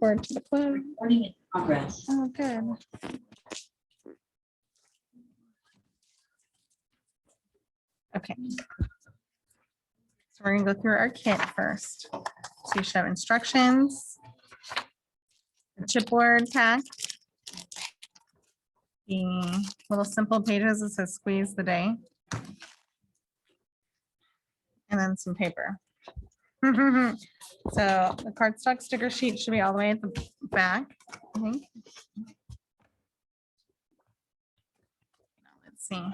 report to the club. Recording in progress. Oh, good. Okay. So we're gonna go through our kit first. So you should have instructions, the chipboard pack, the little simple pages that says squeeze the day, and then some paper. So the cardstock sticker sheet should be all the way at the back, I think. Let's see.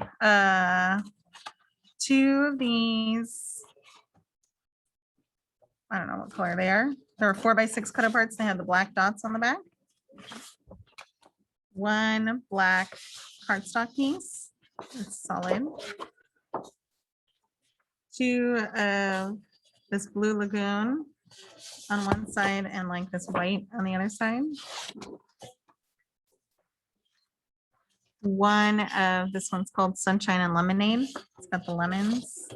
Two of these, I don't know what color they are. There are 4x6 cut aparts. They have the black dots on the back. One black cardstock piece, it's solid. Two of this blue lagoon on one side and like this white on the other side. One of this one's called Sunshine and Lemonade. It's got the lemons.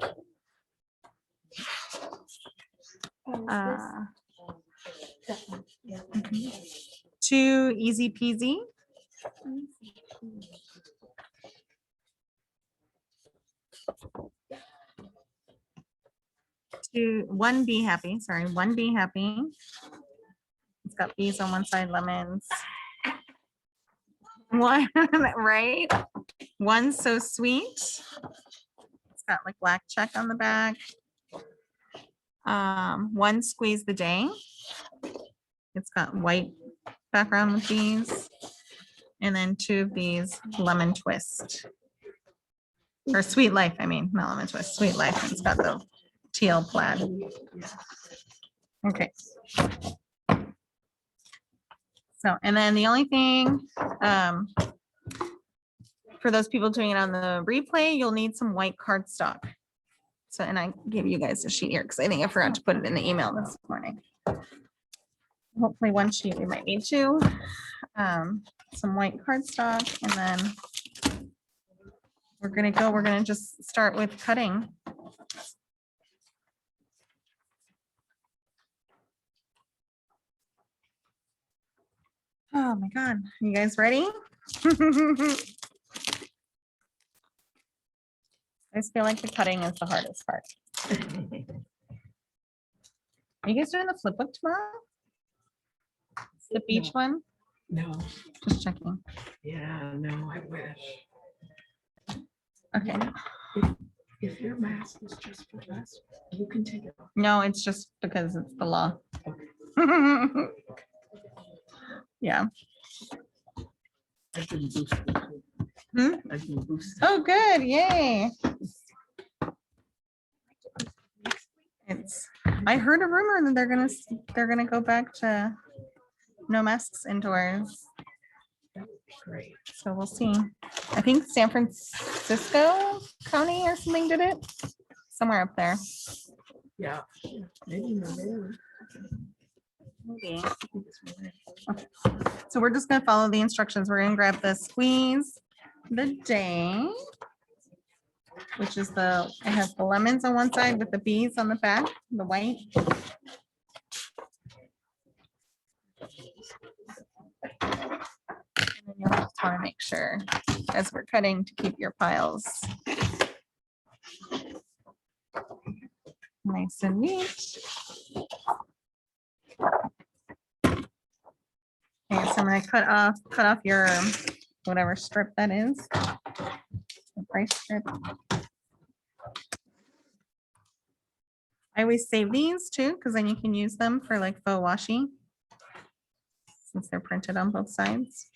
Two Easy Peasy. One Be Happy, sorry, One Be Happy. It's got bees on one side, lemons. One, right? One So Sweet. It's got like black check on the back. One Squeeze the Day. It's got white background with these. And then two of these Lemon Twist. Or Sweet Life, I mean, not Lemon Twist, Sweet Life. It's got the teal plaid. Okay. So, and then the only thing, for those people doing it on the replay, you'll need some white cardstock. So, and I gave you guys a sheet here because I think I forgot to put it in the email this morning. Hopefully one sheet we might need two. Some white cardstock, and then we're gonna just start with cutting. Oh my God, you guys ready? I just feel like the cutting is the hardest part. Are you guys doing the flip book tomorrow? The beach one? No, Just checking. yeah, no, I wish. Okay. If your mask is just for us, you can take it off. No, it's just because it's the law. Yeah. I've been boosted. Hmm? I've been boosted. Oh, good. Yay. I heard a rumor that they're gonna go back to no masks indoors. Great. So we'll see. I think San Francisco County or something did it. Somewhere up there. Yeah. Maybe not there. Maybe. So we're just gonna follow the instructions. We're gonna grab the Squeeze the Day, which is it has the lemons on one side with the bees on the back, the white. And then you'll just want to make sure as we're cutting to keep your piles nice and neat. Okay, so I'm gonna cut off your whatever strip that is. The price strip. I always save these too, because then you can use them for like faux washi, since they're printed on both sides.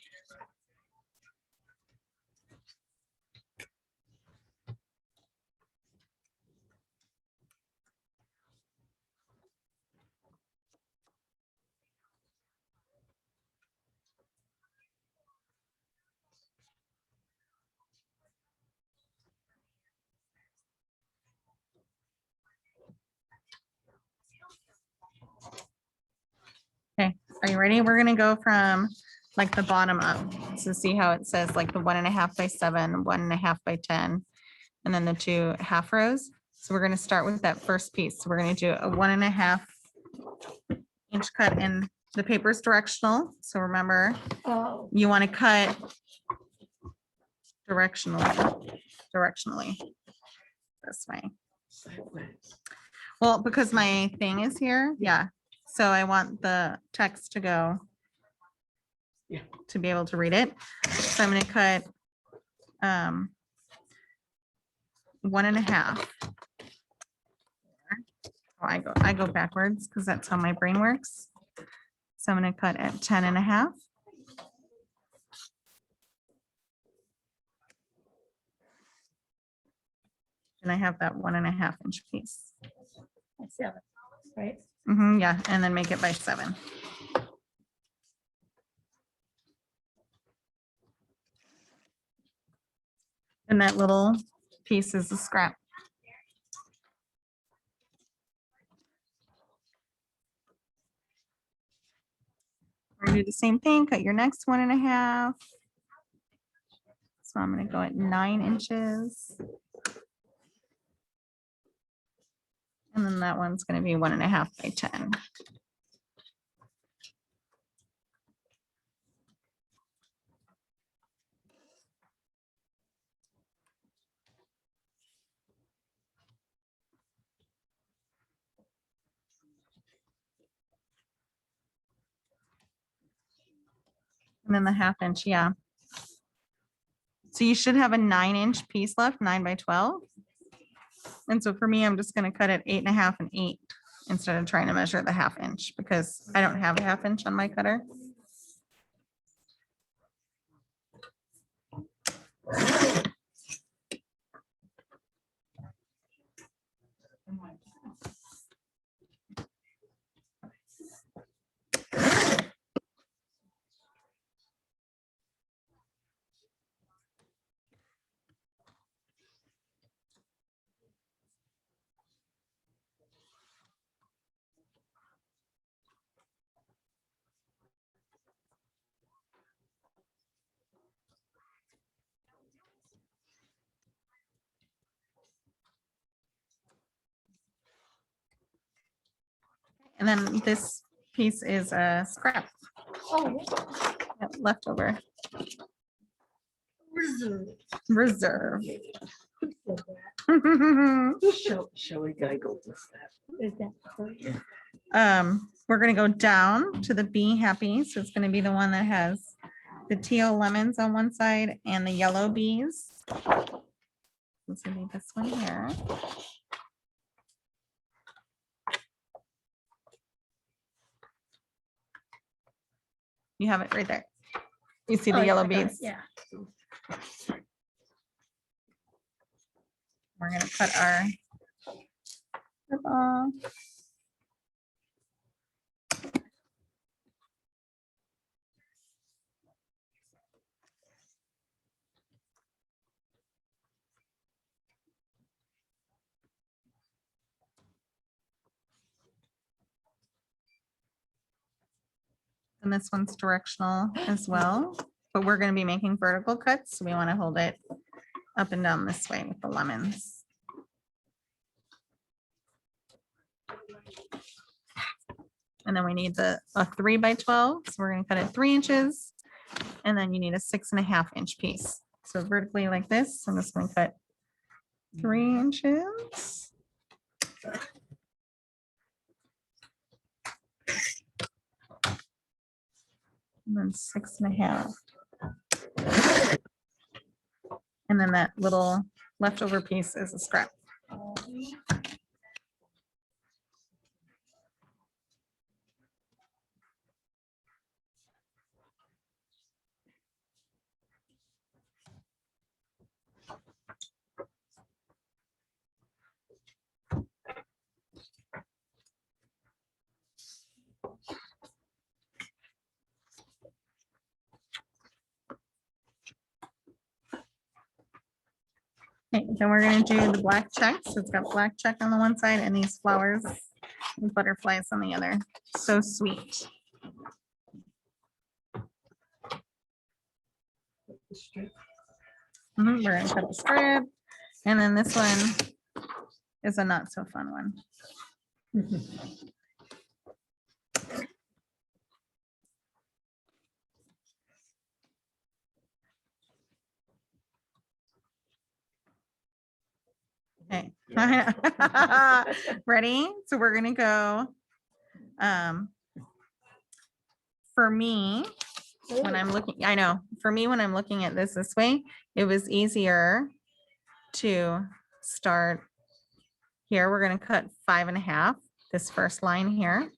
Okay, are you ready? We're gonna go from like the bottom up. So see how it says like the 1.5 by 7, 1.5 by 10, and then the 2 half rows. So we're gonna start with that first piece. So we're gonna do a 1.5 inch cut in the paper's directional, so remember, Oh. you want to cut directionally this way. Sideways. Well, because my thing is here, yeah. So I want the text to go. Yeah. To be able to read it. So I'm gonna cut 1.5. Oh, I go backwards because that's how my brain works. So I'm gonna cut at 10.5. And I have that 1.5 inch piece. 7, right? Yeah, and then make it by 7. And that little piece is a scrap. We're gonna do the same thing, cut your next 1.5. So I'm gonna go at 9 inches. And then that one's gonna be 1.5 by 10. And then the 1/2 inch, yeah. So you should have a 9-inch piece left, 9 by 12. And so for me, I'm just gonna cut it 8.5 and 8 instead of trying to measure the 1/2 inch because I don't have a 1/2 inch on my cutter. And then this piece is a scrap. Oh. Leftover Reserve. reserve. Who said that? Shall we go with that? Is that? We're gonna go down to the Be Happy. So it's gonna be the one that has the teal lemons on one side and the yellow bees. This will be this one here. You have it right there. You see the yellow beads? Yeah. We're gonna cut our purple. And this one's directional as well, but we're gonna be making vertical cuts, so we wanna hold it up and down this way with the lemons. And then we need a 3 by 12, so we're gonna cut it 3 inches. And then you need a 6.5 inch piece. So vertically like this, I'm just gonna cut 3 inches. And then 6.5. And then that little leftover piece is a scrap. Okay, then we're gonna do the black check. So it's got black check on the one side and these flowers with butterflies on the other. So sweet. We're gonna cut the strip. And then this one is a not so fun one. Ready? So we're gonna go. For me, when I'm looking, I know, for me, when I'm looking at this way, it was easier to start here. We're gonna cut 5.5, this first line here.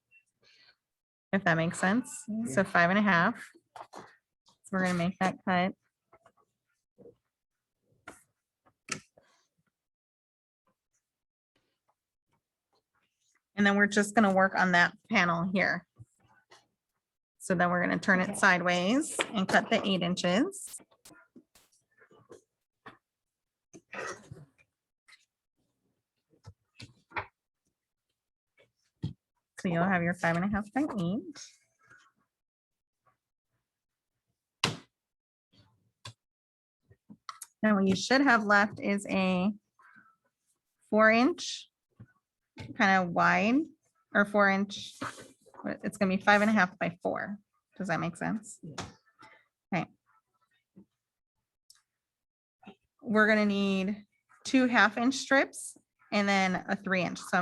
If that makes sense. So 5.5. So we're gonna make that cut. And then we're just gonna work on that panel here. So then we're gonna turn it sideways and cut the 8 inches. So you'll have your 5.5 by 8. Now what you should have left is a 4-inch kind of wide, or 4-inch. It's gonna be 5.5 by 4. Does that make sense? Okay. We're gonna need 2 1/2-inch strips and then a 3-inch. So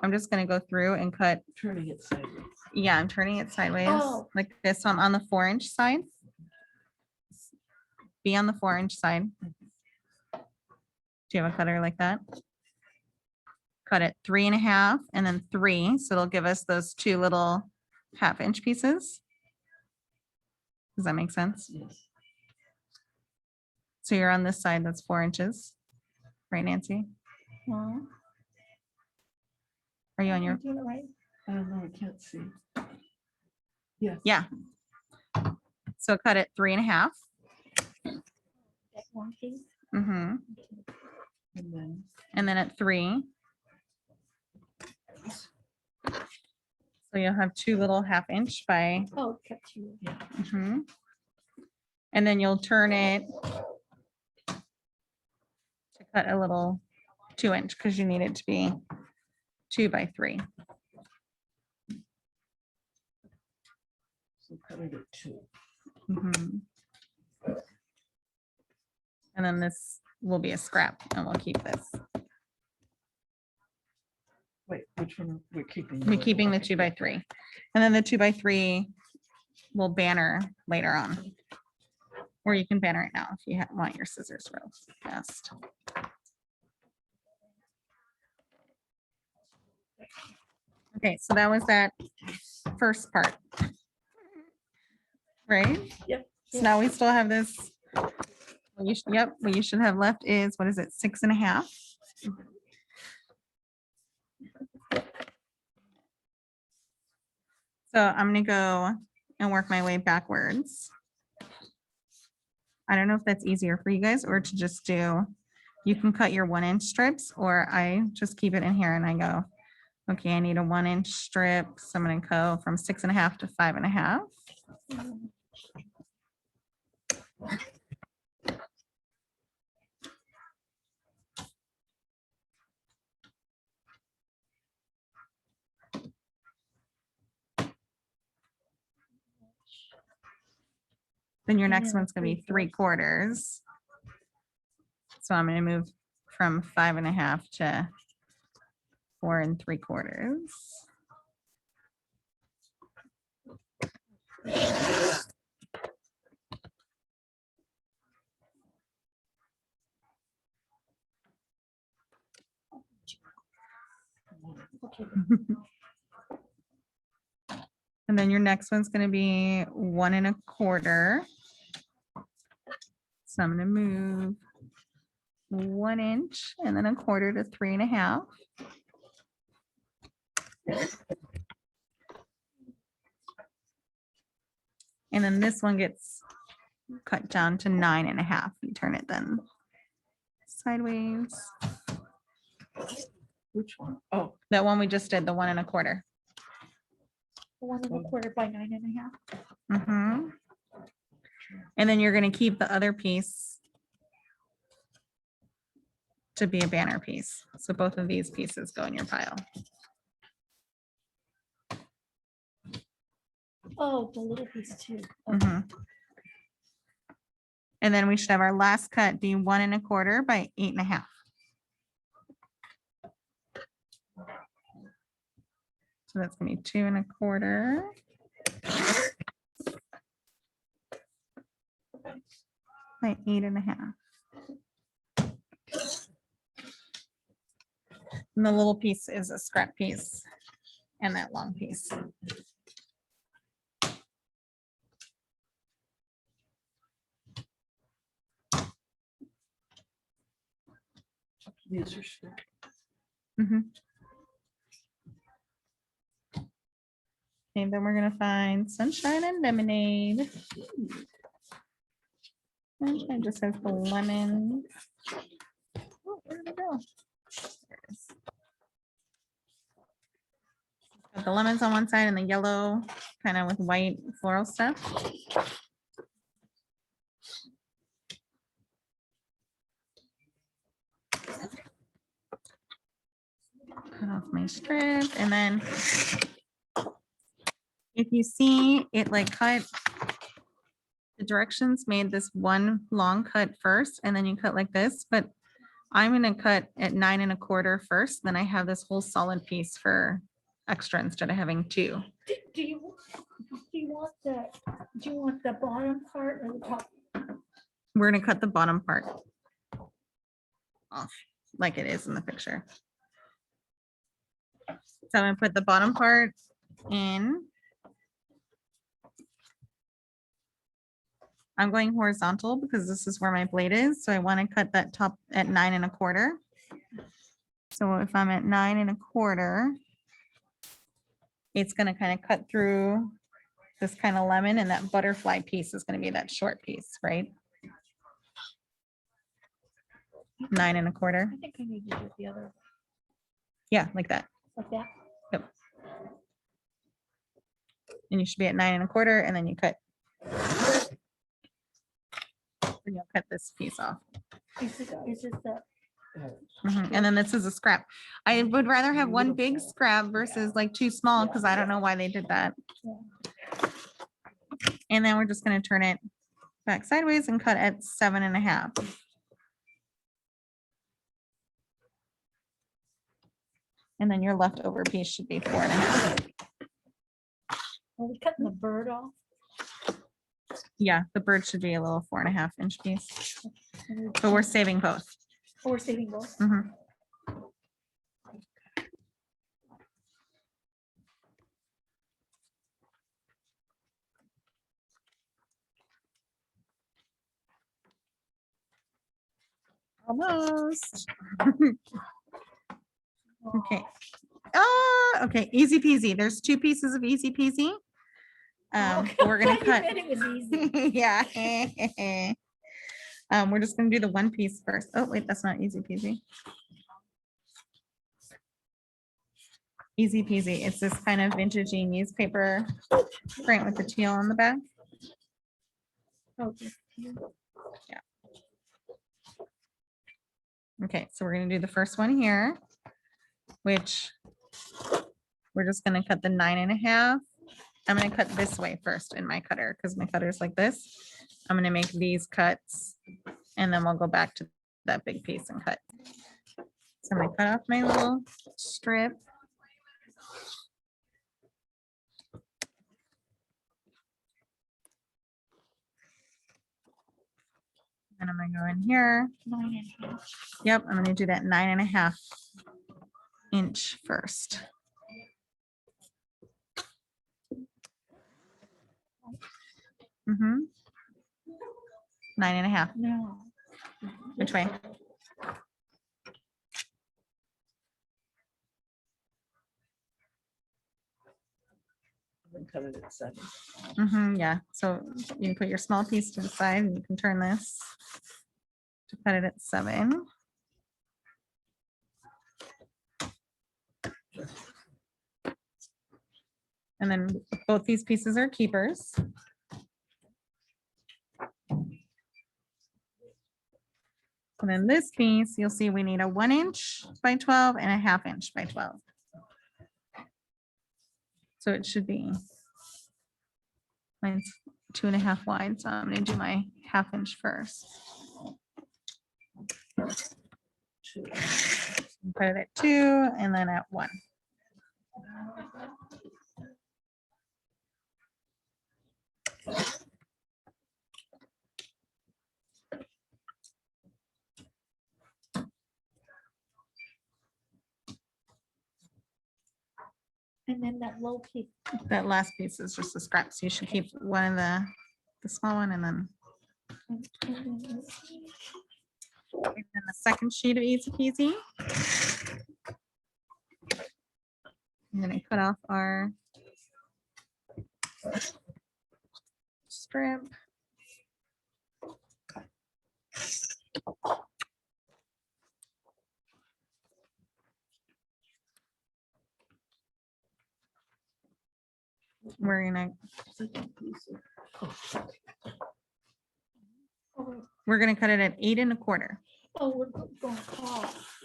I'm just gonna go through and cut. Turning it sideways. Yeah, I'm turning it sideways Oh. like this. So I'm on the 4-inch side. Be on the 4-inch side. Do you have a cutter like that? Cut it 3.5 and then 3. So it'll give us those 2 little 1/2-inch pieces. Does that make sense? Yes. So you're on this side, that's 4 inches. Right, Nancy? Are you on your, I don't know, I can't see. Yes. yeah. So cut it 3.5. Mm-hmm. And then, And then at 3. So you'll have 2 little 1/2-inch by, Oh, kept you. yeah, mhm. And then you'll turn it to cut a little 2-inch because you need it to be 2 by 3. so cut it at 2. Mhm. And then this will be a scrap and we'll keep this. Wait, which one? We're keeping. We're keeping the 2 by 3. And then the 2 by 3 will banner later on. Or you can banner it now if you want your scissors real fast. Okay, so that was that first part. Right? Yep. So now we still have this. Yep, what you should have left is, what is it, 6.5? So I'm gonna go and work my way backwards. I don't know if that's easier for you guys or to just do, you can cut your 1-inch strips, or I just keep it in here and I go, okay, I need a 1-inch strip. So I'm gonna go from 6.5 to 5.5. Then your next Yeah, one's gonna be 3/4. 3/4. So I'm gonna move from 5.5 to 4 3/4. Okay. And then your next one's gonna be 1 1/4. So I'm gonna move 1 inch and then 1/4 to 3.5. And then this one gets cut down to 9.5. You turn it then sideways. Which one? Oh, That one we just did, the 1 1/4. 1 1/4 by 9.5. Mhm. And then you're gonna keep the other piece to be a banner piece. So both of these pieces go in your pile. Oh, the little piece too. Mhm. And then we should have our last cut be 1 1/4 by 8.5. So that's gonna be 2 1/4. By 8 1/2. And the little piece is a scrap piece and that long piece. These are short. Mhm. And then we're gonna find sunshine and lemonade. Sunshine just has the lemon. Oh, where did it go? There it is. Got the lemons on one side and the yellow, kind of with white floral stuff. Cut off my strip and then if you see it like cut, the directions made this one long cut first and then you cut like this, but I'm gonna cut at 9 1/4 first, then I have this whole solid piece for extra instead of having 2. Do you want the bottom part or the top? We're gonna cut the bottom part off like it is in the picture. So I'm gonna put the bottom part in. I'm going horizontal because this is where my blade is. So I want to cut that top at 9 1/4. So if I'm at 9 1/4, it's going to kind of cut through this kind of lemon and that butterfly piece is going to be that short piece, right? 9 1/4. I think I need to do the other, Yeah, like that. like that. And you should be at 9 1/4 and then you cut. And you'll cut this piece off. Is it the, Mhm. And then this is a scrap. I would rather have one big scrap versus like 2 small because I don't know why they did that. And then we're just gonna turn it back sideways and cut at 7 1/2. And then your leftover piece should be 4 1/2. are we cutting the bird off? Yeah, the bird should be a little 4 1/2 inch piece, And but we're saving both. we're saving both. Mhm. Almost. Okay. Okay, easy peasy. There's 2 pieces of easy peasy. We're gonna You cut. meant it was easy. Yeah. We're just gonna do the one piece first. Oh, wait, that's not easy peasy. Easy peasy. It's this kind of vintagey newspaper print with the teal on the back. Oh, just here. Okay, so we're gonna do the first one here, which we're just gonna cut the 9 1/2. I'm gonna cut this way first in my cutter because my cutter is like this. I'm gonna make these cuts and then we'll go back to that big piece and cut. So I'm gonna cut off my little strip. And I'm gonna go in here. 9 1/2. Yep, I'm gonna do that 9 1/2 inch first. Mm-hmm. 9 1/2. No. Which way? And cut it at 7. Yeah, so you can put your small piece to the side and you can turn this to cut it at 7. And then both these pieces are keepers. And then this piece, you'll see we need a 1 inch by 12 and a 1/2 inch by 12. So it should be. Mine's 2 1/2 wide, so I'm gonna do my 1/2 inch first. Put it at 2 and then at 1. And then that low piece. That last piece is just a scrap, so you should keep one of the small one and then and then this one. the second sheet of Easy Peasy. I'm gonna cut off our strip. We're gonna Second piece of- Oh, cut it at 8 1/4. we're going off.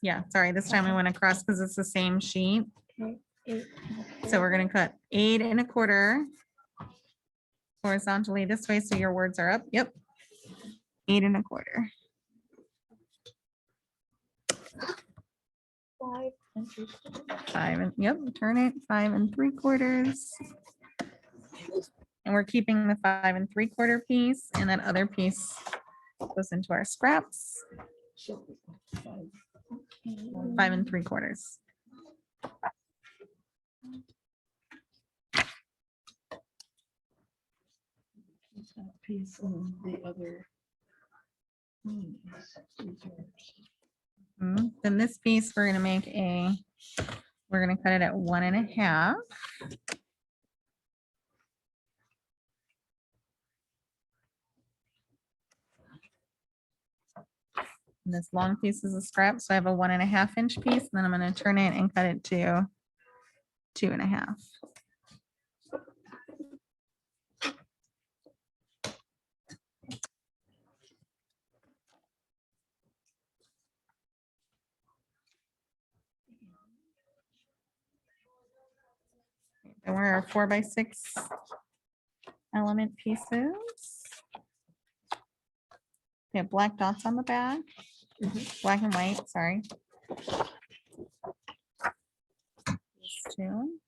Yeah, sorry, this time we went across because it's the same sheet. Okay. 8 So we're gonna cut 8 1/4 horizontally this way, so your words are up. Yep. 8 1/4. 5 and 3/4. 5 and, yep, turn it 5 3/4. And we're keeping the 5 3/4 piece, and that other piece goes into our scraps, So, 5. 5 3/4. That piece and the other. These are- Then this piece, we're gonna cut it at 1 1/2. And this long piece is a scrap, so I have a 1 1/2 inch piece, and then I'm gonna turn it and cut it to 2 1/2. And we're our 4x6 element pieces. We have black dots on the back, black and white, sorry. These two.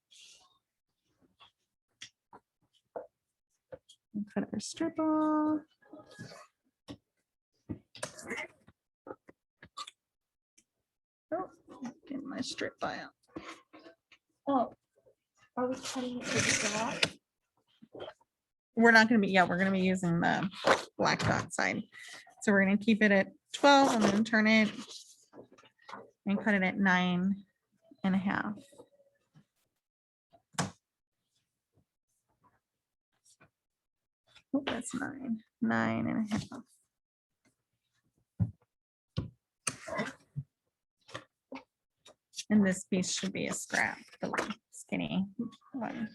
And cut our strip off. Oh, get my strip out. Oh, are we cutting it to the dot? We're not gonna be, yeah, we're gonna be using the black dot side. So we're gonna keep it at 12 and then turn it and cut it at 9 1/2. Oh, that's 9 1/2. And this piece should be a scrap, the skinny one.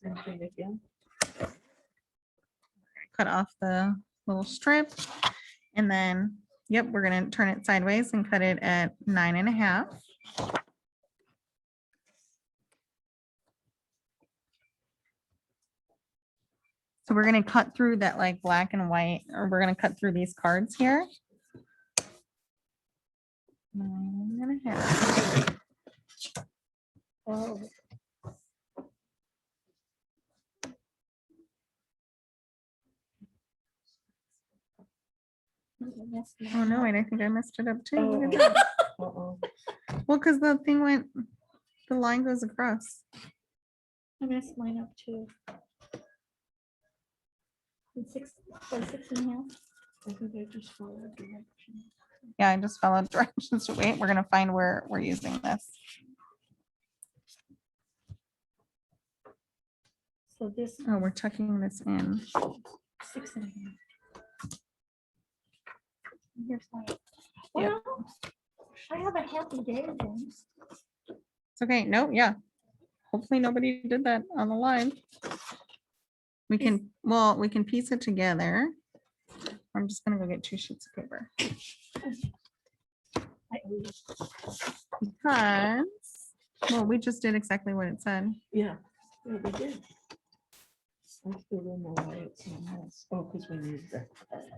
Same thing again. Cut off the little strip. And then, yep, we're gonna turn it sideways and cut it at 9 1/2. So we're gonna cut through that like black and white, or we're gonna cut through these cards here. 9 1/2. Oh. Oh no, wait, I think I messed it up too. Look at Oh. that. Uh-oh. Well, because the thing went, the line goes across. I messed mine up too. And 6 by 6.5. I think I just followed direction. Yeah, I just followed directions to wait. We're gonna find where we're using this. So this Oh, we're tucking this in. 6.5. Here's my. Well, I have a happy day then. It's okay. No, yeah. Hopefully nobody did that on the line. We can, well, we can piece it together. I'm just gonna go get 2 sheets of paper I owe you. because, well, we just did exactly what it said. Yeah, yeah, we did. I still don't know why it's not this. Oh, because we need that.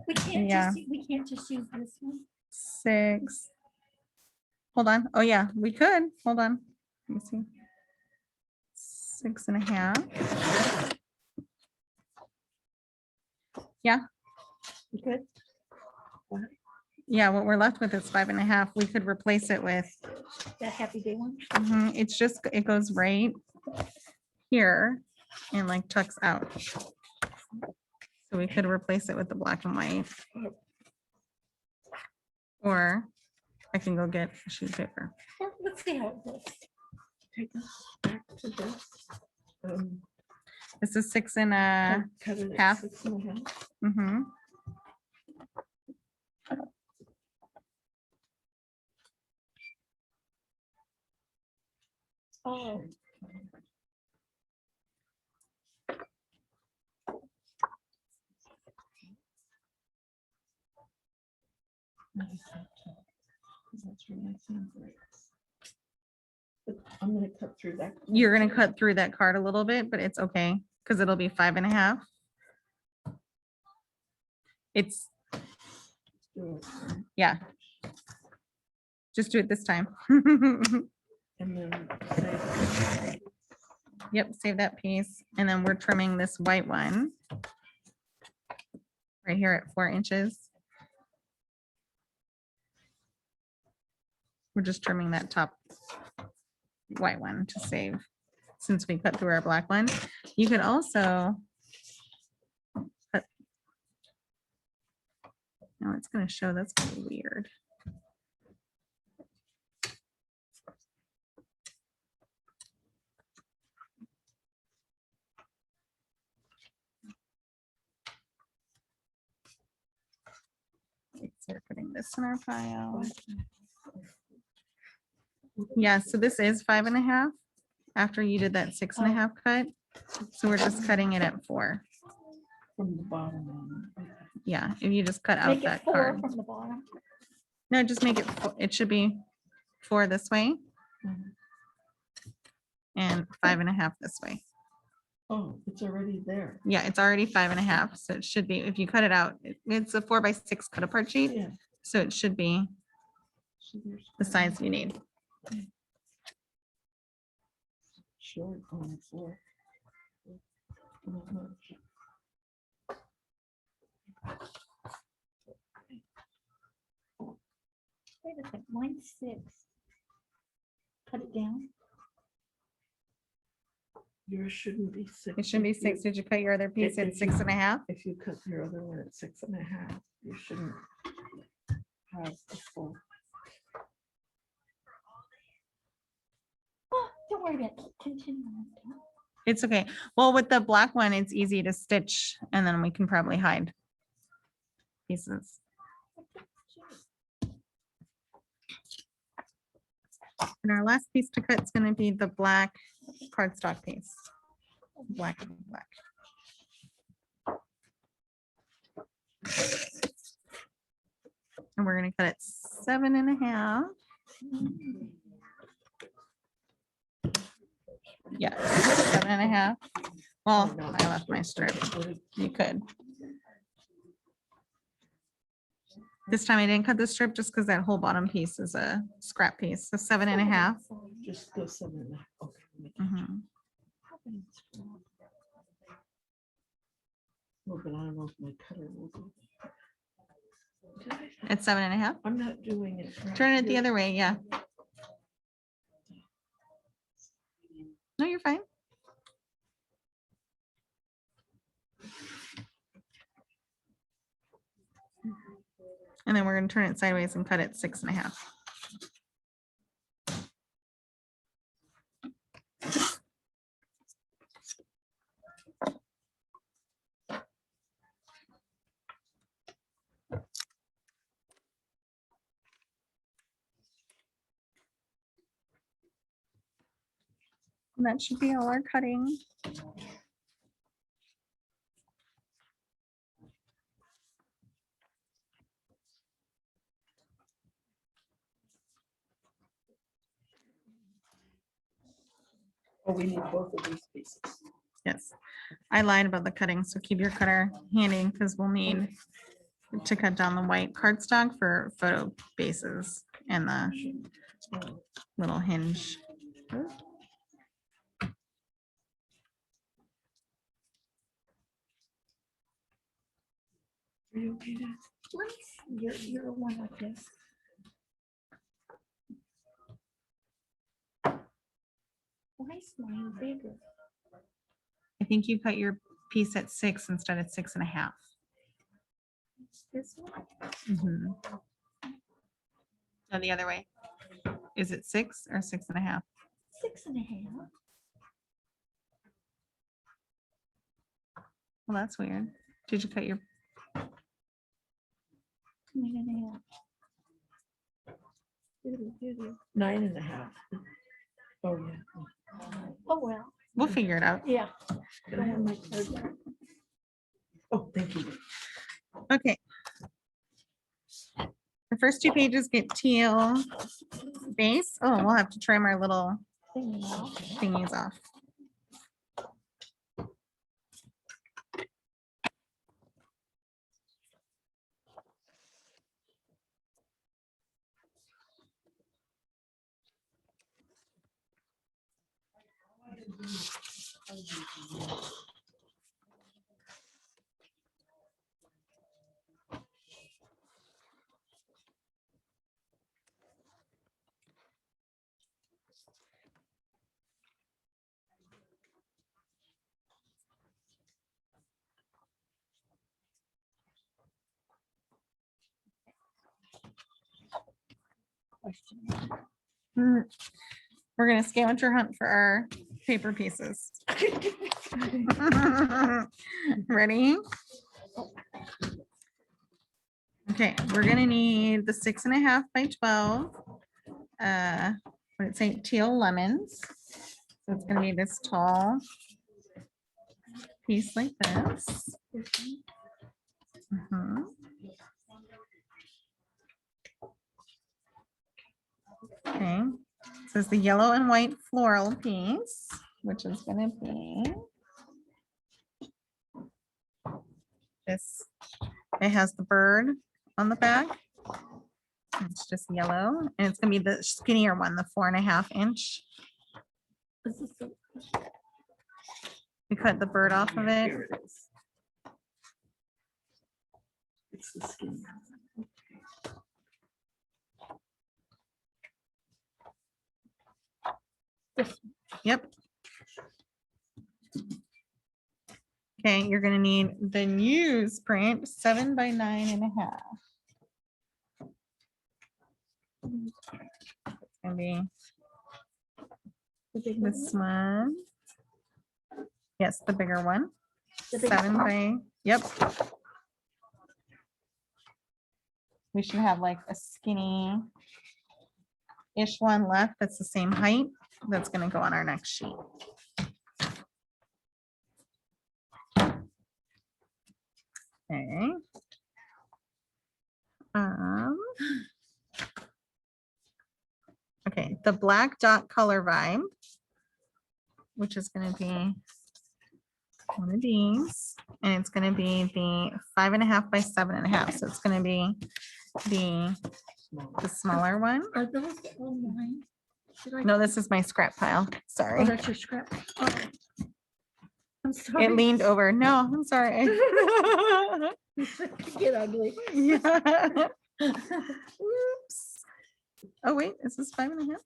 We can't Yeah. just, we can't just use this one. 6, hold on. Oh, yeah, we could. Hold on. Let me see. 6.5. You good? Yeah, what we're left with is 5.5. We could replace it with, That happy day one. it's just, it goes right here and like tucks out. So we could replace it with the black and white. Or I can go get a sheet of paper. Well, let's see how it goes. Take us back to this. This is 6.5. Cut it at half. 6.5. Mhm. Oh, That's where my thumb breaks. But I'm gonna cut through that. You're gonna cut through that card a little bit, but it's okay, because it'll be 5.5. It's, Do it, yeah. Just do it this time. and then say, Yep, save that piece. And then we're trimming this white one. Right here at 4 inches. We're just trimming that top white one to save, since we cut through our black one. You could also cut. No, it's gonna show, that's gonna be weird. So we're putting this in our pile. Yeah, so this is 5.5 after you did that 6.5 cut. So we're just cutting it at 4. from the bottom. on. Yeah, if you just cut out make it that 4 card. from the bottom. No, just make it, it should be 4 this way Mhm. and 5.5 this way. Oh, it's already there. Yeah, it's already 5.5. So it should be, if you cut it out, it's a 4x6 cut apart sheet. Yeah. So it should be So there's the size you need. short on the floor. Not much. Wait a second, mine's 6. Cut it down. Yours shouldn't be 6. It should be If you- 6. Did you cut your other piece at if you- 6.5? If you cut your other one at 6.5, you shouldn't have the full. Oh, don't worry about it. Continue on. It's okay. Well, with the black one, it's easy to stitch and then we can probably hide pieces. And our last piece to cut is going to be the black cardstock piece. Black and black. And we're going to cut it 7.5. Yeah, 7.5. Well, Oh, no, I left my strip. You could. This time I didn't cut the strip just because that whole bottom piece is a scrap piece. So 7.5. Just go 7.5. Okay. let me- Mhm. Well, but I don't know if my cutter will go. Did I- It's 7.5. I'm not doing it. right Turn it the here. other way. Yeah. No, you're fine. And then we're going to turn it sideways and cut it 6.5. And that should be all our cutting. Oh, we need both of these pieces. Yes, I lied about the cutting, so keep your cutter handy because we'll need to cut down the white cardstock for photo bases and the little hinge. Are you okay to? You're one like this. Why is mine bigger? I think you cut your piece at 6 instead of 6.5. This one? Mhm. No, the other way. Is it 6 or 6.5? 6.5. Well, that's weird. Did you cut your, 9.5. 9.5. Oh, yeah. Oh, well, we'll figure it out. yeah. Can I have my card back? Oh, thank you. Okay. The first 2 pages get teal base. Oh, we'll have to trim our little Thing now. thingies off. Mm, We're gonna scavenger hunt for our paper pieces. Ready? Okay, we're gonna need the 6.5 by 12. What did it say? Teal lemons. So it's gonna be this tall piece like this. Mhm. Okay, so it's the yellow and white floral piece, which is gonna be this. It has the bird on the back. It's just yellow, and it's gonna be the skinnier one, the 4.5 inch. This is the- We cut the bird off of it. Here it is. It's the skin. Yep. Okay, you're gonna need the newsprint 7 by 9.5. It's gonna be the big one. this one. Yes, the bigger one. The big 7 one. by, yep. We should have like a skinny ish one left that's the same height. That's gonna go on our next sheet. Okay. Okay, the black dot color vibe, which is gonna be one of these, and it's gonna be the 5.5 by 7.5. So it's gonna be the smaller one. Are those all mine? Did I- No, this is my scrap pile. Oh, Sorry. that's your scrap. Oh. I'm sorry. It leaned over. No, I'm sorry. Get ugly. Yeah. Oops. Oh, wait, is this 5.5?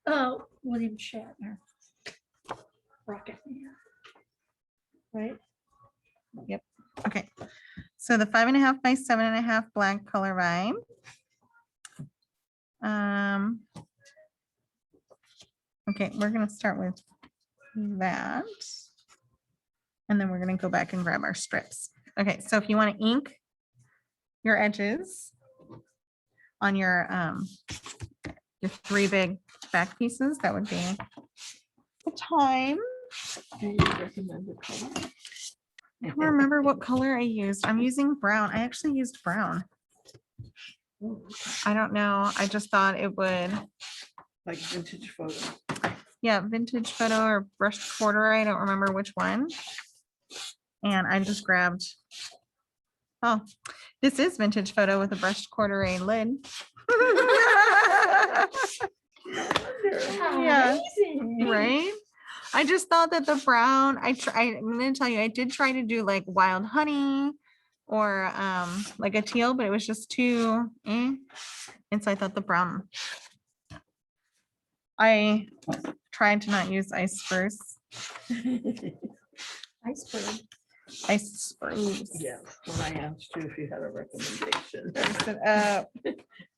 Oh, William Shatner. Rocket Man. Right? Okay, so the 5.5 by 7.5 black color vibe. Okay, we're gonna start with that. And then we're gonna go back and grab our strips. Okay, so if you want to ink your edges on your 3 big back pieces, that would be the time. Do you recommend the color? I don't remember what color I used. I'm using brown. I actually used brown. Oh, I don't know. I just thought it would, like vintage photo. yeah, vintage photo or brushed corduroy. I don't remember which one. And I just grabbed Oh, this is vintage photo with a brushed corduroy lid. Yeah. Amazing. Right? I just thought that the brown, I'm gonna tell you, I did try to do like wild honey or like a teal, but it was just too, and so I thought the brown. I tried to not use ice spruce. Iceberg. Ice spruce. Yeah, when I asked you if you had a recommendation, I said,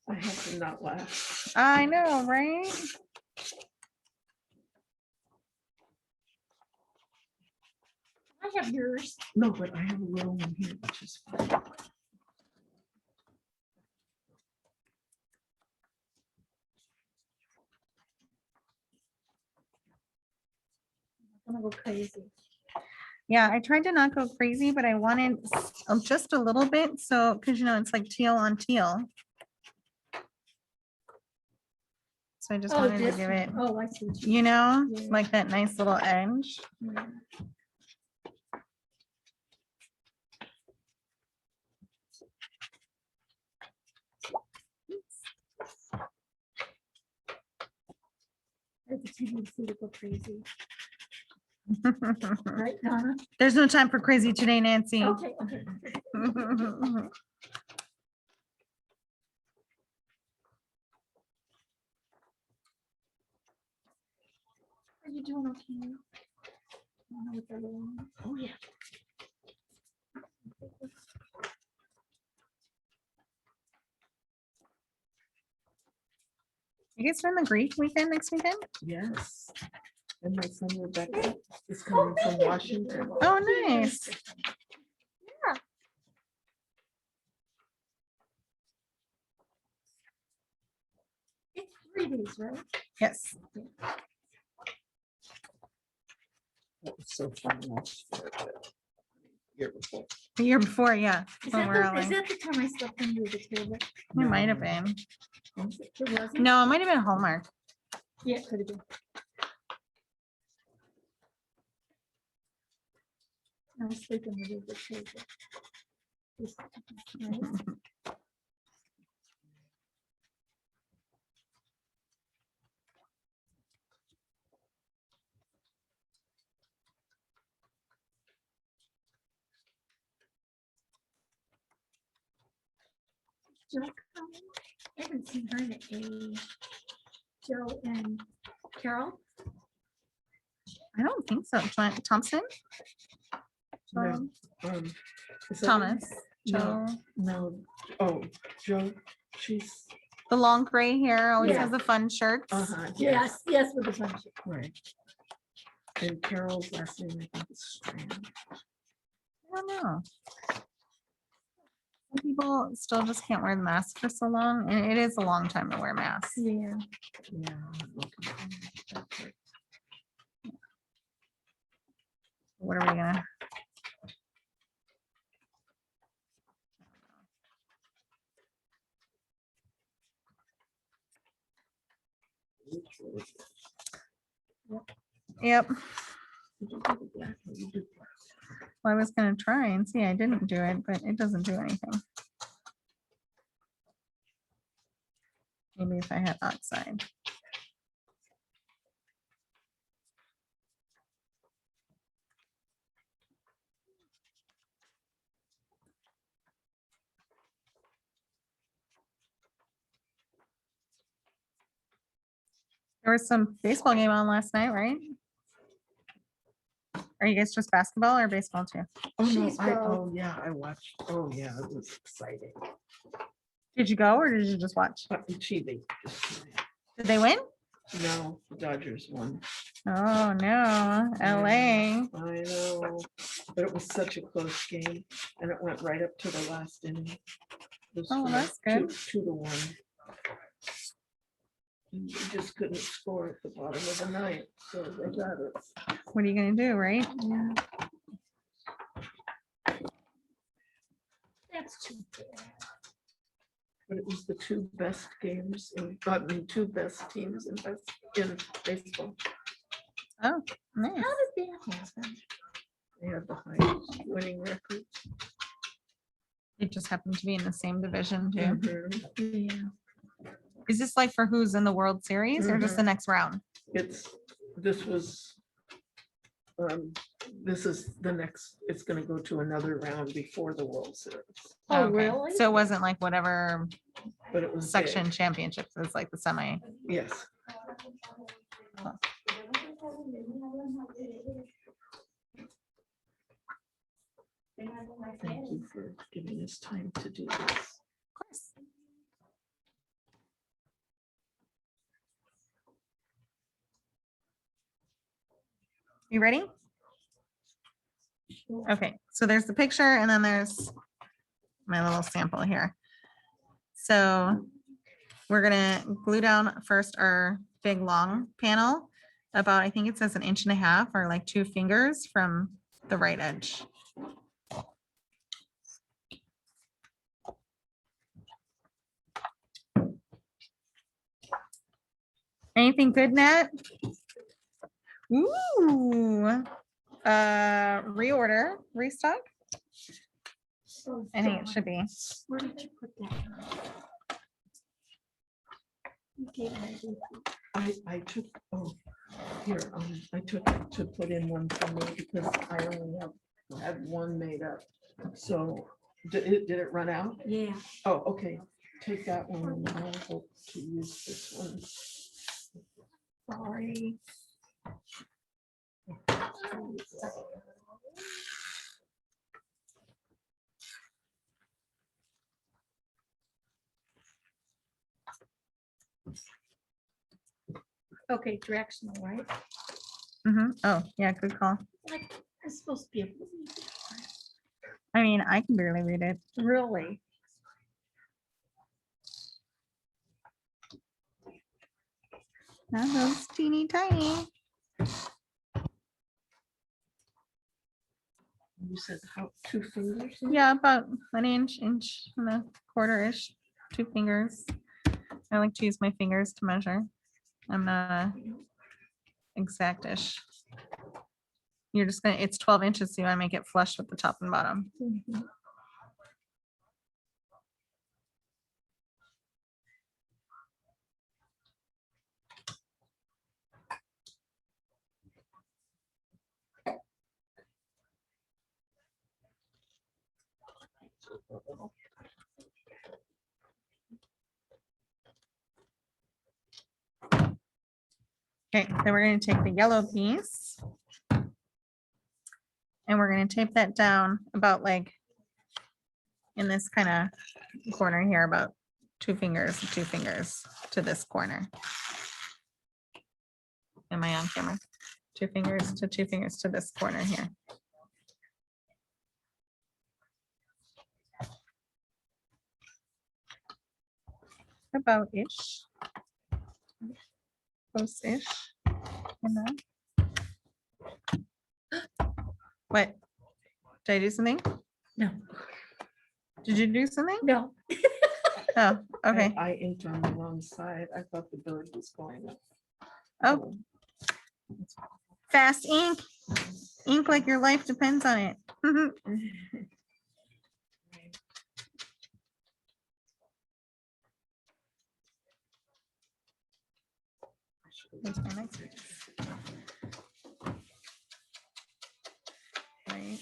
I had to not laugh. I know, right? I have yours. No, but I have a little one here, which is fine. I'm gonna go crazy. Yeah, I tried to not go crazy, but I wanted just a little bit. So, because it's like teal on teal. So I just wanted to this give one. it, Oh, I see. what you Yeah. Yeah. like that nice little edge. mean. There's a tendency to go crazy, right, Donna? There's no time for crazy today, Nancy. Okay, okay. Are you doing okay? I don't know what they're doing. Oh, yeah. You guys doing the Greek weekend next weekend? Yes. And my son Rebecca is coming from Washington. Oh, nice. It's 3 days, right? Yes. That was so fun last year, but year before. The year before, yeah. Is when that, we're the, all is like- that the time I slept under the table? It might have been. It wasn't? No, it might have been Hallmark. Yeah, it could have been. I was sleeping under the table. This- right? Jill coming? I haven't seen her in a Joe and Carol. I don't think so. Thompson? No, is that- Thomas. No, Joe. no, oh, Joe, she's, The long gray hair always Yeah. has the fun shirts. uh-huh, Yes, yes, with the bunch. right. And Carol's last name, I think is Strand. I don't know. Some people still just can't wear the mask for so long, and it is a long time to wear masks. Yeah. Yeah. I'm looking for that part. What are we gonna? Yep. Did you do the black or you did black? Well, I was gonna try and see. I didn't do it, but it doesn't do anything. Maybe if I had oxide. There was some baseball game on last night, right? Are you guys just basketball or baseball too? Oh, no, She's both. oh, yeah, I watched, oh, yeah, it was exciting. Did you go or did you just watch? Cheating. Did they win? No, the Dodgers won. Oh, no, LA. I know, but it was such a close game and it went right up to the last inning. It was Oh, scored that's good. 2-1. And we just couldn't score at the bottom of the ninth, so they got it. What are you gonna do, right? Yeah. That's too bad. But it was the two best games, two best teams in baseball. Oh, nice. How did that happen? They had the highest winning record. It just happened to be in the same division too. Mhm. Yeah. Is this like for who's in the World Series or just the next round? This was, this is the next, it's gonna go to another round before the World Series, Oh, Okay. really? So it wasn't like whatever but it was big. section championships, it's like the semi. Yes. Thank you for giving us time to do this. Of course. You ready? Okay, so there's the picture and then there's my little sample here. So we're gonna glue down first our big long panel about, I think it says 1.5 inches or like 2 fingers from the right edge. Anything good, Nat? Ooh, reorder, restock. So I think it should be. where did you put that? You gave me I took, oh, here, I took it to put in one for me because I only had one made up. So did it run out? Yeah. Oh, okay. Take that one and I'll hope to use this one. Sorry. Okay, directional, right? Oh, yeah, good call. Like, I'm supposed to be able to read that. I mean, I can barely read it. Really? Not those teeny tiny. You said how, 2 fingers? Yeah, about an inch and a quarter-ish, 2 fingers. I like to use my fingers to measure. I'm not exact-ish. You're just gonna, it's 12 inches, so you wanna make it flush with the top and bottom. Mhm. Okay, then we're gonna take the yellow piece. And we're gonna tape that down about like in this kind of corner here, about 2 fingers to this corner. Am I on camera? 2 fingers to 2 fingers to this corner here. About ish. Close-ish. And then. What? Did I do something? No. Did you do something? No. Oh, okay. I inked on the wrong side. I thought the bird was going up. Oh, fast ink. Ink like your life depends on it. Here's my next piece. Right.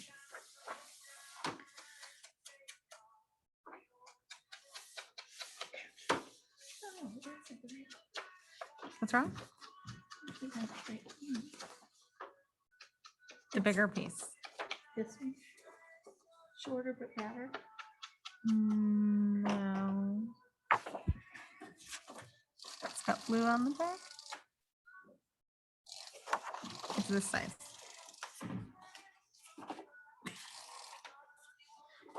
Oh, that's a great- What's wrong? that's great. The bigger piece. This one. Shorter but better. No. It's got blue on the back. It's this size.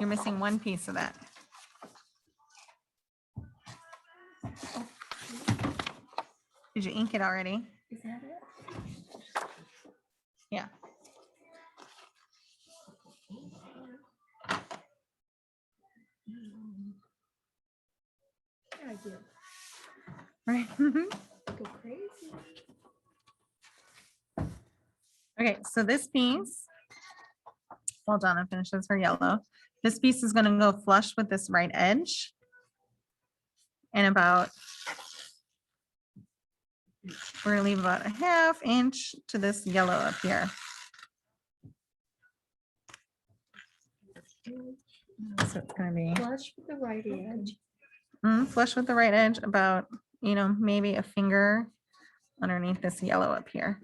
You're missing one piece of that. Did you ink it already? Is that it? Yeah. Yeah, I did. Right. Go crazy. Okay, so this piece, while Donna finishes her yellow, This piece is gonna go flush with this right edge. And about, we're gonna leave about a 1/2 inch to this yellow up here. So it's gonna be Flush with the right edge. flush with the right edge about, maybe a finger underneath this yellow up here.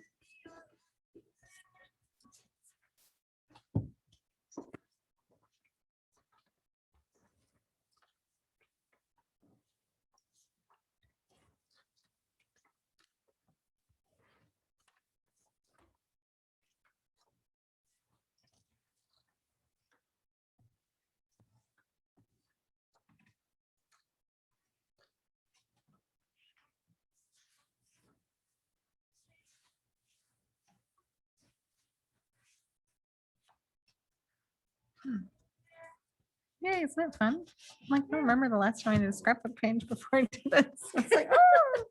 Yeah, isn't it fun? I'm like, I don't remember the last time I did a scrapbook page before I did this. It's like, oh.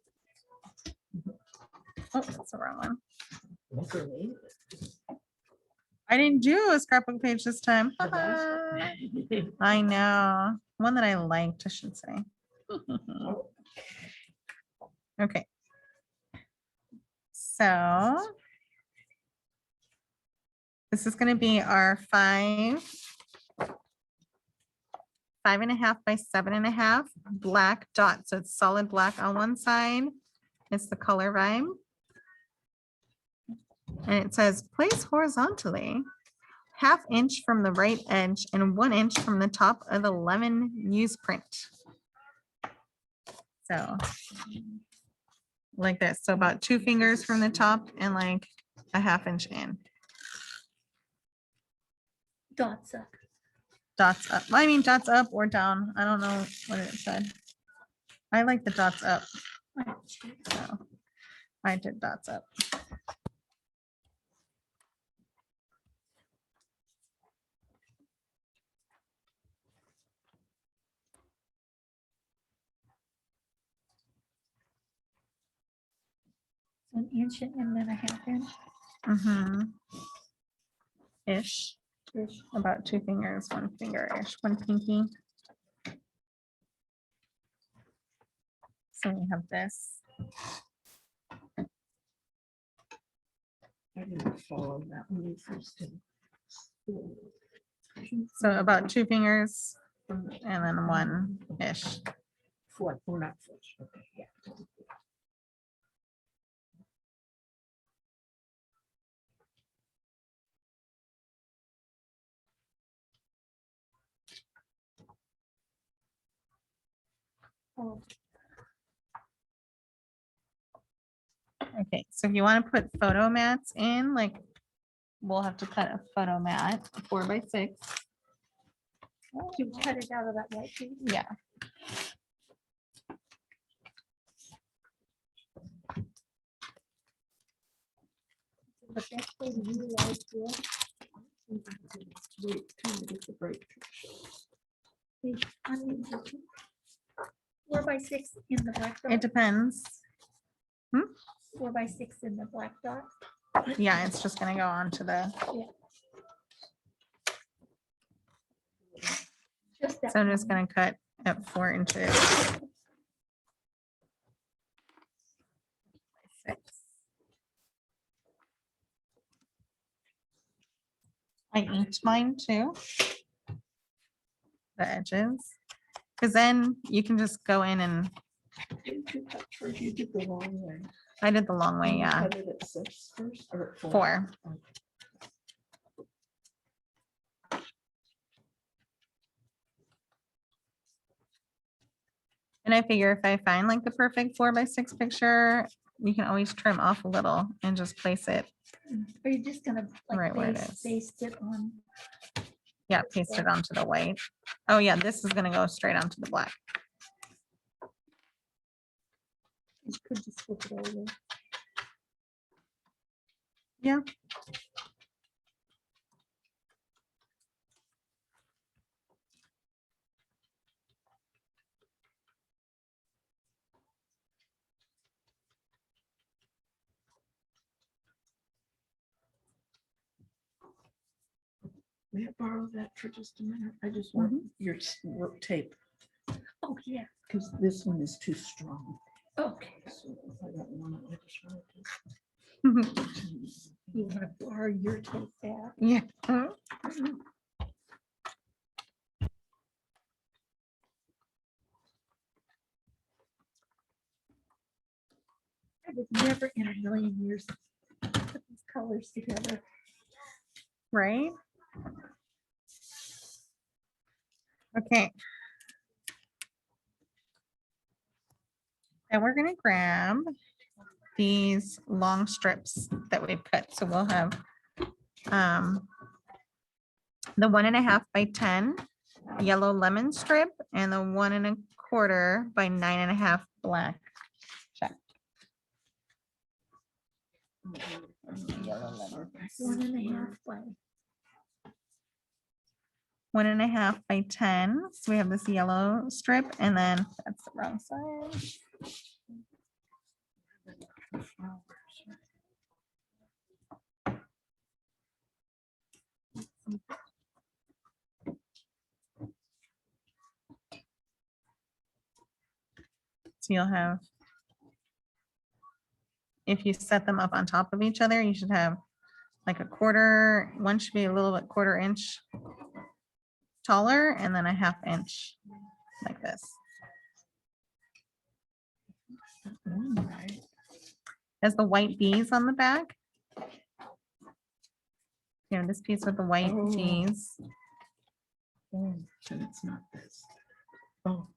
Oh, that's the wrong one. What's her name? I didn't do a scrapbook page this time. The last one? I know. One that I liked, I should say. Okay. So this is going to be our 5.5 by 7.5 black dot. So it's solid black on one side. It's the color vibe. And it says place horizontally 1/2 inch from the right edge and 1 inch from the top of the lemon newsprint. So like this. So about 2 fingers from the top and like a 1/2 inch in. Dots up. Dots up. I mean dots up or down. I don't know what it said. I like the dots up. So I did dots up. So 1 inch and then a 1/2 inch. Ish. Ish. About 2 fingers, 1 finger ish, 1 pinky. So we have this. I didn't follow that when you first did. So about 2 fingers From the- and then 1 ish. Foot, or not foot. Okay, yeah. Oh, Okay, so if you want to put photo mats in, like, we'll have to cut a photo mat 4 by 6. you cut it out of that white piece. Yeah. The best way to utilize this Wait till you get the break. is, I mean, 4 by 6 in the black It dot. depends. 4 by 6 in the black dot. Yeah, it's just gonna go on to the, Just that. so I'm just one. gonna cut at 4 inches. 6. I inked mine too. The edges. Because then you can just go in and Didn't you cut first? You did the long way. I did the long way, You yeah. Cut it at 6 first or at 4? 4. And I figure if I find like the perfect 4 by 6 picture, you can always trim off a little and just place it. Are you just gonna Right like where it is. baste it on? Yeah, paste it onto the white. Oh yeah, this is gonna go straight onto the black. You could just flip it over. Yeah. May I borrow that for just a minute? I just want your tape, Oh, yeah, because this one is too strong. okay. So I don't want it. I just wanted You want to borrow your tape back? Yeah. I would never in a million years put these colors together. Right? Okay. And we're gonna grab these long strips that we've cut. So we'll have the 1.5 by 10 yellow lemon strip and the 1.25 by 9.5 black check. Yellow lemon. 1.5 by 1.5 by 10. So we have this yellow strip and then that's the wrong side. So you'll have, if you set them up on top of each other, you should have like a quarter, one should be a little bit 1/4 inch taller and then a 1/2 inch like this. Right. Has the white bees on the back. You know, this piece with the white Oh. bees. Oh, and it's not this. Oh,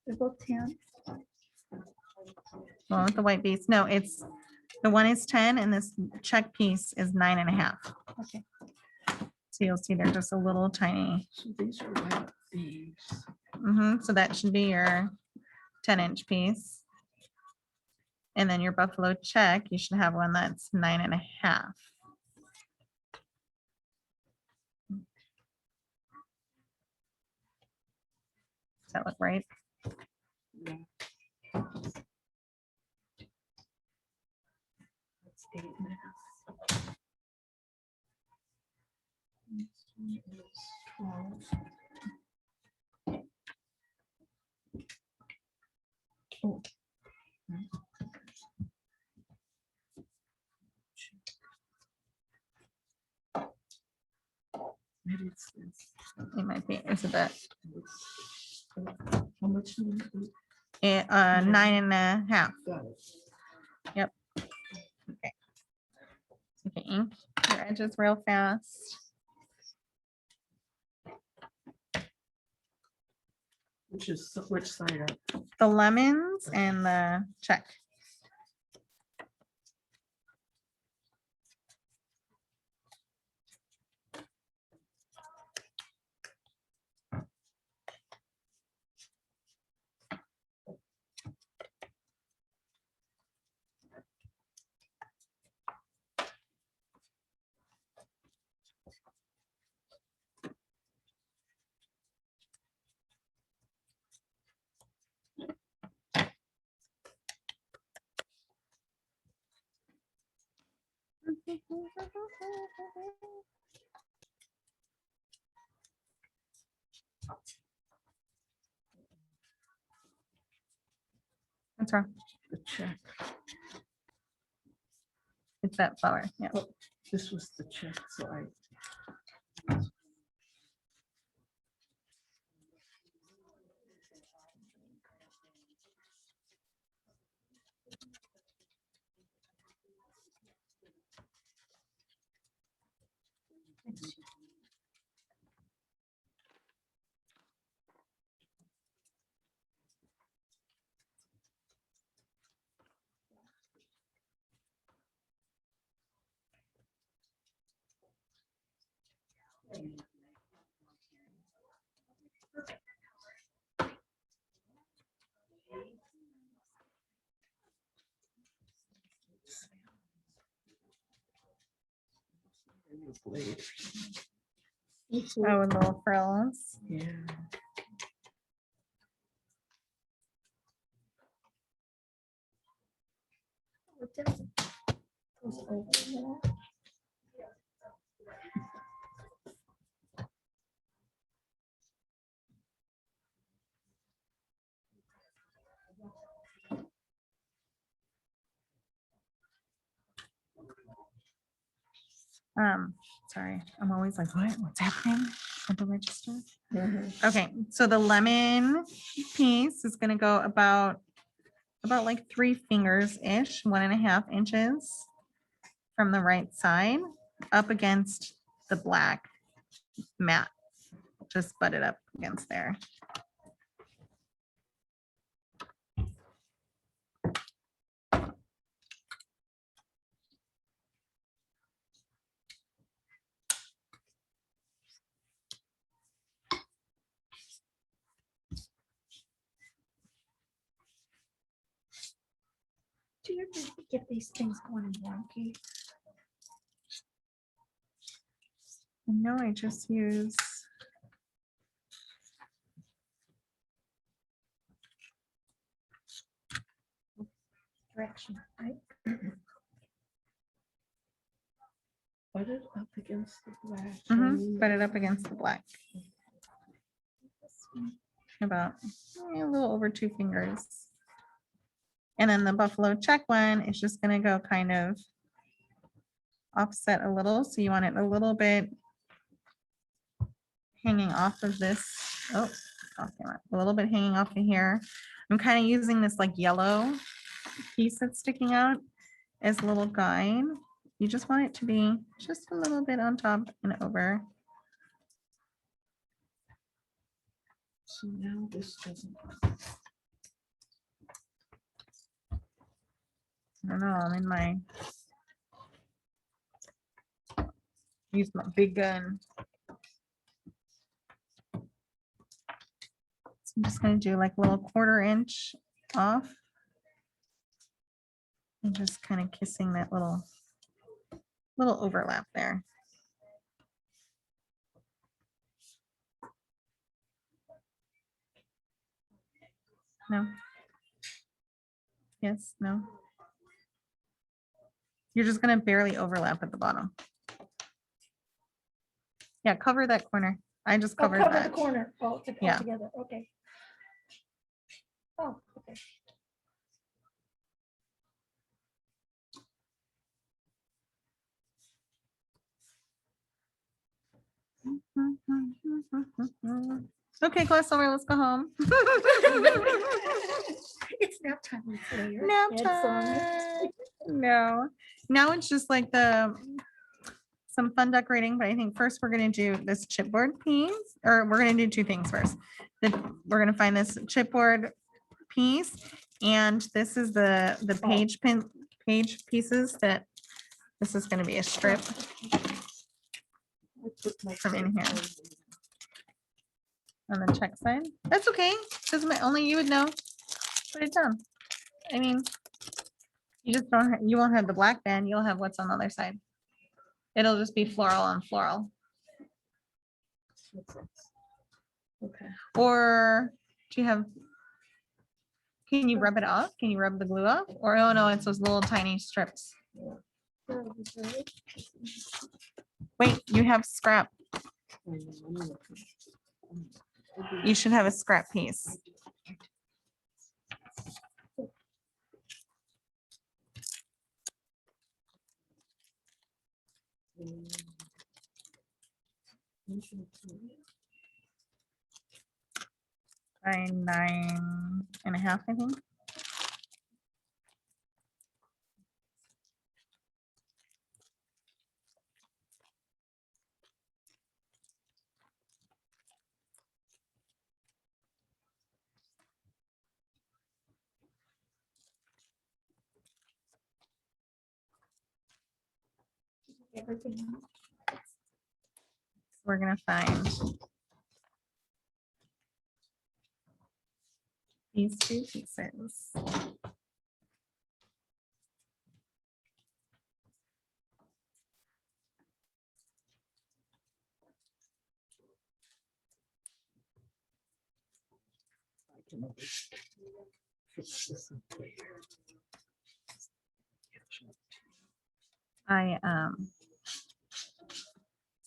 they're both 10. Well, with the white bees. No, it's, the one is 10 and this check piece is 9.5. Okay. So you'll see they're just a little tiny. so these are white bees. So that should be your 10-inch piece. And then your buffalo check, you should have one that's 9.5. Does that look right? Yeah. That's 8.5. This one is 12. Oh. Maybe it's this. It might be, is it that? How much? 9.5. Got it. Okay, ink your edges real fast. Which side up? The lemons and the check. What's wrong? The check. It's that flower. Yeah. This was the check, so I. Blade. Oh, with little frills. Yeah. It doesn't. Goes over there. Sorry, I'm always like, what's happening at the register? Mhm. Okay, so the lemon piece is gonna go about like 3 fingers-ish, 1.5 inches from the right side up against the black mat. Just butt it up against there. Do you ever get these things going wonky? No, I just use, Direction, right? Butt it up against the black. butt it up against the black. About a little over 2 fingers. And then the buffalo check one is just gonna go kind of offset a little. So you want it a little bit hanging off of this. Oh, off camera. A little bit hanging off of here. I'm kind of using this like yellow piece that's sticking out as a little guide. You just want it to be just a little bit on top and over. So now this doesn't. I don't know, I'm in my, use my big gun. So I'm just gonna do like a little 1/4 inch off. And just kind of kissing that little overlap there. No. Yes, no. You're just gonna barely overlap at the bottom. Yeah, cover that corner. I just Oh, covered cover the that. corner, oh, Yeah. together, okay. Oh, okay. Okay, class over, let's go home. It's nap time. Leah. Nap It's time. No, now it's just like some fun decorating, but I think first we're gonna do this chipboard piece, or we're gonna do 2 things first. We're gonna find this chipboard piece, and this is the page pieces that, this is gonna be a strip I put my from in credit here. card on the check side. That's okay, because only you would know. Put it down. I mean, you just don't, you won't have the black band, you'll have what's on the other side. It'll just be floral on floral. in. Okay. Or do you have, can you rub it off? Can you rub the glue off? Or, oh no, it's those little tiny strips. Wait, you have scrap. You should have a scrap piece. By 9.5, I think. Everything. We're gonna find these 2 pieces.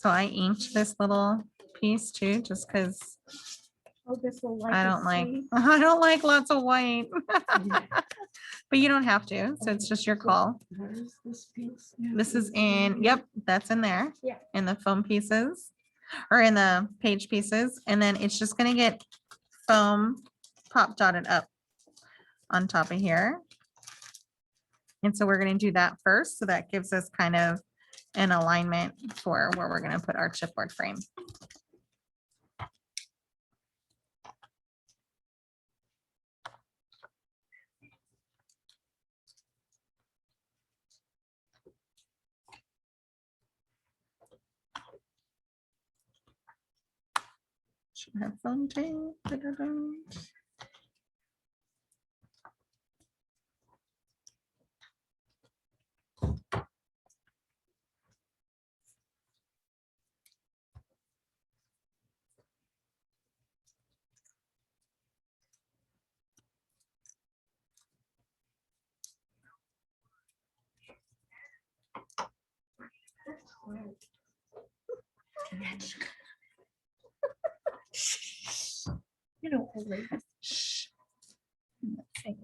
So I inked this little piece too, just because Oh, this will like. I don't like lots of white. but you don't have to, so it's just your call. Where is this piece? This is in, yep, that's in there. Yeah. In the foam pieces or in the page pieces. And then it's just gonna get foam pop dotted up on top of here. And so we're gonna do that first. So that gives us kind of an alignment for where we're gonna put our chipboard frame. Should have foam tape. Da-da-da. You know, old lady. Shh. Am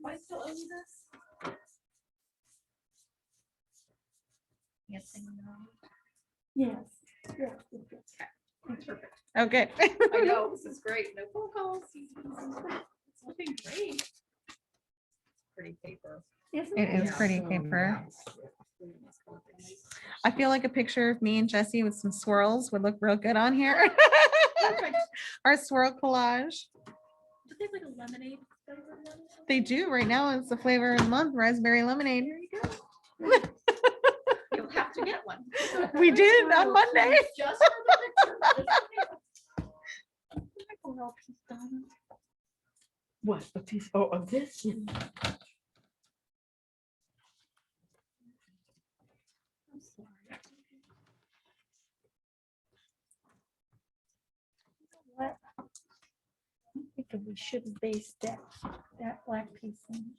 I still owe you this? Guessing no. Yes. Yeah. That's perfect. Oh, good. I know, this is great. No phone calls. It's looking great. Pretty paper. It is pretty paper. I feel like a picture of me and Jesse with some swirls would look real good on here. Our swirl collage. Do they have like a lemonade flavor one? They do right now. It's the flavor of the month, raspberry lemonade. There you go. You'll have to get one. We did on Monday. Just for the picture. Oh, no, piece done. What, a piece, oh, of this? I'm sorry. You know what? I'm thinking we shouldn't base that black piece in.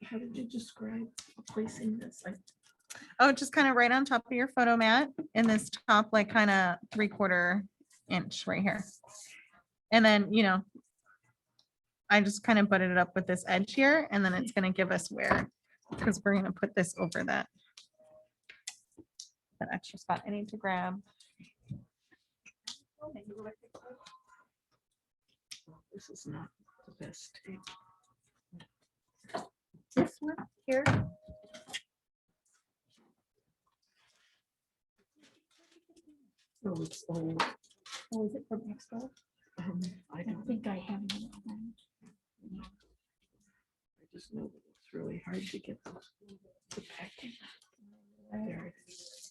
How did you describe placing this? Like, Oh, just kind of right on top of your photo mat in this top, like kind of 3/4 inch right here. And then, I just kind of butted it up with this edge here, and then it's going to give us where, because we're going to put this over that extra spot I need to grab. this is not the best tape. This one here. Oh, it's old. Oh, is it from Expo? I I don't, think I have it. I just know that it's really hard to get the packing. There it is.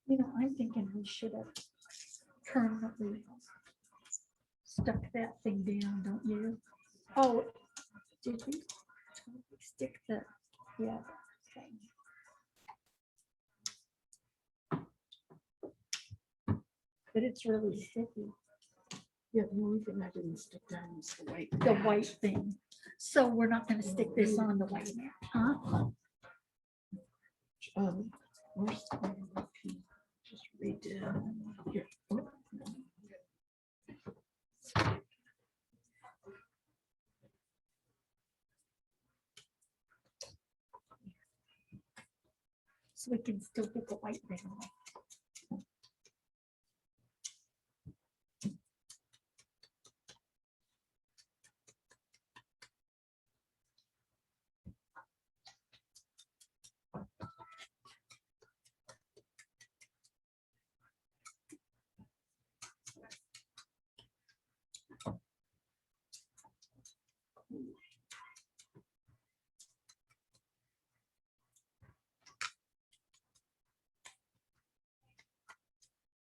You know, I'm thinking we should have permanently stuck that thing down, don't you? Oh, did we stick the, yeah. thing. But it's really sticky, Yeah, the only thing I didn't stick down was the white. the mat. white thing. So we're not gonna stick this on the white mat, huh? Where's the one that he just redid? Here. Oh, no. So we can still get the white thing on.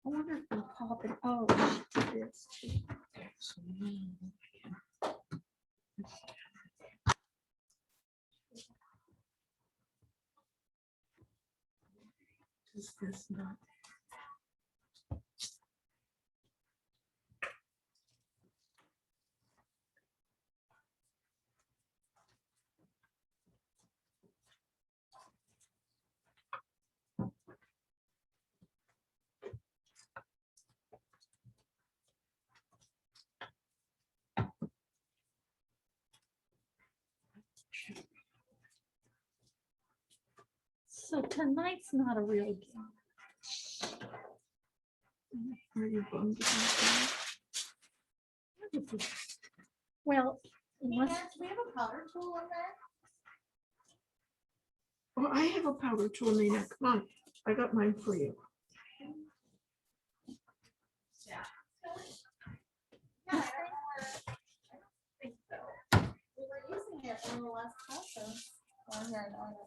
I wonder if we'll pop it. Oh, she did this too. So now I can- Is this not? So tonight's not a real game. Are you bummed about that? Well, unless, we have a powder tool in there? Well, I have a powder tool, Nina. Come on. I got mine for you. Yeah. I don't think so. We were using it in the last process. Oh, here, no, I don't know.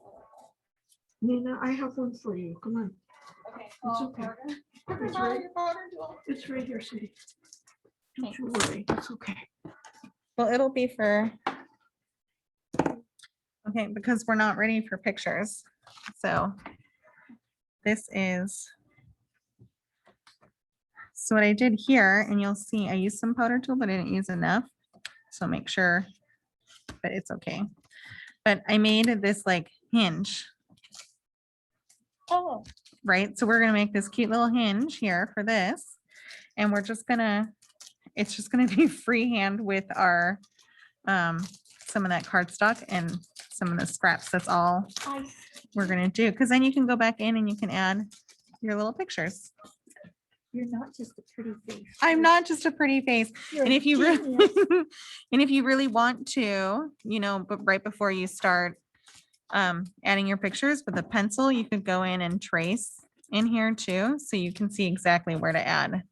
Nina, I have one for you. Come on. Okay. It's well, okay. we're gonna- It's Borrow right, your powder tool. it's right here, sweetie. Don't you worry. It's okay. Well, it'll be for. Okay, because we're not ready for pictures. So this is. So what I did here, and you'll see I used some powder tool, but I didn't use enough. So make sure, but it's okay. But I made this like hinge, oh, right? So we're gonna make this cute little hinge here for this. And we're just gonna, it's just gonna be freehand with our, some of that cardstock and some of the scraps. That's all I, we're gonna do. Cause then you can go back in and you can add your little pictures. you're not just a pretty face. I'm not just a pretty face. You're And a if you really, genius. and if you really want to, but right before you start adding your pictures with a pencil, you could go in and trace in here too, so you can see exactly where to add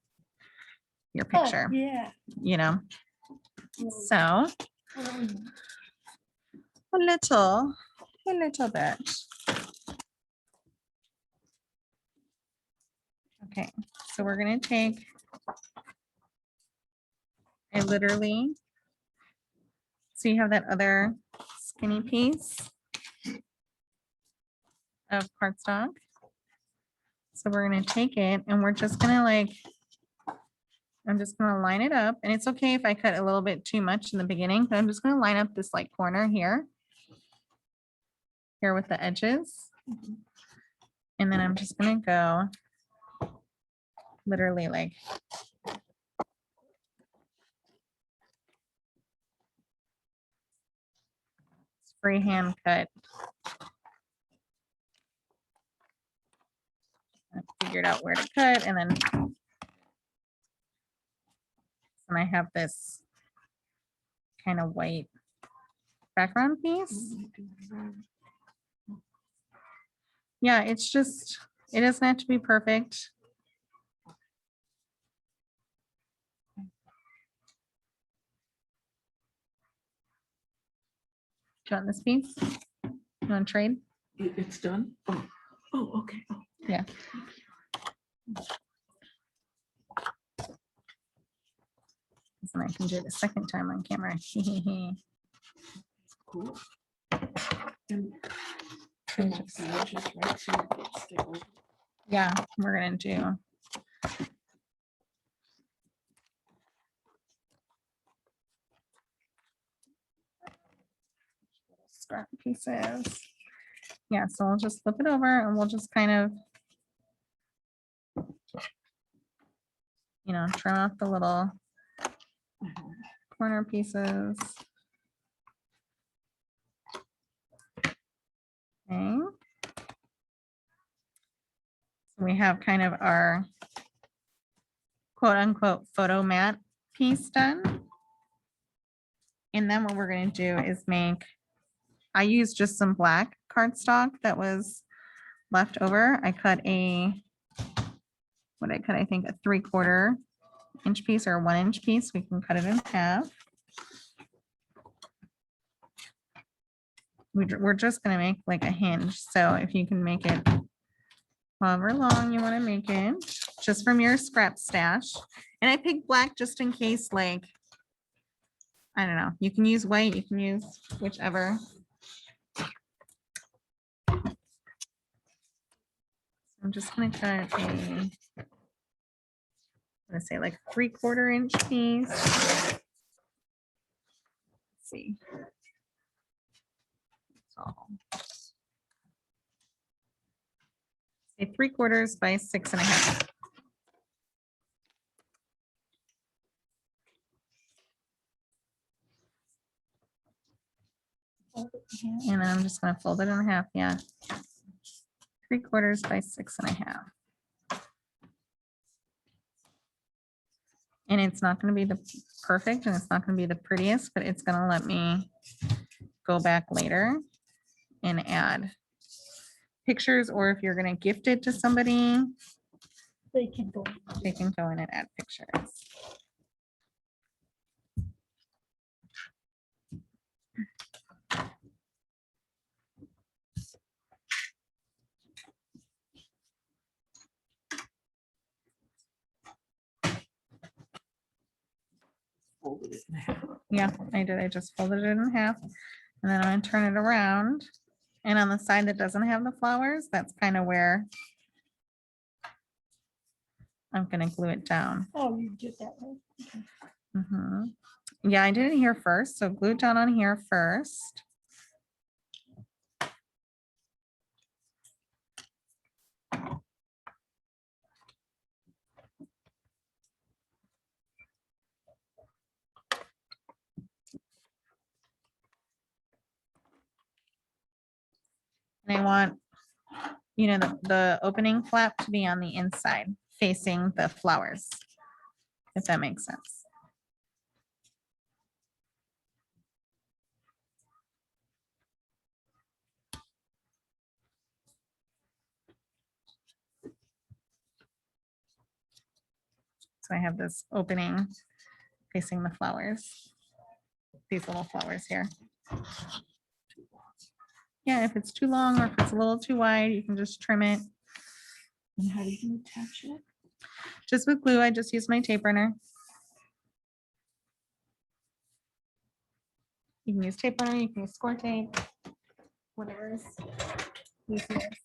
your Oh, picture, yeah. So Um, a little bit. Okay, so we're gonna take, I literally, so you have that other skinny piece of cardstock. So we're gonna take it and we're just gonna I'm just gonna line it up, and it's okay if I cut a little bit too much in the beginning, but I'm just gonna line up this like corner here with the edges. And then I'm just gonna go literally like freehand cut. I figured out where to cut, and then I have this kind of white background piece. Yeah, it's just, it doesn't have to be perfect. Do you want this piece? You want to trade? It's done? Oh, okay. Oh, Yeah. And I can do it a second time on camera. cool. And trim off the edges, right, so it gets stick over. Yeah, we're gonna do. Scrap pieces. Yeah, so we'll just flip it over and we'll just kind of, trim off the little corner pieces. Okay. So we have kind of our quote unquote photo mat piece done. And then what we're going to do is I used just some black cardstock that was left over. I cut I think a 3/4 inch piece or a 1 inch piece. We can cut it in half. We're just going to make like a hinge. So if you can make it however long you want to make it, just from your scrap stash. And I picked black just in case, I don't know, you can use white, you can use whichever. I'm I'm just gonna cut a, let's say like 3/4 inch piece. Let's see. So, say 3/4 by 6.5. And then I'm just gonna fold it in half, yeah. 3/4 by 6.5. And it's not gonna be the perfect and it's not gonna be the prettiest, but it's gonna let me go back later and add pictures, or if you're gonna gift it to somebody, They can go. they can go in and add pictures. Folded it in half. Yeah, I did. I just folded it in half and then I'm gonna turn it around. And on the side that doesn't have the flowers, that's kind of where I'm gonna glue it down. Oh, you did that way. Okay. Mhm. Yeah, I did it here first, so glue it down on here first. And I want, the opening flap to be on the inside, facing the flowers, if that makes sense. So I have this opening facing the flowers, these little flowers here. Yeah, if it's too long or if it's a little too wide, you can just trim it. And how do you attach it? Just with glue, I just use my tape runner. You can use tape runner, you can use score tape, whatever is easiest.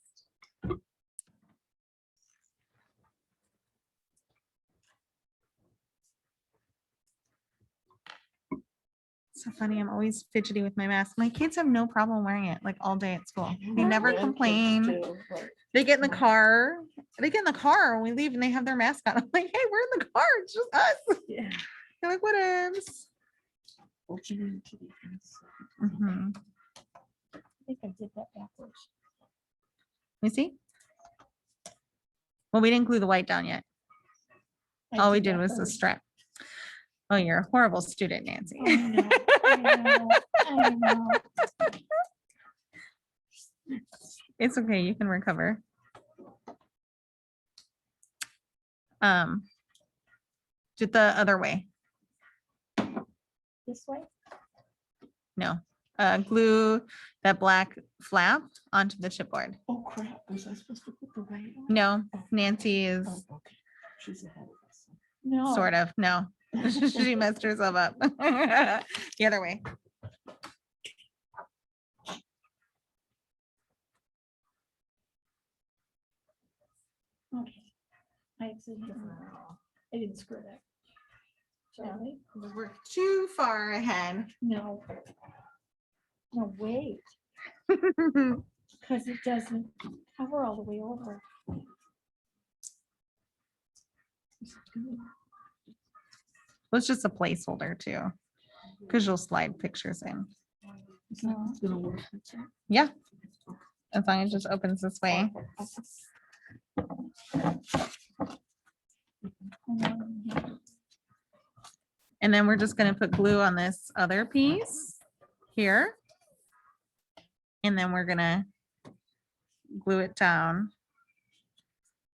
So funny, I'm always fidgety with my mask. My kids have no problem wearing it like all day at school. They never Grandkids complain. do, but They get in the car. They get in the car when we leave and they have their mask on. I'm like, hey, we're in the car. It's just us. Yeah. They're like, what else? Opening to the inside. Mhm. I think I did that backwards. You see? Well, we didn't glue the white down yet. I All we did that was the first. strap. Oh, you're a horrible student, Nancy. I know, I know. It's okay, you can recover. Do the other way. This way? No, glue that black flap onto the chipboard. Oh crap, was I supposed to put the white on? No, Nancy is Oh, okay. She's ahead of us. No. sort of, no. She messed herself up. The other way. Okay. I didn't screw that. Sorry. We're too far ahead. No. No, wait, because it doesn't cover all the way over. It's just a placeholder too, because you'll slide pictures in. Is that gonna work? Yeah, as long as it just opens this way. And then we're just gonna put glue on this other piece here. And then we're gonna glue it down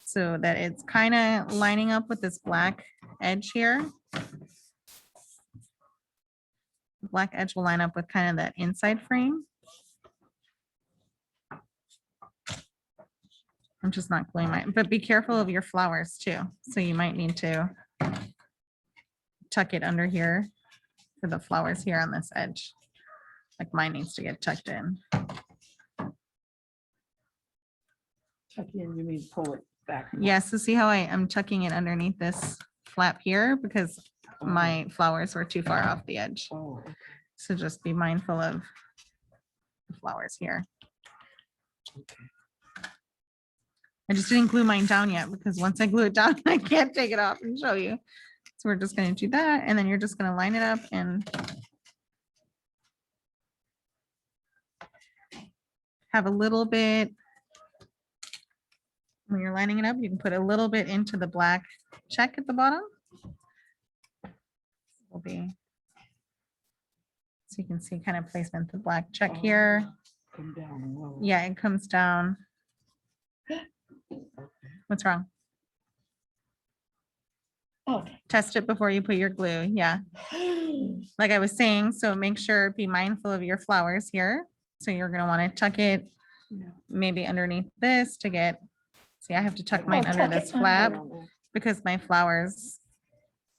so that it's kind of lining up with this black edge here. Black edge will line up with kind of that inside frame. I'm just not gluing my, but be careful of your flowers too. So you might need to tuck it under here for the flowers here on this edge. Like mine needs to get tucked in. Tuck in, you mean pull it back? Yes, so see how I'm tucking it underneath this flap here because Oh, my flowers were too far off the edge. Oh, okay. So just be mindful of the flowers here. Okay. I just didn't glue mine down yet because once I glue it down, I can't take it off and show you. So we're just gonna do that and then you're just gonna line it up and have a little bit. When you're lining it up, you can put a little bit into the black check at the bottom. Will be. So you can see kind of placement, the black check here. Oh, come down low. Yeah, it comes down. What's wrong? Oh. Test it before you put your glue. Yeah. Like I was saying, so make sure, be mindful of your flowers here. So you're gonna want to tuck it Yeah. maybe underneath this to get, see, I have to tuck Oh, mine tuck under it this under. flap Oh, because my flowers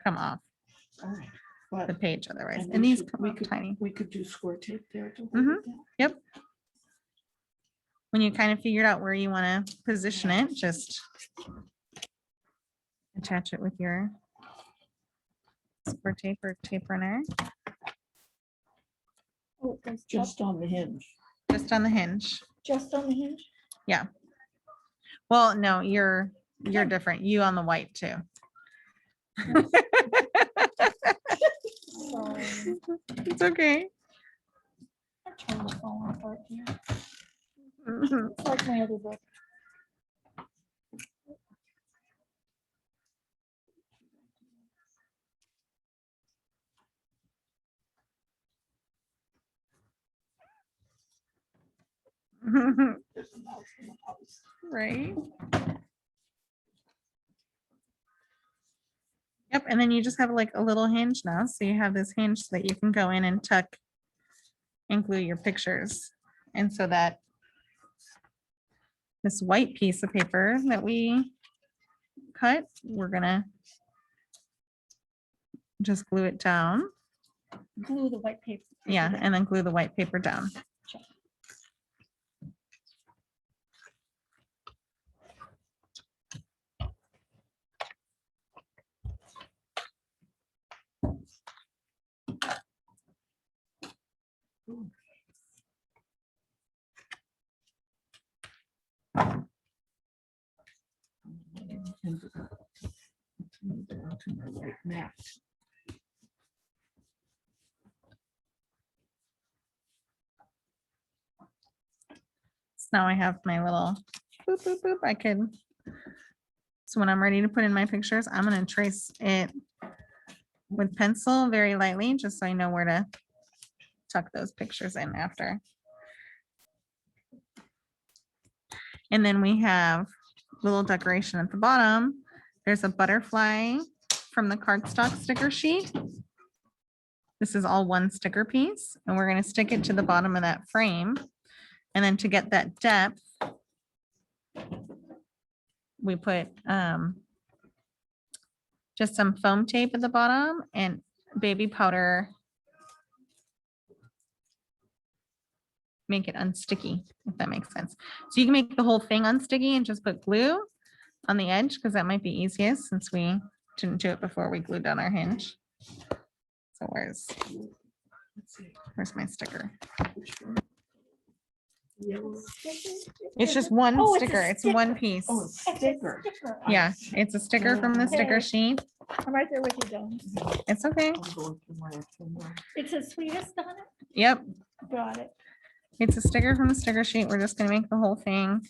come off but- the page otherwise. and And we these should- come we off could- tiny. We could do square tape there to hold Mhm. it down. Yep. When you kind of figured out where you want to position it, just attach it with your square tape or tape runner, Oh, it goes Just on the hinge. just on the hinge. just on the hinge? Well, no, you're different. You on the white too. Sorry. It's okay. I'm trying to fall apart here. Mhm. It's like my other book. There's a mouse in the house. Right. Yep, and then you just have like a little hinge now. So you have this hinge so that you can go in and tuck and glue your pictures. And so that this white piece of paper that we cut, we're gonna just glue it down. Glue the white paper. Yeah, and then glue the white paper down. And turn it down to my white mat. So now I have my little boop, boop, boop. I can. So when I'm ready to put in my pictures, I'm gonna trace it with pencil very lightly, just so I know where to tuck those pictures in after. And then we have little decoration at the bottom. There's a butterfly from the cardstock sticker sheet. This is all one sticker piece, and we're gonna stick it to the bottom of that frame. And then to get that depth, we put just some foam tape at the bottom and baby powder. Make it unsticky, if that makes sense. So you can make the whole thing unsticky and just put glue on the edge, because that might be easiest since we didn't do it before we glued down our hinge. So Let's see, where's my sticker? which one? Yellow. It's just one Oh, it's a sticker. It's one piece. Oh, a It's a sticker. sticker. Yeah, it's a sticker from the sticker Okay. sheet. I'm right there with you, Dawn. It's okay. I'm going through my actual notes. It's a sweetest on it. Yep, Got it. it's a sticker from the sticker sheet. We're just gonna make the whole thing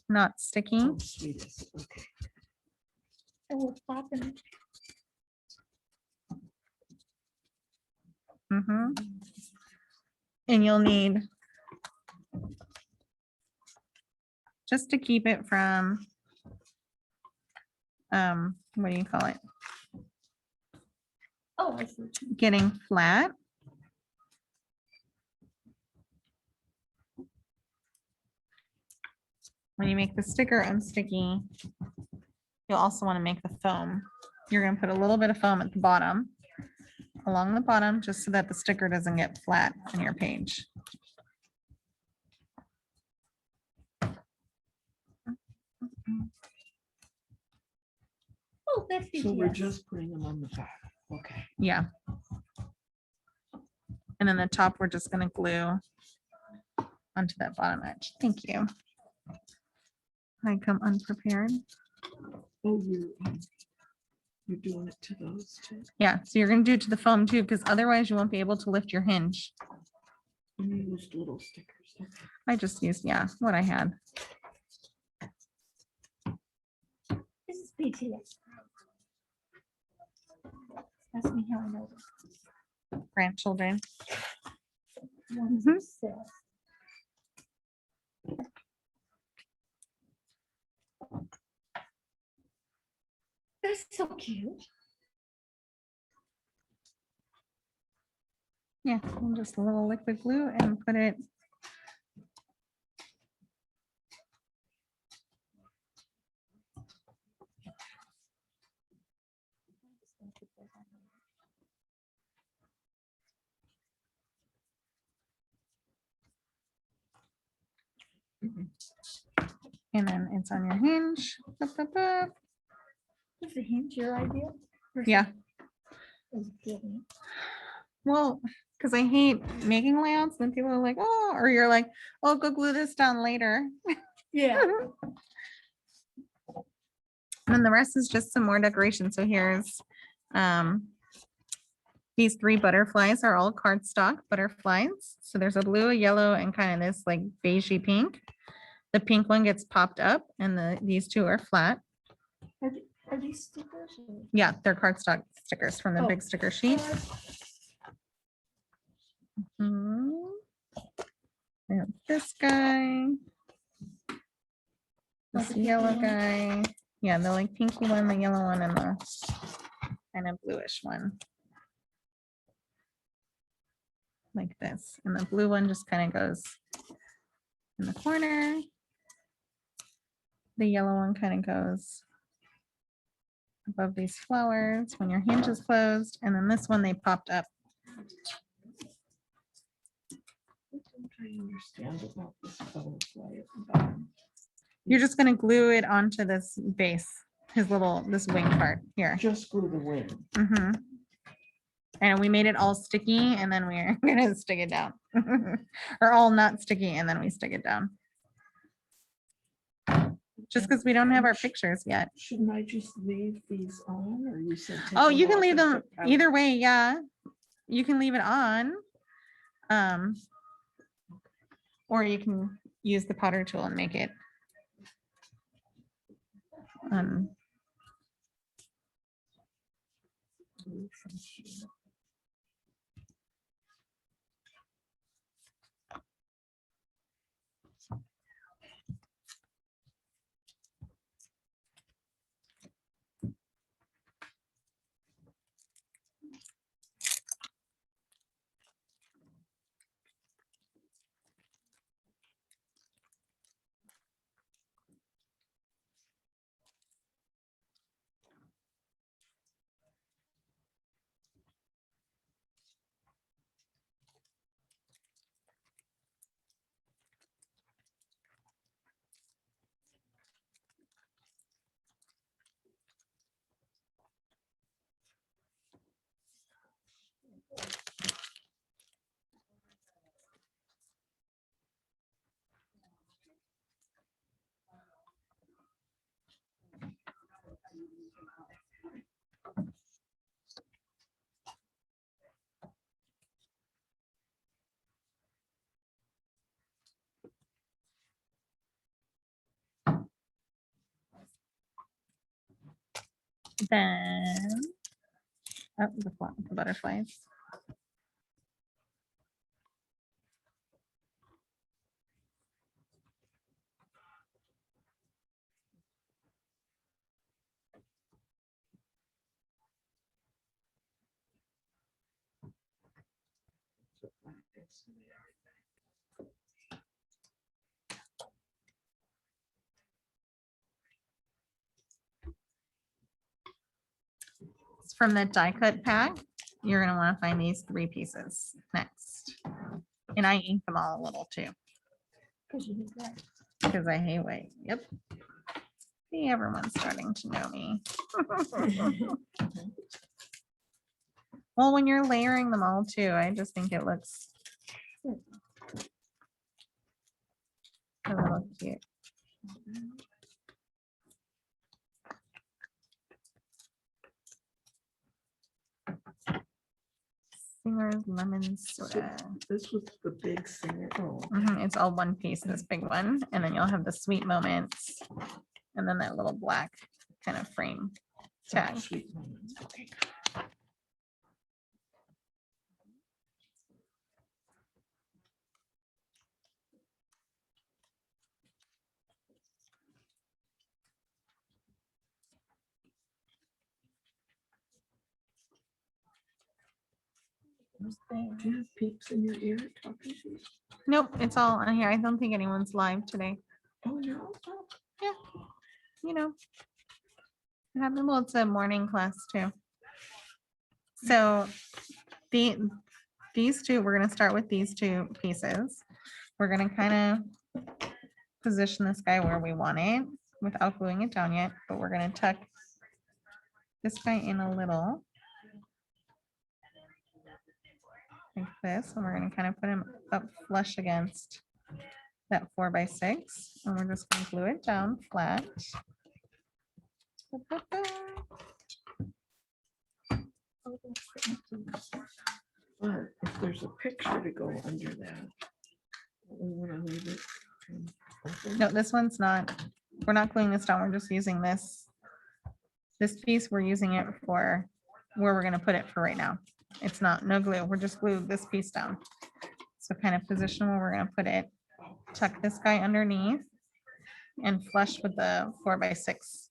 not sticky. Oh, sweetest, okay. And we're popping. Mhm. And you'll need just to keep it from, what do you call it? Oh, I see. Getting flat. When you make the sticker unsticky, you'll also want to make the foam. You're going to put a little bit of foam at the bottom, along the bottom, just so that the sticker doesn't get flat on your page. 50, So we're yes. just putting them on the back. Okay. Yeah. And then the top, we're just gonna glue onto that bottom edge. Thank you. I come unprepared. Oh, you're doing it to those two. Yeah, so you're gonna do it to the foam too, because otherwise you won't be able to lift your hinge. And you used little stickers. Okay. I just used, yeah, what I had. This is BTS. Ask me how I know this. Grandchildren. One's Mhm. obsessed. They're so cute. Yeah, and just a little liquid glue and put it. And then it's on your hinge. Bup, bup, bup. Is the hinge your idea? Or Yeah. is it Disney? Well, because I hate making layouts, then people are like, oh, or you're like, oh, go glue this down later. Yeah. And then the rest is just some more decoration. So here's these 3 butterflies are all cardstock butterflies. So there's a blue, a yellow, and kind of this like beigey pink. The pink one gets popped up and these 2 are flat. Are these stickers? or- Yeah, they're cardstock stickers from the Oh. big sticker sheet. Uh, Mhm. And this guy. Oh, This the pinky yellow one? guy. Yeah, the like pinky one, the yellow one, and the kind of bluish one. Like this. And the blue one just kind of goes in the corner. The yellow one kind of goes above these flowers when your hinge is closed. And then this one, they popped up. What don't I understand about this butterfly at the bottom? You're just gonna glue it onto this base, this wing part here. Just glue the wing. Mhm. And we made it all sticky and then we're gonna stick it down. Or all not sticky and then we stick it down. Just because we don't have our pictures yet. Shouldn't I just leave these on, or you said? take Oh, you can off leave and them put powder? either way, yeah. You can leave it on. Or you can use the powder tool and make it. Glue from here. Then, oh, the butterflies. From the die cut pack, you're gonna want to find these 3 pieces next. And I ink them all a little too, 'cause you need that. because I hate white. Yep. See, everyone's starting to know me. Well, when you're layering them all too, I just think it looks a little cute. Singer's lemon soda. This was the big singer. Oh, It's all one piece, this big one, and then you'll have the sweet moments, and then that little black kind of frame tag. Sweet Moments. Okay. Do you have peeps in your ear talking to you? Nope, it's all on here. I don't think anyone's live today. Oh, no. You know. It happened, well, it's a morning class too. So these two, we're gonna start with these two pieces. We're gonna kind of position this guy where we want it without gluing it down yet, but we're gonna tuck this guy in a little. Like this, and we're gonna kind of put him up flush against that 4x6, and we're just gonna glue it down flat. But if there's a picture to go under that, we want to leave it. open. No, this one's not, we're not gluing this down, we're just using this. This piece, we're using it for where we're gonna put it for right now. It's not, no glue, we're just glue this piece down. So kind of position where we're gonna put it, tuck this guy underneath and flush with the 4x6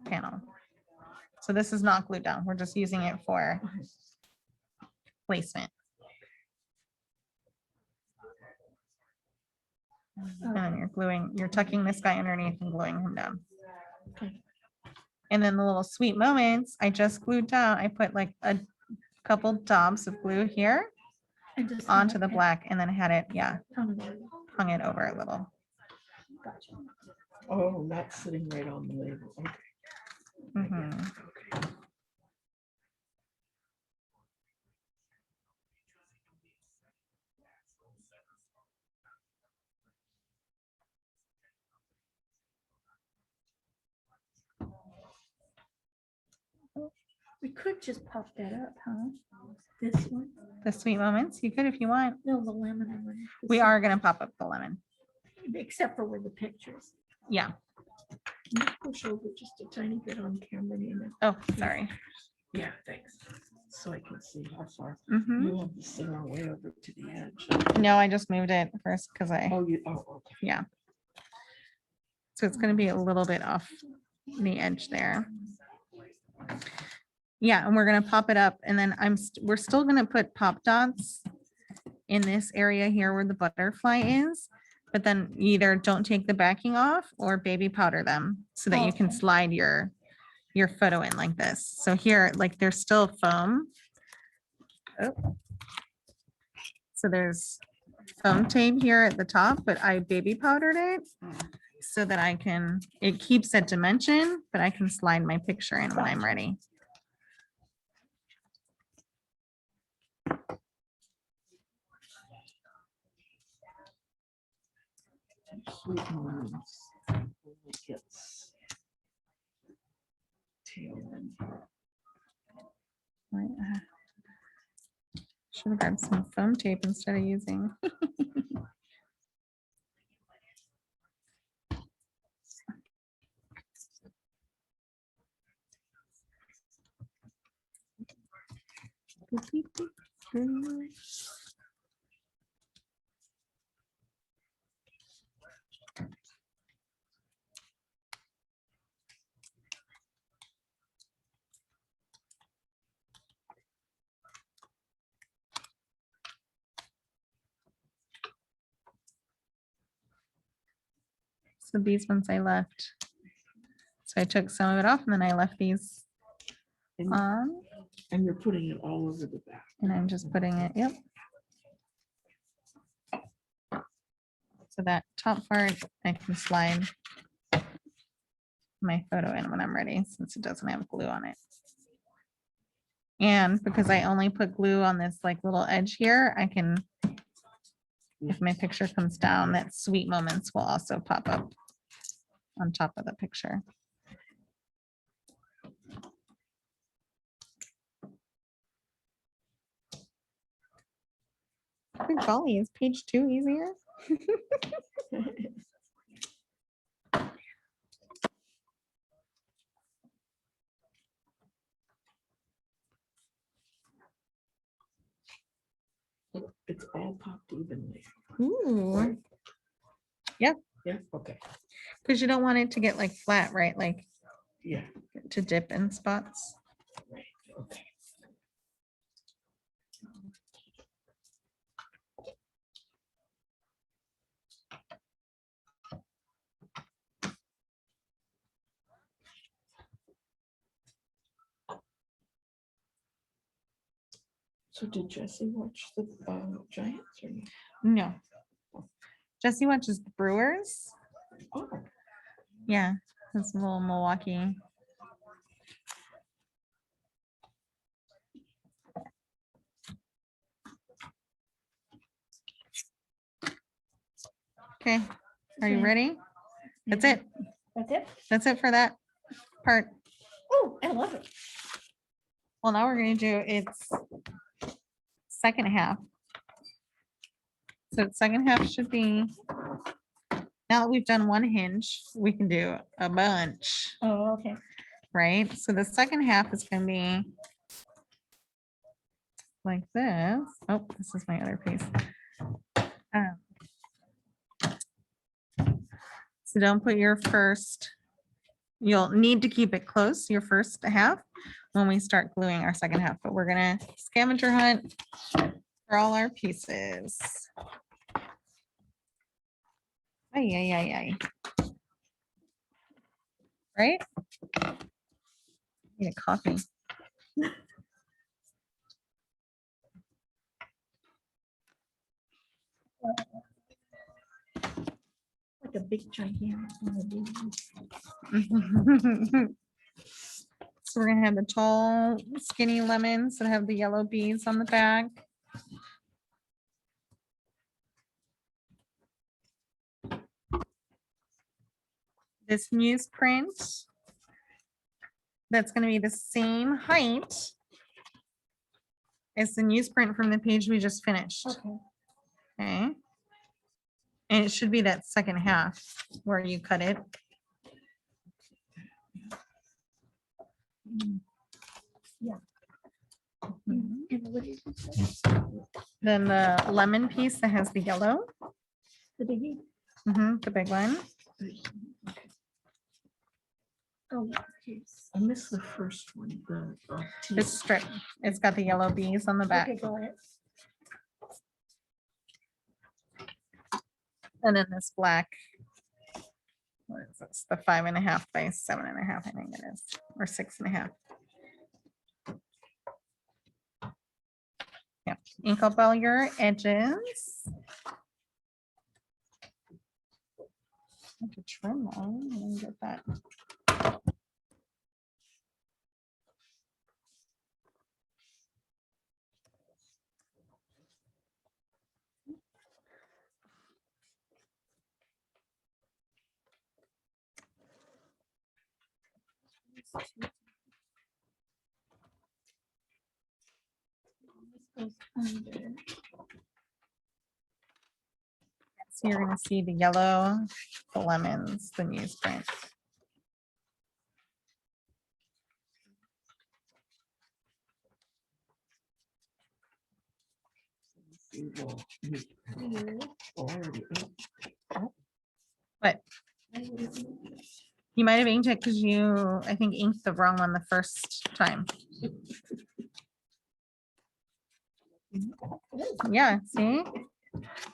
panel. So this is not glued down, we're just using it for placement. And then you're tucking this guy underneath and gluing him down. Okay. And then the little sweet moments, I just glued down, I put like a couple daubs of glue here And just onto the black and then had it, yeah, hung there. hung it over a little. Gotcha. Oh, not sitting right on the label. Okay. Mhm. Okay. We could just pop that up, huh? This one? The sweet moments, you could if you want. No, the lemon one. We are gonna pop up the lemon. Except for with the pictures. Yeah. Can you push over just a tiny bit on camera, Nina? Oh, sorry. Yeah, thanks. So I can see how far. Mhm. You have the singer way over to the edge. No, I just moved it first because Oh, okay. yeah. So it's gonna be a little bit off the edge there. Yeah, and we're gonna pop it up and then we're still gonna put pop dots in this area here where the butterfly is. But then either don't take the backing off or baby powder them so that you can Okay. slide your photo in like this. So here, like there's still foam. Oh. So there's foam tape here at the top, but I baby powdered it so that it keeps that dimension, but I can slide my picture in when I'm ready. Sweet Moments. It gets tail end. Right, should have grabbed some foam tape instead of using. So these ones I left. So I took some of it off and then I left these And, on and you're putting it all over the back. and I'm just putting it, yep. So that top part I can slide my photo in when I'm ready, since it doesn't have glue on it. And because I only put glue on this like little edge here, I can, if my picture comes down, that sweet moments will also pop up on top of the picture. Good golly, is page 2 easier? It's all popped evenly. Ooh, Yeah, okay, because you don't want it to get like flat, right? Like yeah, to dip in spots. right, okay. So did Jesse watch the Giants or no? No. Jesse watches the Brewers. Oh, Yeah, it's little Milwaukee. Okay, are you Okay. ready? That's it. That's it? That's it for that part. Oh, I love it. Well, now we're gonna do its second half. So the second half should be, now that we've done one hinge, we can do a bunch, Oh, okay. right? So the second half is gonna be like this. Oh, this is my other piece. Um, So don't put your first, you'll need to keep it close, your first half, when we start gluing our second half, but we're gonna scavenger hunt for all our pieces. Ay, ay, ay, ay. Right? Need a coffee. Like a big gigantic one of these. So we're gonna have the tall skinny lemons that have the yellow beads on the back. This newsprint. That's gonna be the same height as the newsprint from the page we just finished. Okay. Okay. And it should be that second half where you cut it. Mhm. And what is it? Then the lemon piece that has the yellow, The biggie? the big one. Oh, yes. I missed the first one, the. This strip, it's got the yellow bees on the back. Okay, go ahead. And then this black. What is this? The 5.5 by 7.5, I think it is, or 6.5. Yeah, ink up all your edges. I could trim them and get that. Goes under. So you're gonna see the yellow, the lemons, the newsprint. Here. But you might have inked it because you, I think, inked the wrong one the first time. Yeah, see?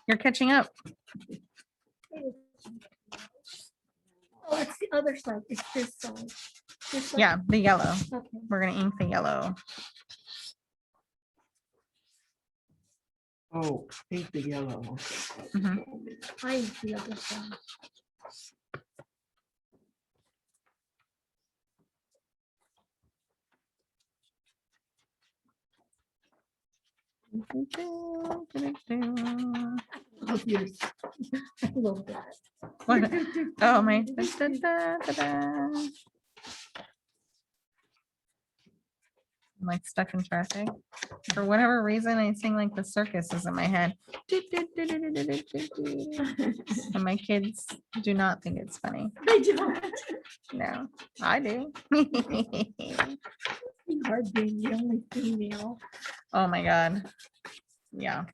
You're catching up. Oh, it's the other side. It's this side. This side? Yeah, the yellow. Okay. We're gonna ink the yellow. Oh, pink the yellow. Mhm. I the other side. Love yours. I love that. What? Oh, my. Da, da, da, da, da. I'm like stuck in traffic. For whatever reason, I sing like the circus is in my head. And my kids do not think it's funny. They don't. No, I do. It's hard being the only female. Oh my God. Yeah.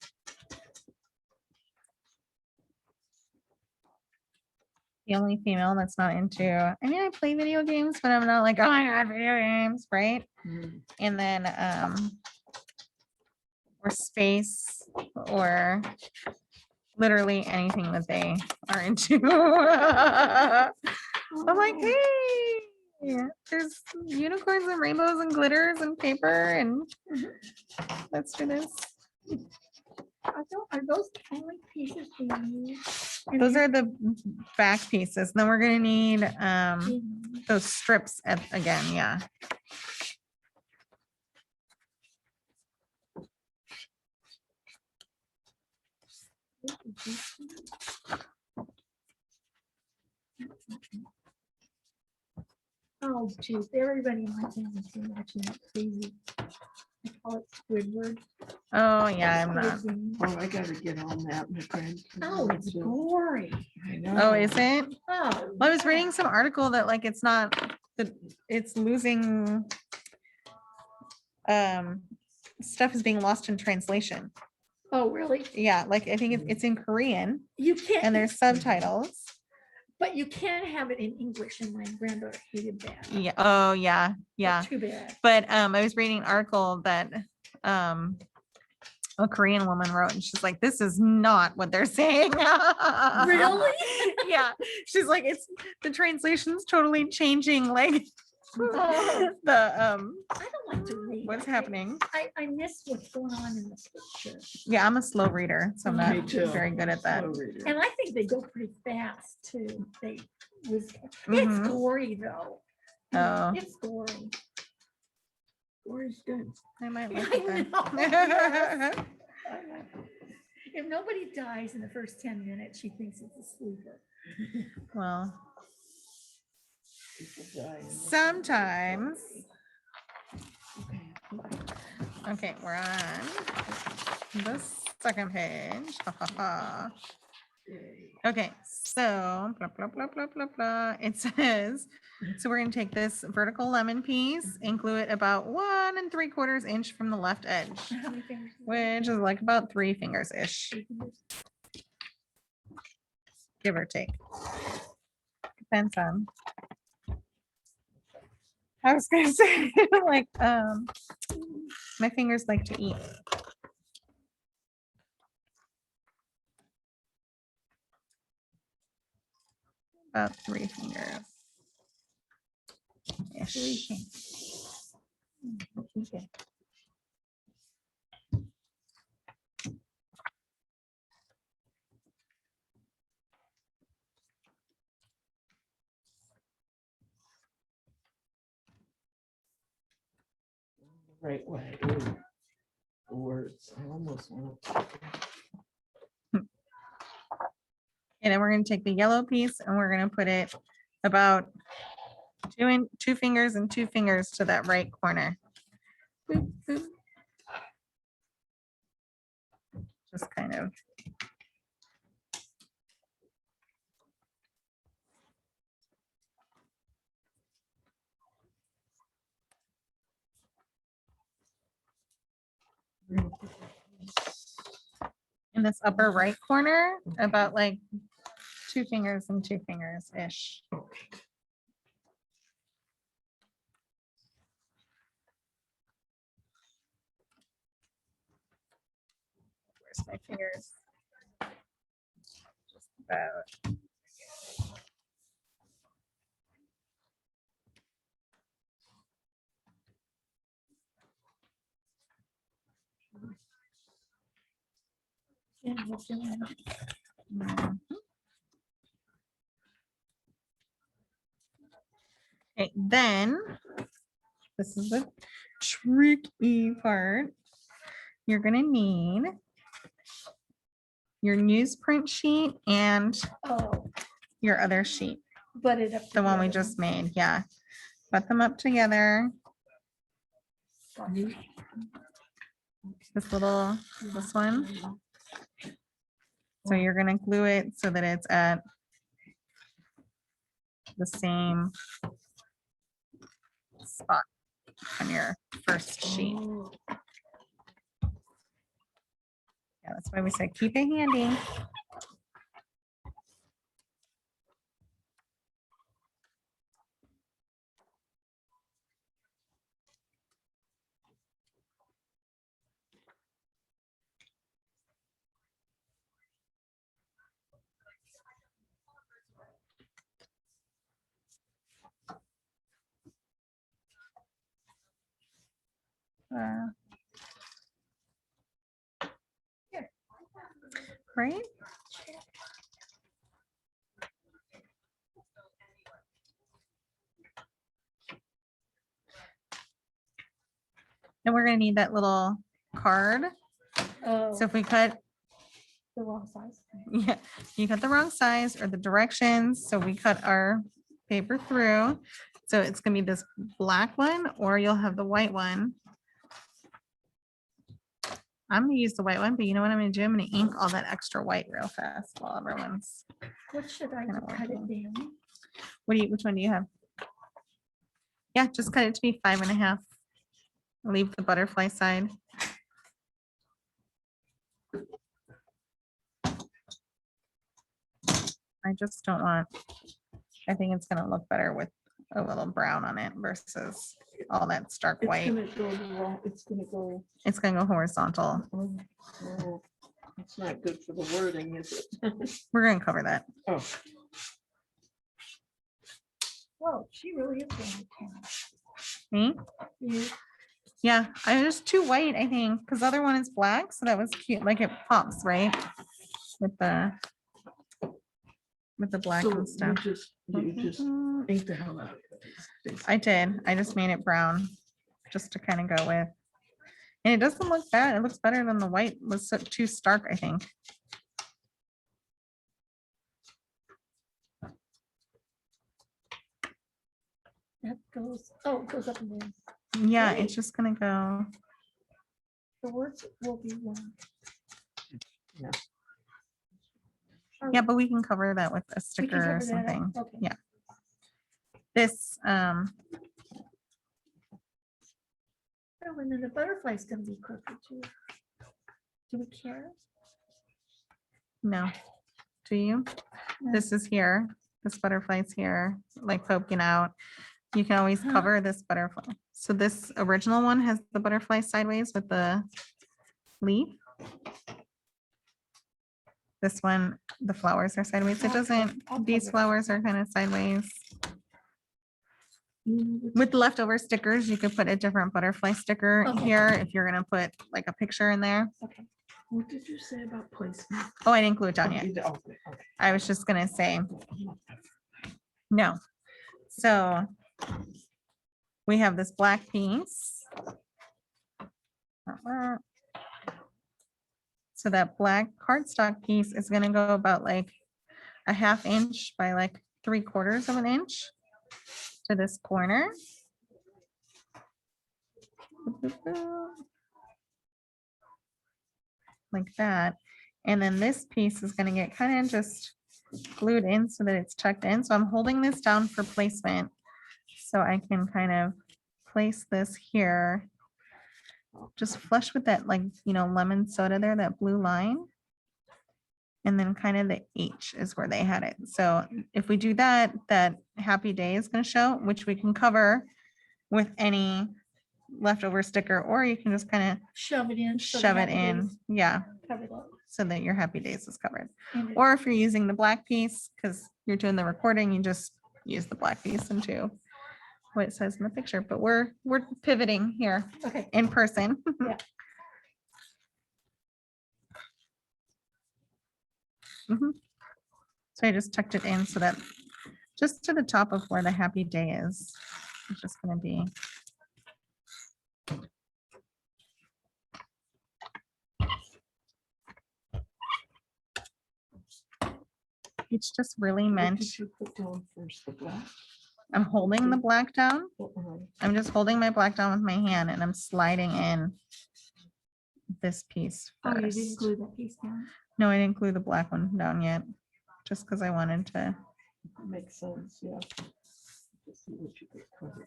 The only female that's not into, I mean, I play video games, but I'm not like, oh my God, video games, right? Mm. And then, or space, or literally anything that they are into. I'm like, hey, there's unicorns and rainbows and glitters and paper and let's do this. Are those the only pieces we need? And Those you- are the back pieces. Then we're gonna need you those strips again, yeah. Oh, geez, everybody in my family's been watching that crazy. I call it Squidward. Oh, yeah, I'm not. Squid Game. Oh, I gotta get on that. My grandkids Oh, it's too. gory. I know. Oh, is it? Oh. Well, I was yeah. reading some article that like it's not, that it's losing, stuff is being lost in translation. Oh, really? Yeah, like I think it's in Korean You can't. and there's subtitles. But you can't have it in English, and my granddaughter hated that. Yeah, oh, yeah, yeah. Too bad. But I was reading an article that a Korean woman wrote, and she's like, "This is not what they're saying." Really? Yeah. She's like, "It's the translation's totally changing." Like Oh. the I don't like to read. what's I- happening? I miss what's going on in the picture. Yeah, I'm a slow reader, so I'm Me not too. very good at that. Slow reader. And I think they go pretty fast too. It's Mhm. gory though. Oh. It's gory. Gory's good. I might I look at know, yes. that. If nobody dies in the first 10 minutes, she thinks it's a sleeper. Well, People die in the sometimes. Okay, okay. Okay, we're on the second page. Ha, ha, ha. Yay. Okay, so blah, blah, blah, blah, blah, blah. It says, so we're gonna take this vertical lemon piece and glue it about 1 3/4 inch from the left edge, How many fingers? is that? which is like about 3 fingers-ish, 3 fingers? give or take. Depends on. I was gonna say, like, my fingers like to eat. About 3 fingers. 3 Ish. fingers. Okay. Right way. Ooh. The words. I almost want to. And then we're gonna take the yellow piece and we're gonna put it about 2 fingers and 2 fingers to that right corner. Boop, boop. Just kind of. In this upper right corner, about like 2 fingers and 2 fingers ish. Okay. Where's my fingers? Just about. Yeah, we're doing it. Mhm. Okay, then, this is the tricky part. you're gonna need your newsprint sheet and Oh, your other sheet, but it up. the one we together. just made, yeah. Put them up together, this one. So you're gonna glue it so that it's at the same spot on your first sheet. Oh, Yeah, that's why we said keep it handy. Uh, Right? And we're gonna need that little card. Oh, So if we cut, the wrong size. yeah, you cut the wrong size or the directions, so we cut our paper through. So it's gonna be this black one, or you'll have the white one. I'm gonna use the white one, but you know what I'm gonna do? I'm gonna ink all that extra white real fast while everyone's. What should I Kinda do? Cut it working. down? Which one do you have? Yeah, just cut it to be 5.5. Leave the butterfly side. I just don't want, I think it's gonna look better with a little brown on it versus all that stark It's white. gonna go wrong, it's gonna go, It's gonna go horizontal. oh, it's not good for the wording, is it? We're gonna cover that. Oh, Whoa, she really is going to town. Me? You, Yeah, I was too white, I think, because the other one is black, so that was cute, like it pops, right? With the black so and you stuff. just ink the hell out of it. I did, I just made it brown, just to kind of go with. And it doesn't look bad, it looks better than the white, was too stark, I think. that goes, oh, it goes up and down. Yeah, it's just gonna go, The words will be wrong. Yeah. Oh, yeah, but we can cover that with a we can sticker or cover that up? something. Okay. Yeah. This, Oh, and then the butterfly's gonna be crooked too. Do we care? no, do you? No. This is here, this butterfly's here, like poking out. You can always Huh. cover this butterfly. So this original one has the butterfly sideways with the leaf. This one, the flowers are sideways. It I'll doesn't, I'll these cover it. flowers are kind of sideways. With leftover stickers, you could put a different butterfly sticker Okay. here if you're gonna put like a picture in there. Okay. What did you say about placement? Oh, I didn't glue it down Oh, yet. you did- okay, okay. I was just gonna say, no. So we have this black piece. So that black cardstock piece is gonna go about like a 1/2 inch by like 3/4 of an inch to this corner. Like that. And then this piece is gonna get kind of just glued in so that it's tucked in. So I'm holding this down for placement. So I can kind of place this here. Just flush with that, like, you know, lemon soda there, that blue line. And then kind of the H is where they had it. So if we do that, that happy day is gonna show, which we can cover with any leftover sticker, or you can just kind of Shove it in. so the shove it happy in. days Yeah, cover it up. so that your happy days is covered. And it- Or if you're using the black piece, because you're doing the recording, you just use the black piece into what it says in the picture, but we're pivoting here Okay, in person. Yeah. Mhm. So I just tucked it in so that just to the top of where the happy day is, it's just gonna be. It's just really What meant, did you put down first, the black? I'm holding the black down. Uh-uh. I'm just holding my black down with my hand and I'm sliding in this piece Oh, you didn't first. glue that piece down? No, I didn't glue the black one down yet, just because I wanted to. Makes sense, yeah. Just see what you get covered.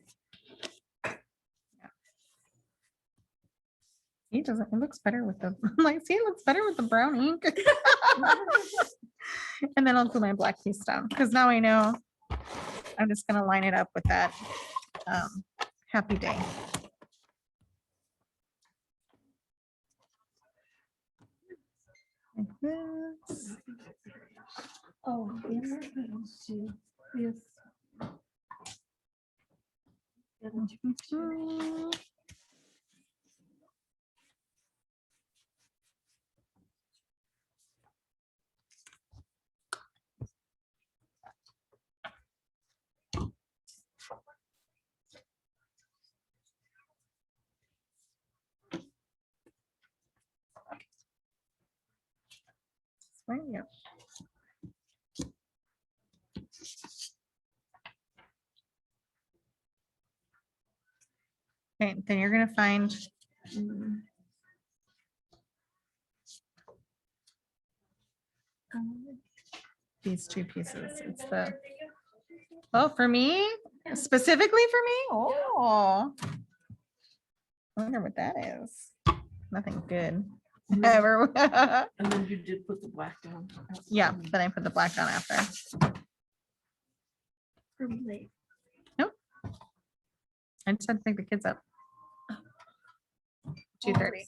It doesn't, it looks better with the, I'm like, see, it looks better with the brown ink. And then I'll glue my black piece down, because now I know I'm just gonna line it up with that happy day. Like this. Oh, then we're gonna do this. The other two pictures. Mhm. Right, yep. Okay, then you're gonna find these two pieces. It's the, oh, for me, specifically for me? Oh. I wonder what that is. Nothing good. Mhm. Ever. And then you did put the black down. Yeah, then I put the black down after. From late. I just had to pick the kids up. 2:30.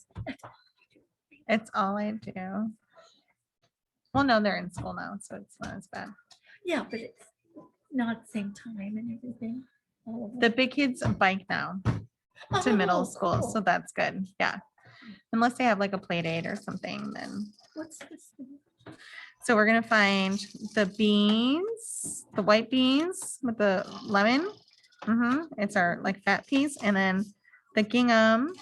It's all I do. Well, no, they're in school now, so it's not as bad. Yeah, but it's not the same time and everything. All of The it. big kids bike now to middle Oh, school, cool. so that's good. Yeah. Unless they have like a play date or something, then. What's this? thing? So we're gonna find the beans, the white beans with the lemon. It's our like fat piece, and then the gingham.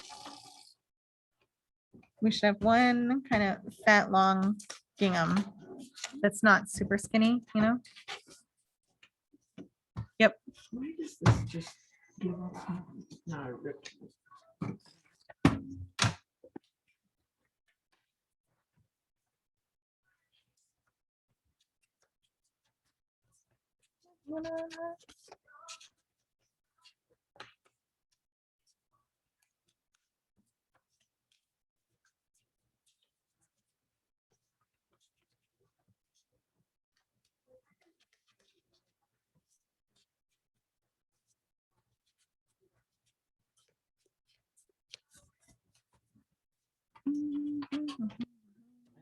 We should have one kind of fat, long gingham that's not super skinny, you know? Why does this just give up? No, I ripped it.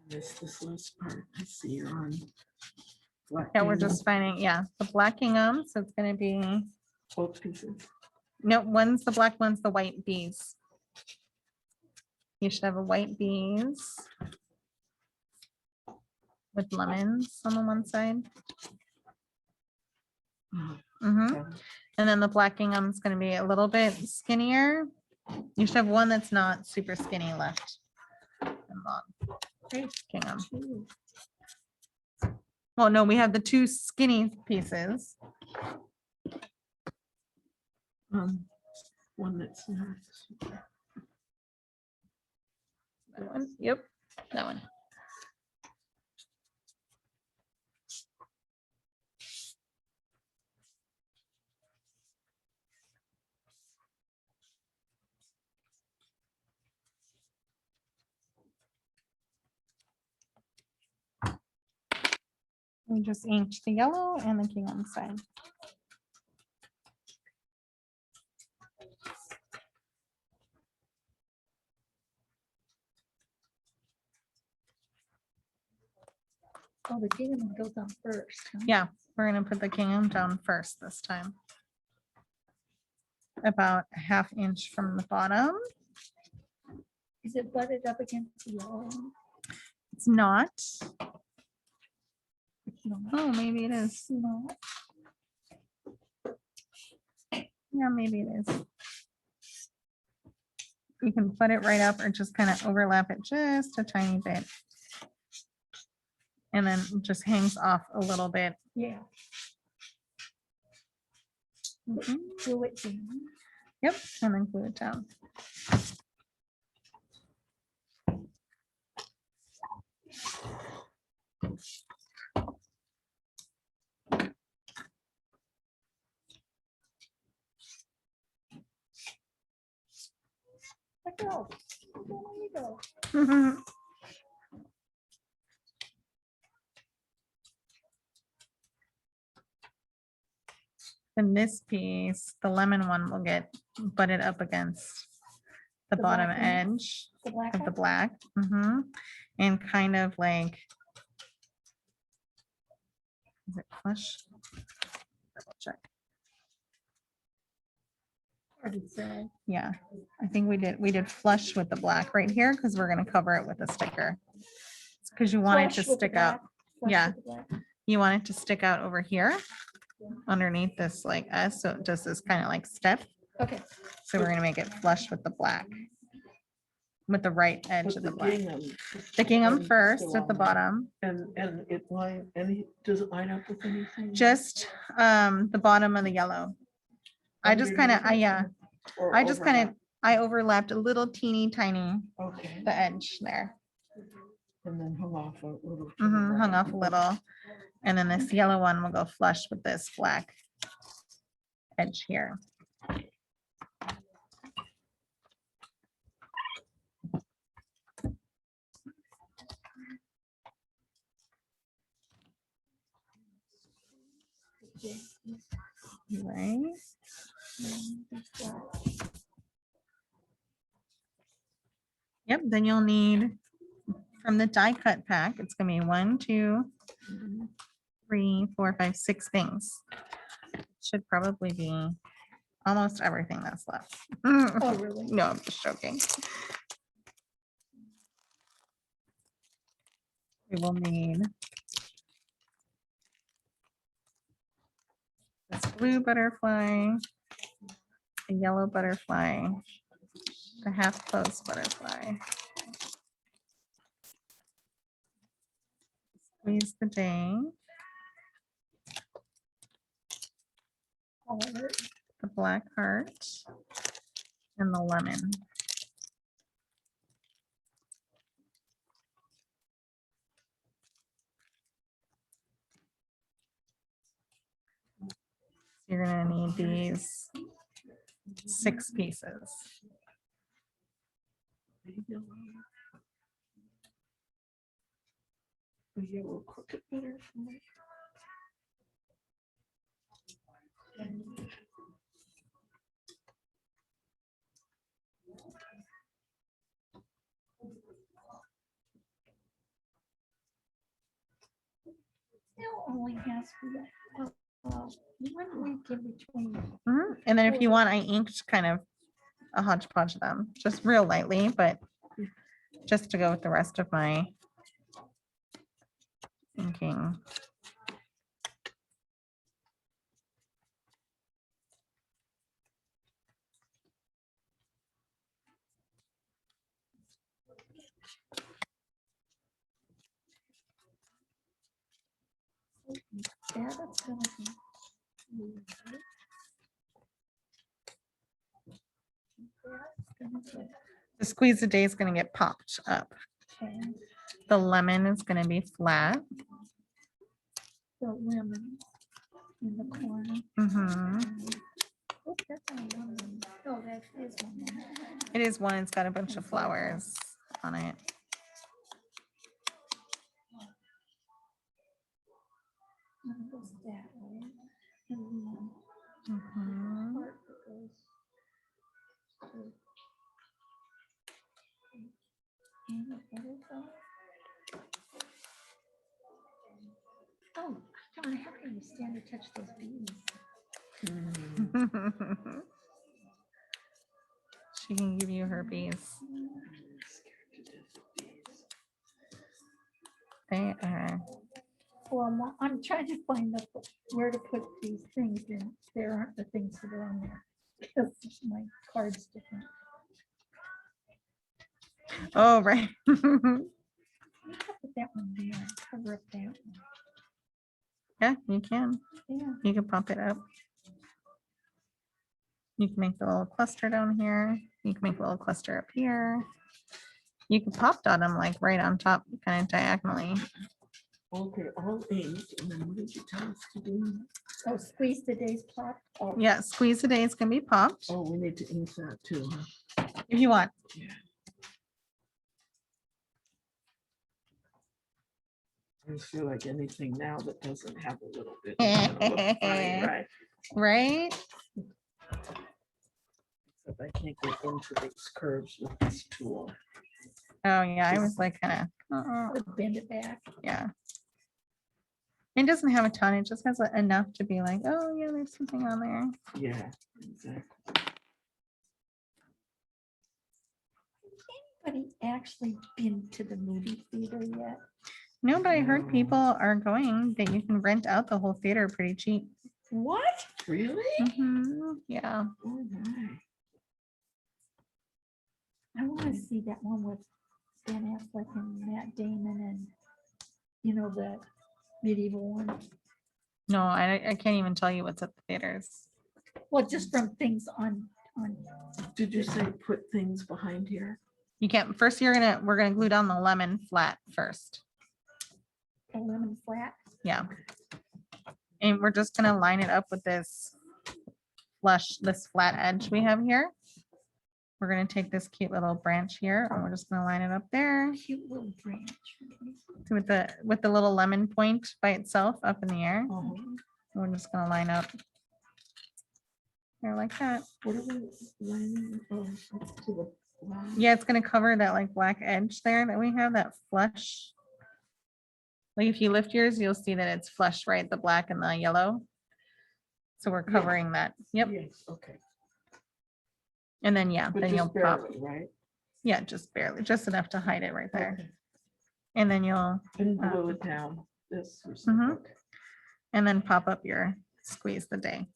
This last part, I see you're on. black Yeah, we're gingham, just finding, yeah, the black gingham, so it's gonna be, both pieces. no, one's the black, one's the white bees. You should have a white bees with lemons on the one side. Mhm. Mhm. And then the black gingham's gonna be a little bit skinnier. You should have one that's not super skinny left. And long. Gingham. Ooh, Well, no, we have the two skinny pieces. One that's not. That one, yep, that one. We just inked the yellow and the gingham side. Oh, the gingham goes on first. huh? Yeah, we're gonna put the gingham down first this time. About a half inch from the bottom. Is it butted up against the wall? It's not. It's not. Oh, maybe it is. No. Yeah, maybe it is. You can put it right up or just kind of overlap it just a tiny bit. And then just hangs off a little bit. Yeah. Mhm. Do it down. Yep, and then glue it down. Let go. There you go. And this piece, the lemon one will get butted up against the The bottom black one? edge The black of the one? black. And kind of like. Is it flush? Double check. Or did it say? Yeah, I think we did flush with the black right here because we're gonna cover it with a sticker. Because you want it to Flush with the stick out. black, flush Yeah. with the black. You want it to stick out over here underneath this like S, so it does this kind of like step. Okay. So we're gonna make it flush with the black. With the right edge Put of the the black. gingham. The gingham and first still at the on there. bottom, And it line, does it line up with anything? just the bottom of the yellow. I just kind of, Underneath it? yeah, Or I just kind of, overlap? I overlapped a little teeny tiny, Okay, the edge there. and then hung off a little. to the Hung right. off a little. And then this yellow one will go flush with this black edge here. Right. Yep, then you'll need from the die cut pack, it's gonna be 1, 2, 3, 4, 5, 6 things. Should probably be almost everything that's left. Oh, really? No, I'm just joking. We will need this blue butterfly, the yellow butterfly, the half closed butterfly. Squeeze the day, All of it. the black heart, and the lemon. You're gonna need these 6 pieces. The yellow crooked butterfly. Still only has for that. When do we give between? And then if you want, I inked kind of a hodgepodge of them, just real lightly, but just to go with the rest of my inking. Yeah, that's gonna be. The squeeze of day is gonna get popped up. Okay, The lemon is gonna be flat. the lemon in the corner. Oh, that's not a lemon. Oh, that is one. It is one, it's got a bunch of flowers on it. One goes that way, and then Mhm. part that goes to- and the butterfly. Oh, John, how can you stand to touch those bees? She can give you herpes. They are. Well, I'm trying to find where to put these things, and there aren't the things that are on there. Because my card's different. Oh, right. You have to that one there, cover up that one. Yeah, you can. Yeah, You can pop it up. You can make the little cluster down here. You can make a little cluster up here. You can pop dot them like right on top, kind of diagonally. Okay, all eight, and then what did you tell us to do? oh, squeeze today's plot. Oh, Yeah, squeeze the days can be popped oh, we need to ink that too, huh? if you want. Yeah. I just feel like anything now that doesn't have a little bit. is gonna look funny, right? Right? Except I can't get into these curves with this tool. Oh, yeah, I was like, kind of, Would bend it back. yeah. It doesn't have a ton. It just has enough to be like, oh, yeah, there's something on there. Yeah, exactly. Anybody actually been to the movie theater yet? No, but I heard No. people are going that you can rent out the whole theater pretty cheap. What? Really? Yeah. Oh, my. I want to see that one with Ben Affleck and Matt Damon and, you know, the medieval one. No, I can't even tell you what's at the theaters. Well, just from things on Did you say put things behind here? You can't, first we're gonna glue down the lemon flat first. a lemon flat. Yeah. And we're just gonna line it up with this this flat edge we have here. We're gonna take this cute little branch here and we're just gonna line it up there Cute little branch. with the little lemon point by itself up in the air. Oh, We're just gonna line up there like that. what are we lining? Oh, up to the line. Yeah, it's gonna cover that like black edge there that we have, that flush. Like if you lift yours, you'll see that it's flush, right? The black and the yellow. So we're Yeah. covering that. Yep. Yes, okay. And then, yeah, But then you'll just pop. barely, right? Yeah, just barely, just enough to hide it right there. Okay. And then you'll, And glue it down this or something. Mhm. Okay. and then pop up your squeeze the day.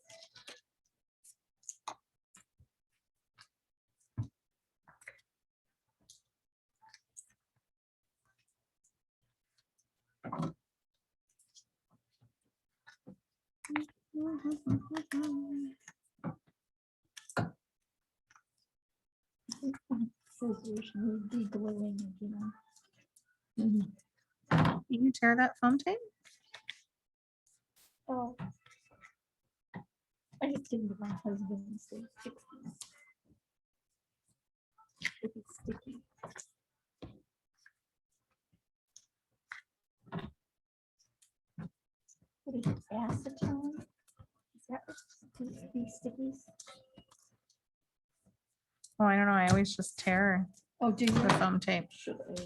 Scissors need de-gluing, you know. Mhm. You can tear that foam tape? Oh. I just didn't want my husband to say fix this. If it's sticky. What is it, acetone? Is that what these stickies? Oh, I don't know. I always just tear Oh, do you? the foam tape. Should I?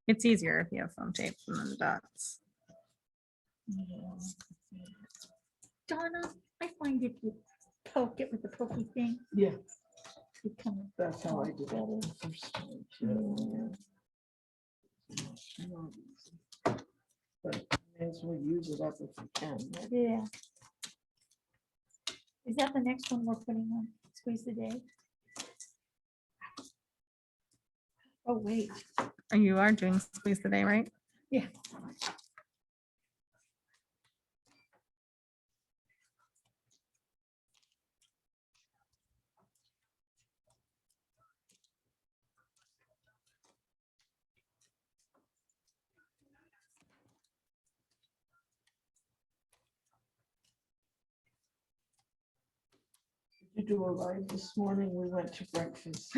It's easier if you have foam tape than the dots. Donna, I find if you poke it with the pokey thing, Yeah, it kind of. that's how I did it the first time. too. But may as well use it up if you can. right? Yeah. Is that the next one we're putting on? Squeeze the day? Oh, wait. You are doing squeeze the day, right? Yeah. Did you do a ride this morning? We went to breakfast.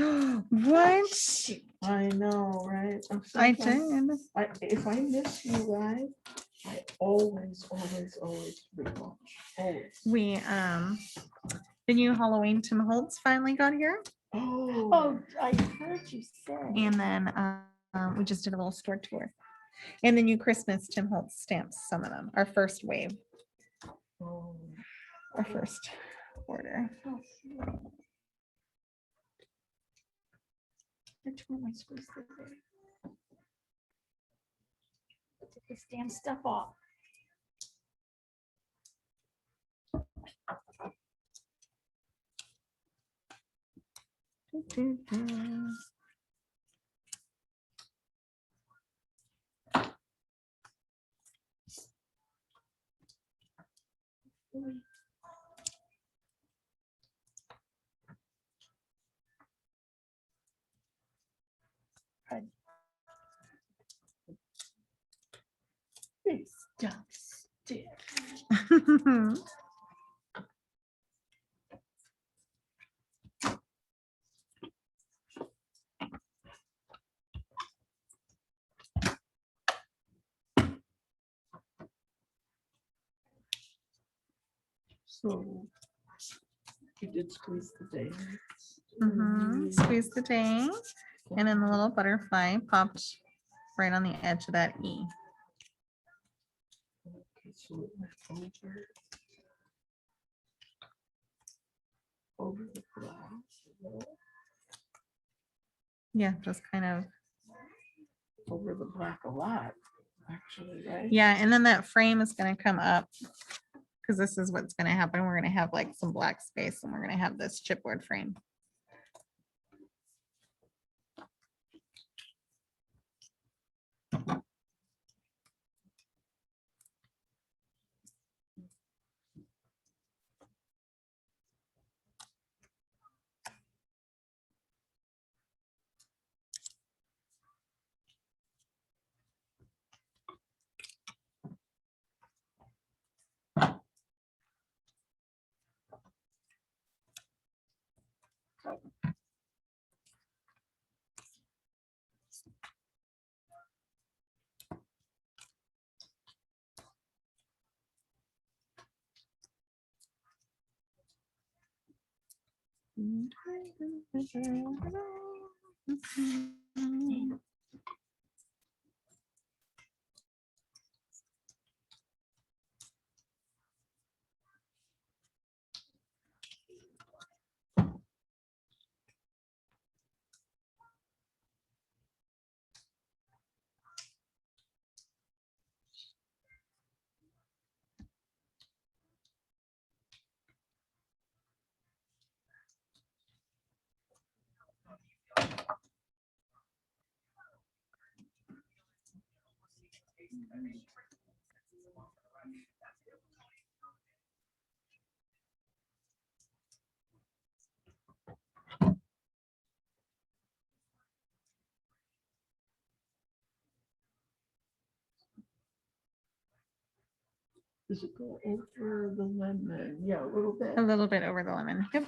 What? I know, right? I Sometimes did. If I miss you ride, I always rewatch. Always. We, the new Halloween Tim Holtz finally got here. Oh, I heard you say. And then we just did a little store tour. And the new Christmas Tim Holtz stamps, some of them, our first wave, Oh, our first order. Oh, sure. Which one am I supposed to do? Take this damn stuff off. Big stuff stick. So you did squeeze the dates. Squeeze the day, and then the little butterfly popped right on the edge of that E. Okay, so it went over the glass, Yeah, just kind of. over the black a lot, actually, right? Yeah, and then that frame is gonna come up. Because this is what's gonna happen. We're gonna have like some black space and we're gonna have this chipboard frame. Does it go over the lemon? Yeah, a little bit. A little bit over the lemon. Yep.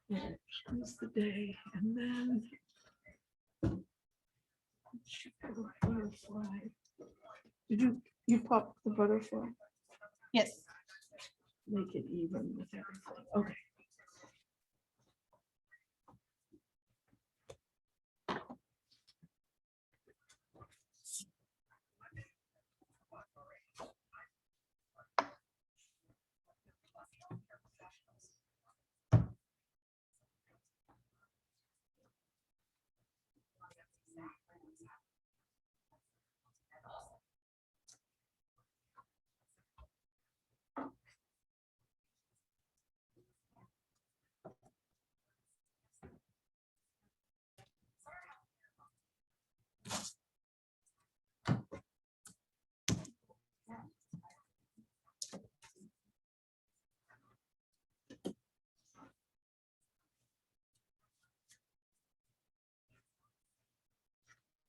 Yeah, squeeze the day and then. Should put a butterfly. Did you pop the butterfly? Yes. Make it even with everything. Okay.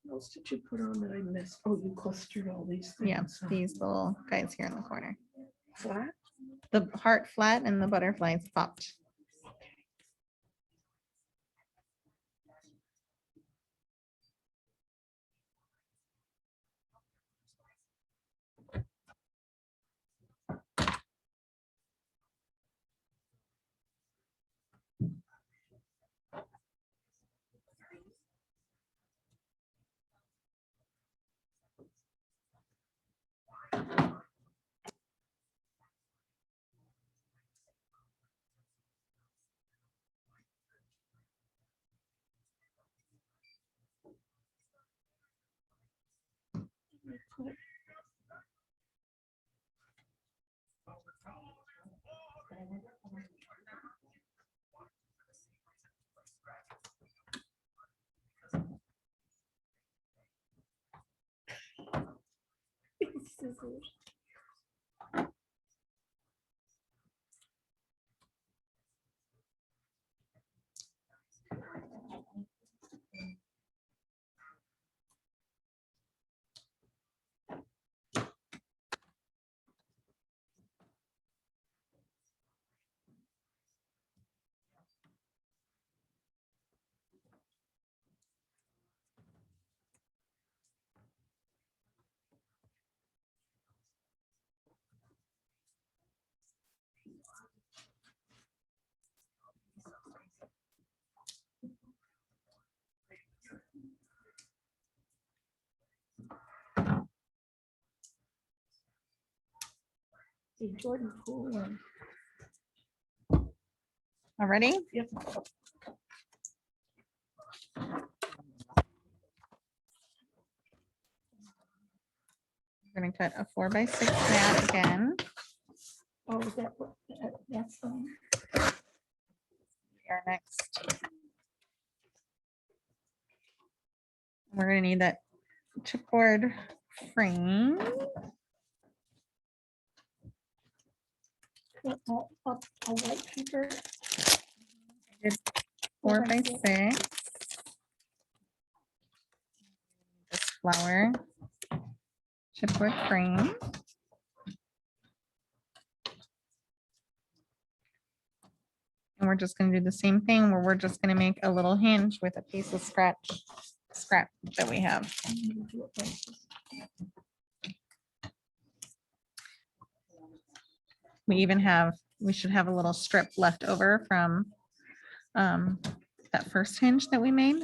What else did you put on that I missed? Oh, you clustered all these things. Yeah, huh? these little guys here in the corner. Flat? The heart flat and the butterflies popped. scissors. See, Jordan Poole and Already? Yep. We're gonna cut a 4x6 mat again. oh, is that what, that's Our next. We're gonna need that chipboard frame. a white paper. 4x6. This flower chipboard frame. And we're just gonna do the same thing where we're just gonna make a little hinge with a piece of scrap that we have. We should have a little strip left over from that first hinge that we made.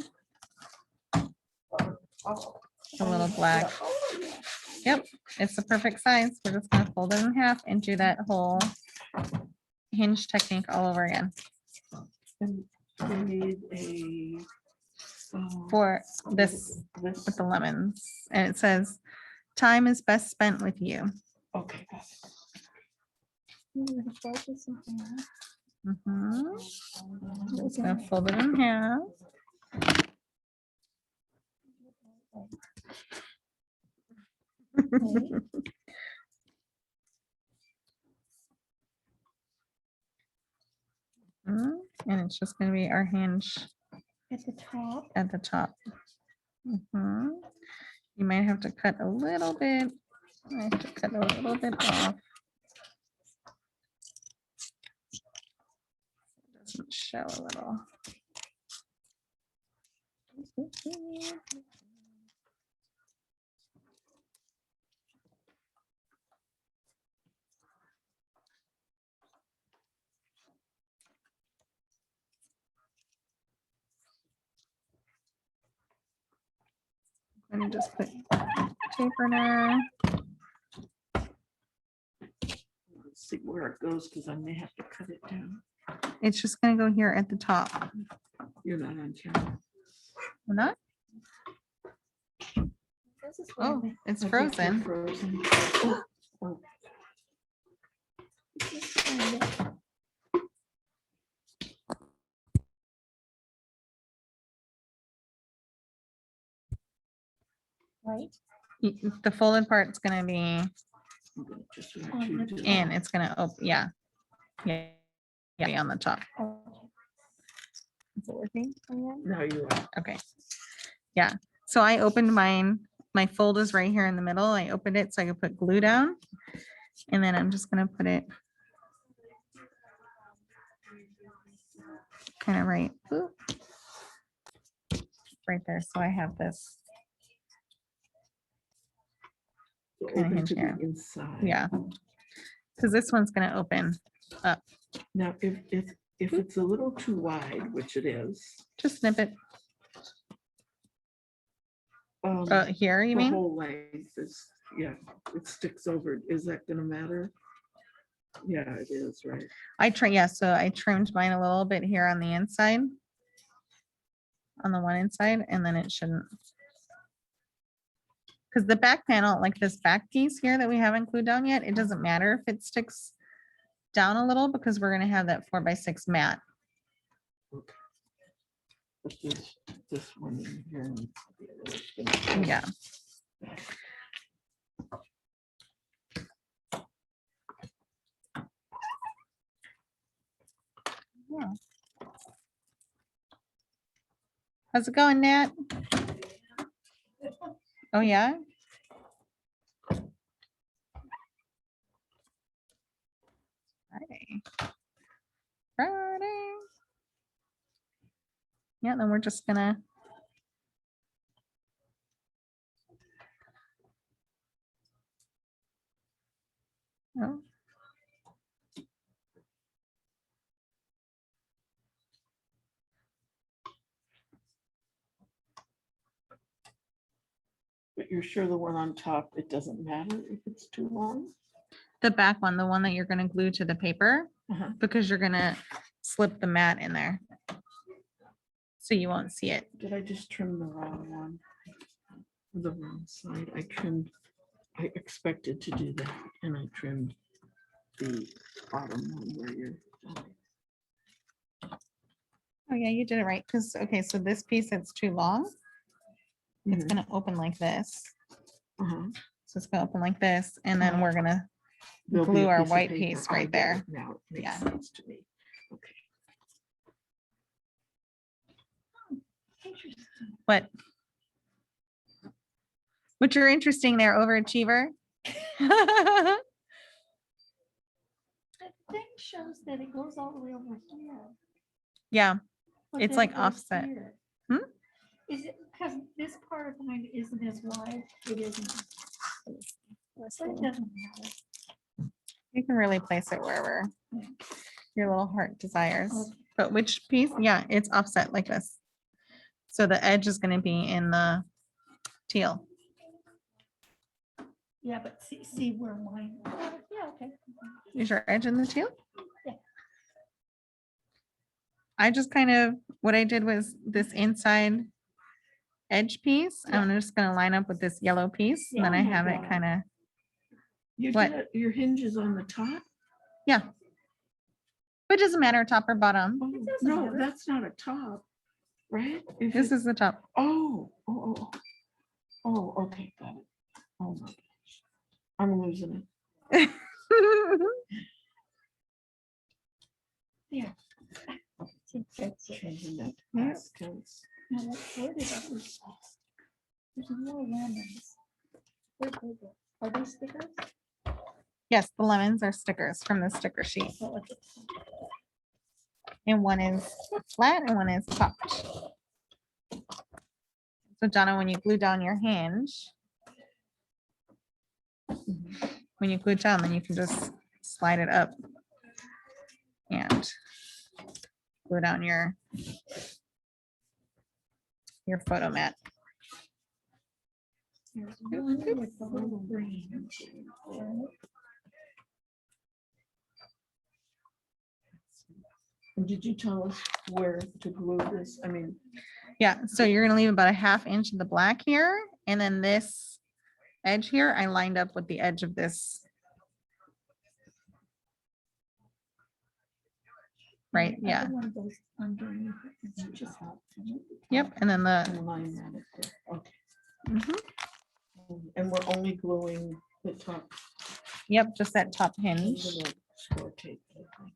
A little black. Yep, it's the perfect size. We're just gonna fold it in half and do that whole hinge technique all over again. And we need a. For this This, with the lemons, and it says, "Time is best spent with you." okay, got it. Mhm. Just gonna fold it in half. Mhm. And it's just gonna be our hinge At the top. at the top. Mhm. You might have to cut a little bit. I have to cut a little bit off. Doesn't show a little. Let me just put tape runner. Let's see where it goes, because I may have to cut it down. It's just gonna go here at the top. You're not on camera. Or not? This is where Oh, the- it's I think you're frozen. Frozen. Oh, this is where the- Right, The folded part's gonna be I'm gonna just let On you the do in, it. it's gonna open, yeah. Yeah, yeah, be on the top. okay. Is it working? Now you are. Okay. Yeah, so I opened mine, my fold is right here in the middle. I opened it so I could put glue down. And then I'm just gonna put it kind of right, boop, right there. So I have this, So Kinda open hinge to the here. inside. yeah. Because this one's gonna open up. Now, if it's a little too wide, which it is. Just snip it. um, Here, you the mean? whole length is, yeah, it sticks over. Is that gonna matter? Yeah, it is, right? Yeah, so I trimmed mine a little bit here on the inside. On the one inside, and then it shouldn't. Because the back panel, like this back piece here that we haven't glued down yet, it doesn't matter if it sticks down a little because we're gonna have that 4x6 mat. Okay. But this one in here needs to be a little thinner. Yeah. How's it going, Nat? Oh, yeah? Friday. Friday. Yeah, then we're just gonna. Oh. But you're sure the one on top, it doesn't matter if it's too long? The back one, the one that you're gonna glue to the paper, Uh-huh. because you're gonna slip the mat in there. So you won't see it. Did I just trim the wrong one? The wrong side. I expected to do that and I trimmed the bottom one where you're. Oh, yeah, you did it right. Because, okay, so this piece, it's too long. It's Mhm. gonna open like this. Uh-huh. So it's gonna open like this, and then we're gonna There'll be glue a our piece of white paper. piece I right get there. it Now it makes Yeah. sense to me. Okay. Interesting. What? But you're interesting there, overachiever. The thing shows that it goes all the way over here. Yeah, but It's then like it goes offset. here. Hmm? Is it because this part of mine isn't as wide? It isn't. But it doesn't matter. you can really place it wherever your little heart desires. Okay. But which piece? Yeah, it's offset like this. So the edge is gonna be in the teal. Yeah, but see where mine, yeah, okay. Is your edge in the teal? Yeah. I just kind of, what I did was this inside edge piece, Yeah. I'm just gonna line up with this yellow piece, and then Yeah. I Oh my have it God. kind of, You What? did your hinges on the top? yeah. But it doesn't matter, top or bottom. Oh, doesn't no, matter. that's not a top, right? If This it- is the top. Oh, okay, got it. Oh my gosh. I'm losing it. Yeah. See, that's it. Changing that to Yeah. past tense. Now, where did I lose? There's more lemons. Where did they go? Are they stickers? Yes, the lemons are stickers from the sticker sheet, Oh, okay. and one is flat and one is popped. So Donna, when you glue down your hinge, when you glue it down, then you can just slide it up and glue down your photo mat. There's one with the little green. And did you tell us where to glue this? I mean, Yeah, so you're gonna leave about a ½ inch of the black here, and then this edge here, I lined up with the edge of this. Right, The yeah, other one goes underneath it. It's just out. yep, and then the, and line that up there. Okay. mhm, And we're only gluing the top. yep, just that top and hinge. little score tape, I think.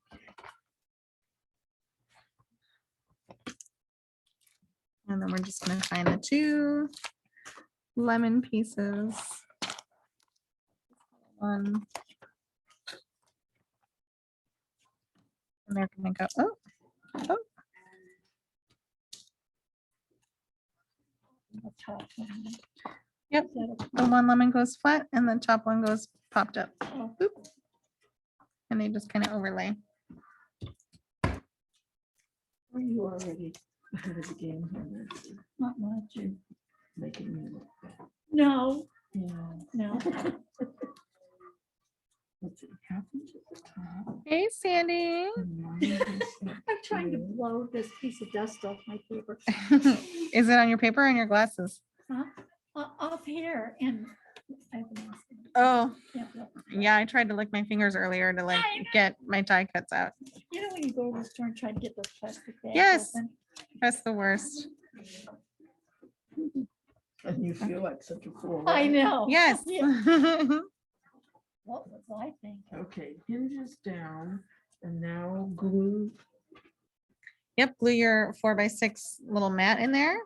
And then we're just gonna find the 2 lemon pieces. One. And they're gonna go, oh, The top one. Yep. Is that a- the one lemon goes flat and the top one goes popped up. oh, Boop. And they just kind of overlay. Are you already ahead of the game here, Nancy? Not much. You're making me look bad. No, Yeah. no. Let's see, half inch at the top. Hey, Sandy. and line this up I'm trying to here. blow this piece of dust off my paper. Is it on your paper or on your glasses? Huh? Up here and. I have a mask. Oh, Yeah, look. yeah, I tried to lick my fingers earlier to like I know. get my die cuts out. You know when you go to the store and try to get those plastic bags? Yes. open? That's the worst. And you feel like such a fool. I right? know. Yes. Yeah. What was I thinking? Okay, hinges down and now glue. Yep, glue your 4x6 little mat in there.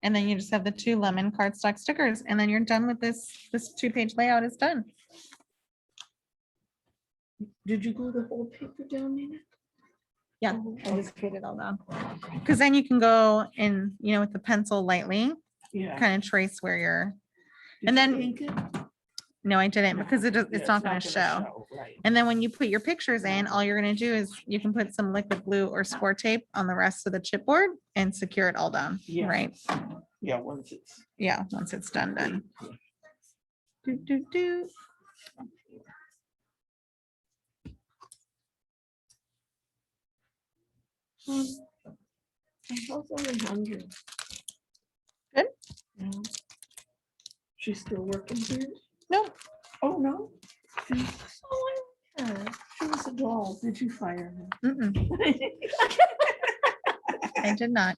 And then you just have the 2 lemon cardstock stickers, and then you're done with this 2-page layout is done. Did you glue the whole paper down, Nina? Yeah, Oh, I just put it all down. Because then you can go and, with the pencil lightly, Yeah. kind of trace where you're, Did and you then- ink it? no, I didn't, because Yeah, it's not gonna show. Right. And then when you put your pictures in, all you're gonna do is you can put some liquid glue or score tape on the rest of the chipboard and secure it all down, Yeah. right? Yeah, once it's. Yeah, once it's done. Do, do, do. How's Alejandra? Good. Yeah. She's still working here? No, Oh, no? Oh, I like her. She was a doll. Did you fire her? I did not.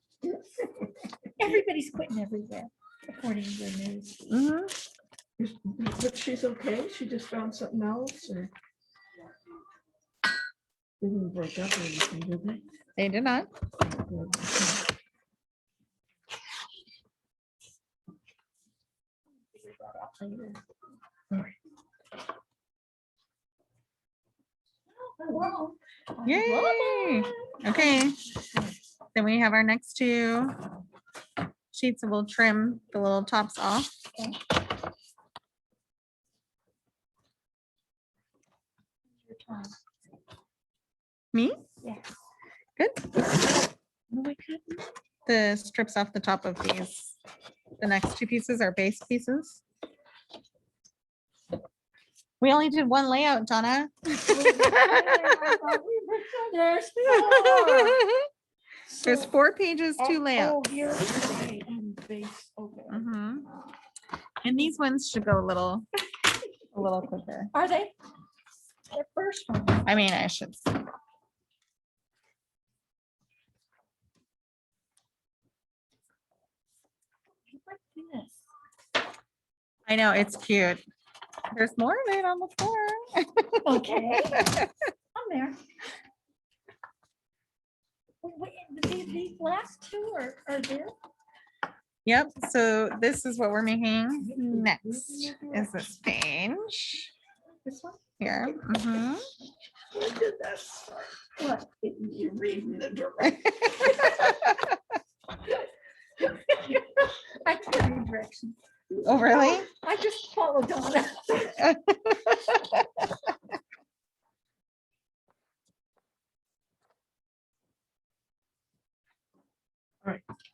Everybody's quitting everywhere, according to the news. Mhm. But she's okay? She just found something else or? They didn't break up or anything, did they? They did not. Hello. Yay. Okay. Then we have our next 2 sheets and we'll trim the little tops off. Me? Yeah. Good. What am I cutting? The strips off the top of these. The next 2 pieces are base pieces. We only did 1 layout, Donna. There's There's 4 pages, 2 Oh, layouts. here, okay, base, okay. Mhm. And these ones should go a little quicker. Are they? The first one. I mean, I should. Say. Like this. I know, it's cute. There's more of it on the floor. Okay, I'm there. Wait, these last 2 are there? Yep, so this is what we're making next, is this page This one? here. Mhm. When did that start? What? You reading the direct. I can't read directions. Oh, really? I just followed Donna.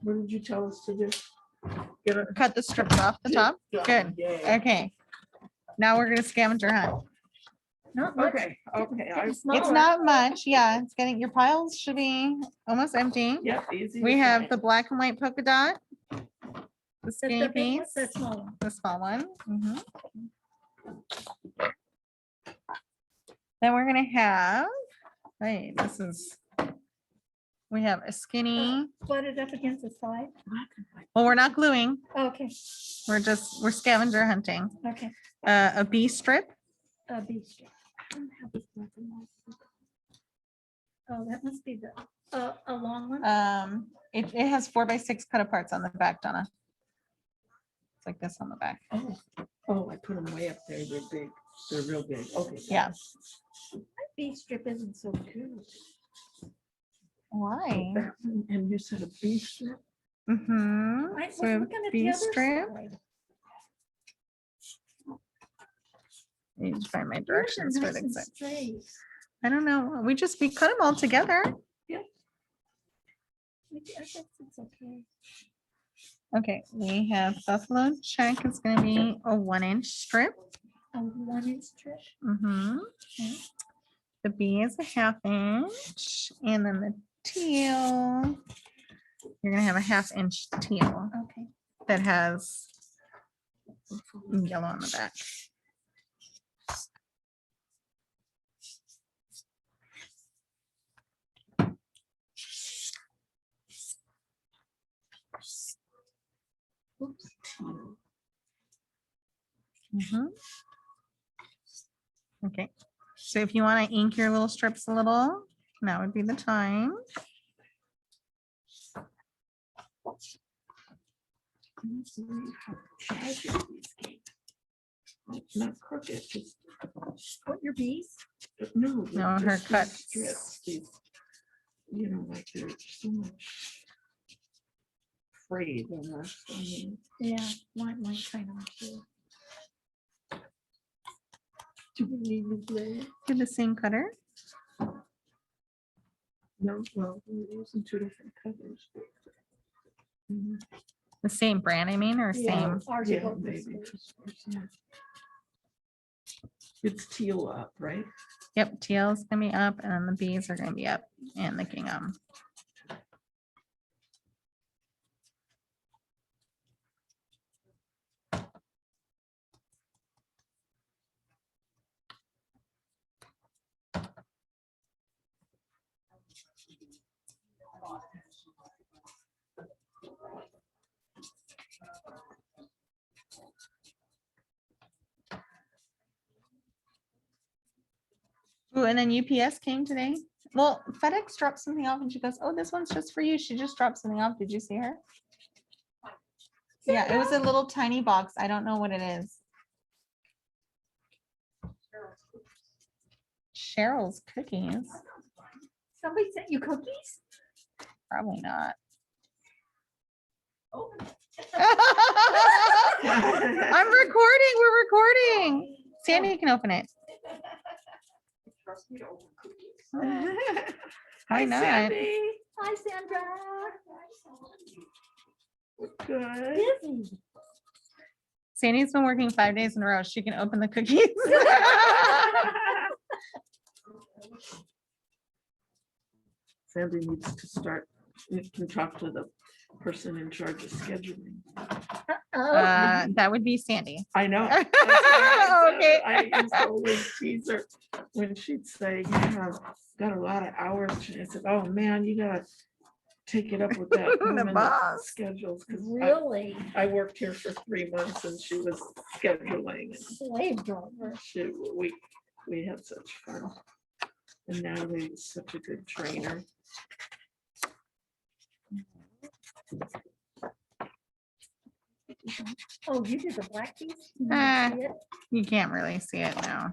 What did you tell us to do? Get it? Cut the strips off the top. Good. Yeah. Okay. Now we're gonna scavenger hunt. Not much. Okay, okay. It's Smaller. not much, yeah, it's getting, your piles should be almost empty. Yep, easy. We to have find. the black and white polka dot. The The skinny big one, piece, the small one. the small one. Mhm. Then we're gonna have, wait, this is, we have a skinny, Put it up against the side. well, we're not gluing, Okay, we're scavenger hunting. okay. A B strip, Beach Street. I don't have this black and white. Oh, that must be a long one. it has 4x6 cut aparts on the back, Donna. It's like this on the back. Oh, I put them way up there. They're big. They're real big. Okay. Yeah. Beach strip isn't so good. Why? And you said a beef strip? Mm-hmm. I was So we have looking at the B other strip. side. I need to find my Yours are directions for nice the and exact. straight. I don't know. We cut them all together. I guess it's okay. Okay, we have buffalo check. It's gonna be a 1-inch strip. A 1-inch strip. Mm-hmm. Okay. The B is a 1/2 inch, and then the teal. You're gonna have a 1/2 inch teal Okay. that has yellow on the back. Oops. Mhm. Okay, so if you want to ink your little strips a little, Now would be the time. Not crooked, just, What, your bees? no. No, her just these cuts. strips, these, you know, like there's so much frayed in this. I mean, Yeah, mine kind of too. Do we need new blade? Do the same cutter. No, well, we're using two different colors. Mhm. The same brand, I mean, or Yeah, same. ours are Yeah, both the maybe. same. Yeah. It's teal up, right? Yep, teal's gonna be up and then the bees are gonna be up and the gingham. Ooh, and then UPS came today. Well, FedEx dropped something off and she goes, oh, this one's just for you. She just dropped something off. Did you see her? Yeah, it was a little tiny box. I don't know what it is. Cheryl's cookies. Somebody sent you cookies? Probably not. Oh. I'm recording. We're recording. Sandy can open it. Trust me to open cookies. Why Hi, not? Sandy. Hi, Sandra. Good. Busy. Sandy's been working 5 days in a row. She can open the cookies. Sandy needs to start, you can talk to the person in charge of scheduling. Oh, That would be Sandy. I know. That's why Okay. I used to always tease her when she'd say, you have got a lot of hours. I said, oh, man, you gotta take it up with that The woman that boss. schedules. Because really? I worked here for 3 months and she was scheduling and Slave driver. we had such fun. And Natalie is such a good trainer. Oh, you did the black piece? You Ah. didn't see it? You can't really see it now.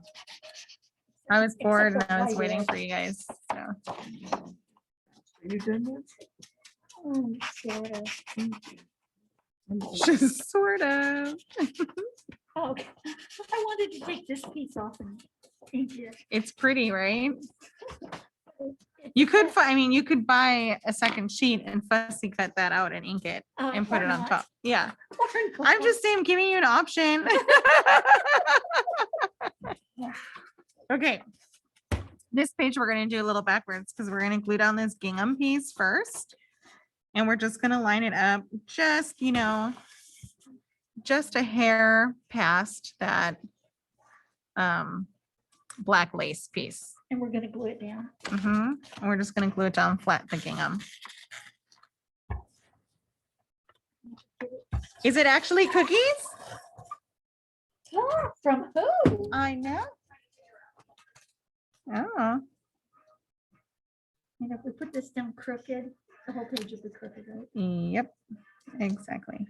I was Except bored and for I was white waiting edge. for you guys. So Are you done yet? Sort of. just sort of. Oh, okay. I wanted to take this piece off and ink it. It's pretty, right? You could I mean, you could buy a second sheet and fussy cut that out and ink it and put Why it on not? top. Yeah. Why I'm not? just saying, I'm giving you an option. Okay. This page, we're gonna do a little backwards because we're gonna glue down this gingham piece first. And we're just gonna line it up, just, you know, just a hair past that black lace piece. And we're gonna glue it down. And we're just gonna glue it down flat, the gingham. Is it actually cookies? Oh, from who? I know. Oh, And if we put this down crooked, the whole page will be crooked, right? yep, exactly.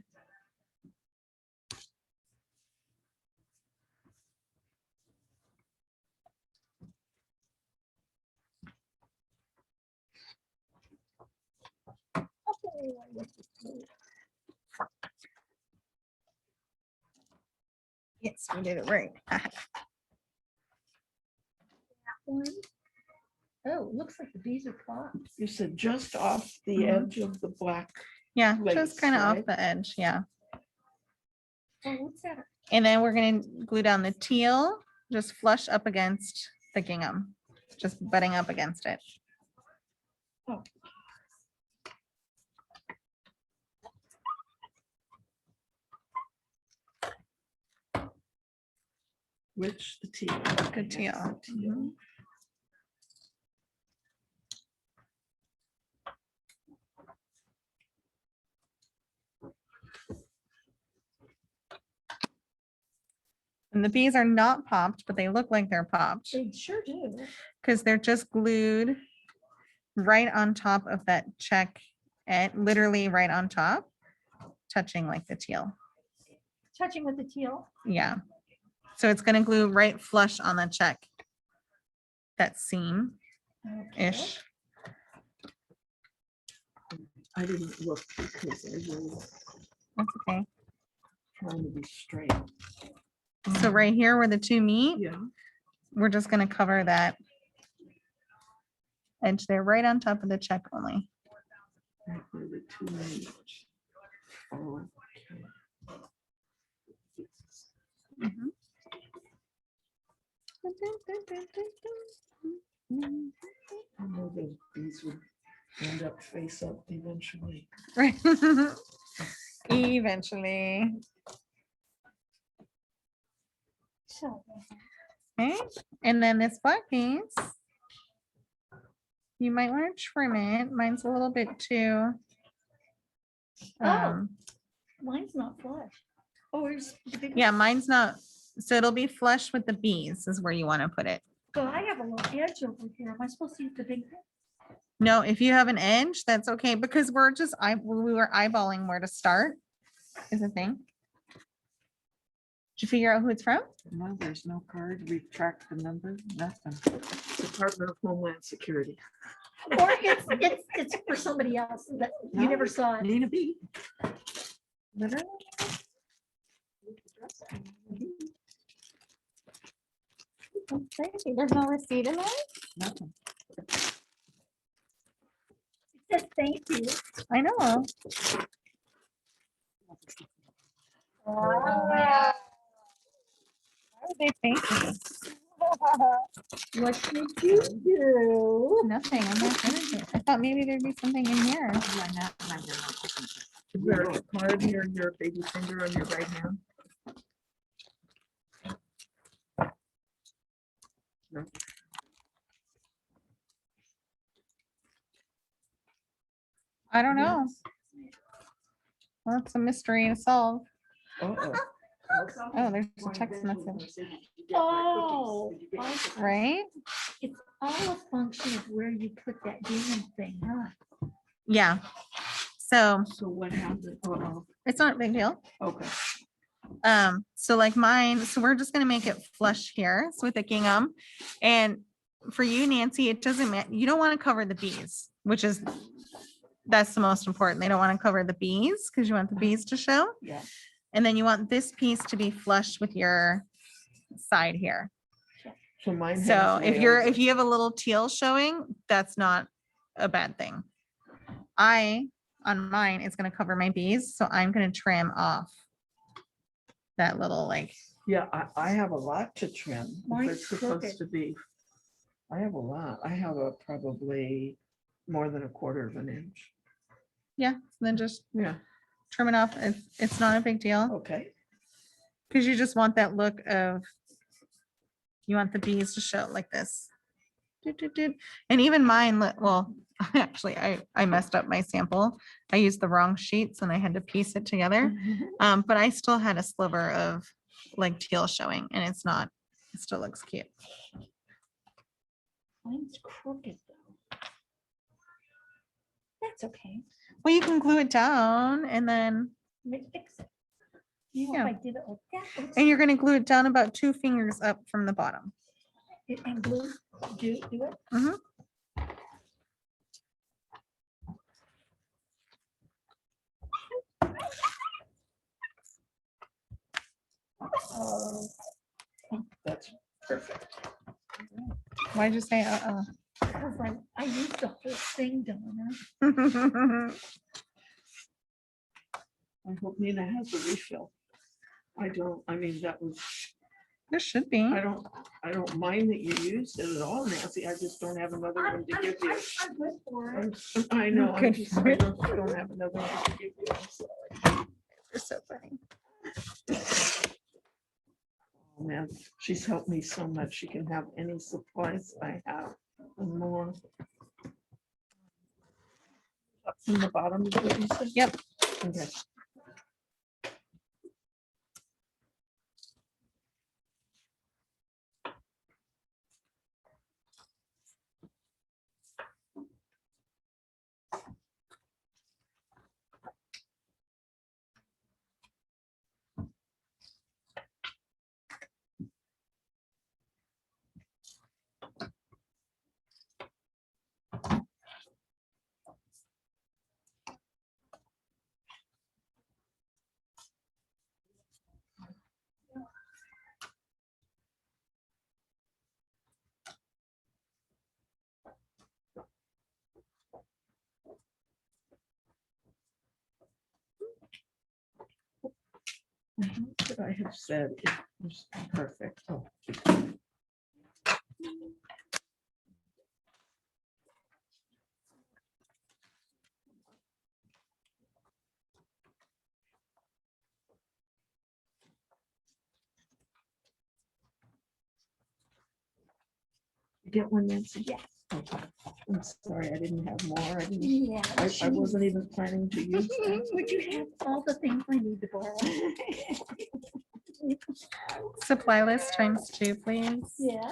Okay, what's this blue? Yes, we did it right. One. Oh, looks like the bees are popped. You said just off the Mhm. edge of the black. Yeah, Lace, just kind of off right? the edge, yeah. Oh, what's that? And then we're gonna glue down the teal, just flush up against the gingham, just butting up against it. Which the teal. The teal. Mhm. And the bees are not popped, but they look like they're popped They sure do. because they're just glued right on top of that check, and literally right on top, touching like the teal. Touching with the teal. Yeah. So it's gonna glue right flush on the check. That seam Okay. ish. I didn't look because I was That's okay. trying to be straight. So right here where the two meet, Yeah. we're just gonna cover that edge there, right on top of the check only. Right where the two meet. Oh, okay. I know those bees would end up face up eventually. Right. Eventually. So, Okay, and then this black piece. You might want to trim it. Mine's a little bit too. Oh. um, mine's not flush. Oh, where's the big? Yeah, mine's not, so it'll be flush with the bees is where you want to put it. So I have a little edge over here. Am I supposed to use the big? No, if you have an edge, that's okay, because we were eyeballing where to start is the thing. Did you figure out who it's from? No, there's no card. We tracked the number, nothing. Department of Homeland Security. Or it's for somebody else that you No. never saw it. Nina B. Literally? That's crazy. There's no receipt in there? Nothing. It says thank you. I know. Wow. Why would they thank me? What did you do? Nothing. I'm not gonna do it. I thought maybe there'd be something in here. Is there a card near your baby finger on your right hand? No. I don't know. Well, it's a mystery to solve. Uh-oh. Oh, there's a text message, Oh, right? it's all a function of where you put that damn thing, huh? Yeah. So So what happened? Uh-oh. it's not a big deal. Okay. So like mine, so we're just gonna make it flush here. So with the gingham. And for you, Nancy, it doesn't matter. You don't want to cover the bees, that's the most important. They don't want to cover the bees because you want the bees to show. Yeah. And then you want this piece to be flush with your side here. So mine. has So if layers. you have a little teal showing, that's not a bad thing. On mine, it's gonna cover my bees, so I'm gonna trim off that little like, Yeah, I have a lot to trim. if Mine's It's supposed crooked. to be. I have a lot. I have probably more than 1/4 of an inch. yeah, then just Yeah, trim it off. It's not a big deal. okay. Because you just want that look of, you want the bees to show like this. Doot, doot, doot. And even mine, well, actually, I messed up my sample. I used the wrong sheets and I had to piece it together. But I still had a sliver of like teal showing and it's not, it still looks cute. Mine's crooked though. That's okay. Well, you can glue it down and then, Let me fix it. You know, Yeah. if I did it like that. and you're gonna glue it down about 2 fingers up from the bottom. And glue, do it. Mhm. Oh, That's perfect. Why'd you say, uh-oh? because I used the whole thing, Donna. I hope Nina has a refill. I don't, I mean, that was, There should be. I don't mind that you used it at all, Nancy. I just don't have another one to give you. I'm good for it. I know, I Good just for I it. don't have another one to give you. I'm sorry. You're so funny. Oh, man, she's helped me so much. She can have any supplies I have and more. Up from the bottom is what you said? Yep. Okay. have said it was perfect. Oh, you get one, Nancy? Yes. Okay. I'm sorry, I didn't have more. Yeah. I wasn't even planning to use them. Would you have all the things I need to borrow? Supply list ×2, please. Yeah.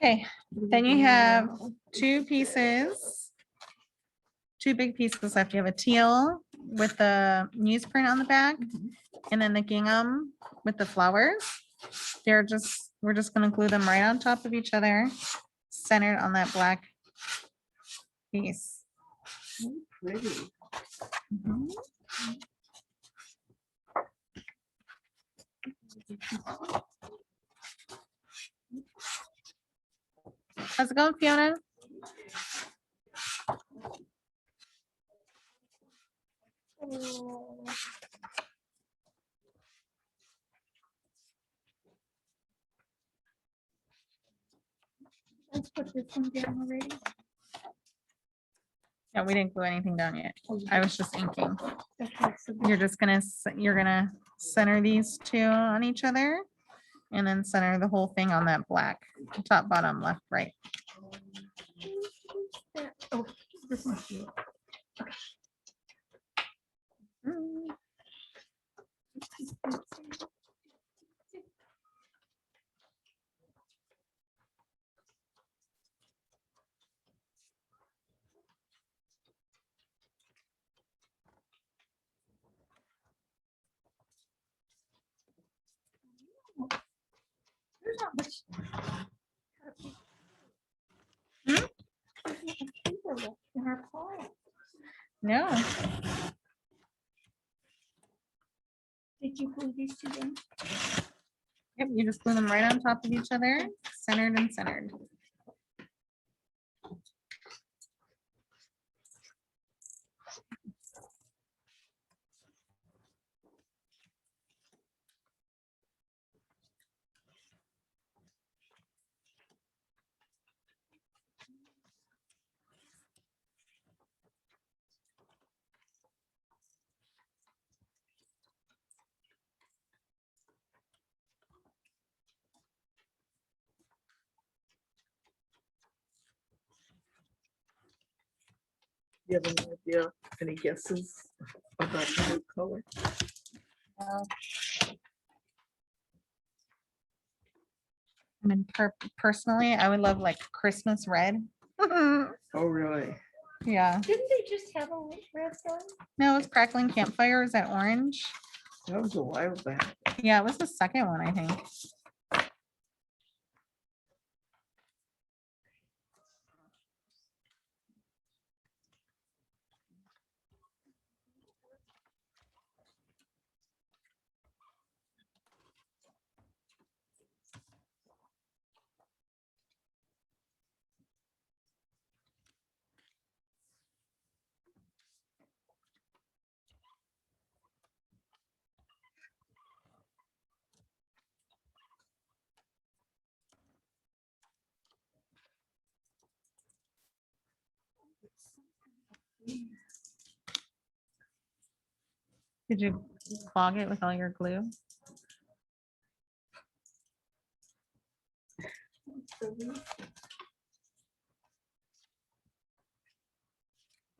Okay, then you have two pieces. Two big pieces left. You have a teal with the newsprint on the back and then the gingham with the flowers. We're just gonna glue them right on top of each other, centered on that black piece. So pretty. Mhm. How's it going, Fiona? Let's put this one down already. No, we didn't glue anything down yet. I was just inking. Okay, so You're gonna center these two on each other and then center the whole thing on that black, top, bottom, left, right. Oh, this one's here. Mm. There's not much. Hmm? There's not much paper left in our pile. No, Did you glue these two in? yep, you just glue them right on top of each other, centered and centered. You have any idea, any guesses about the new color? I mean, personally, I would love like Christmas red. Oh, really? Yeah, Didn't they just have a red one? no, it's crackling campfire. Is that orange? That was a while back. Yeah, it was the second one, I think. Did you clog it with all your glue?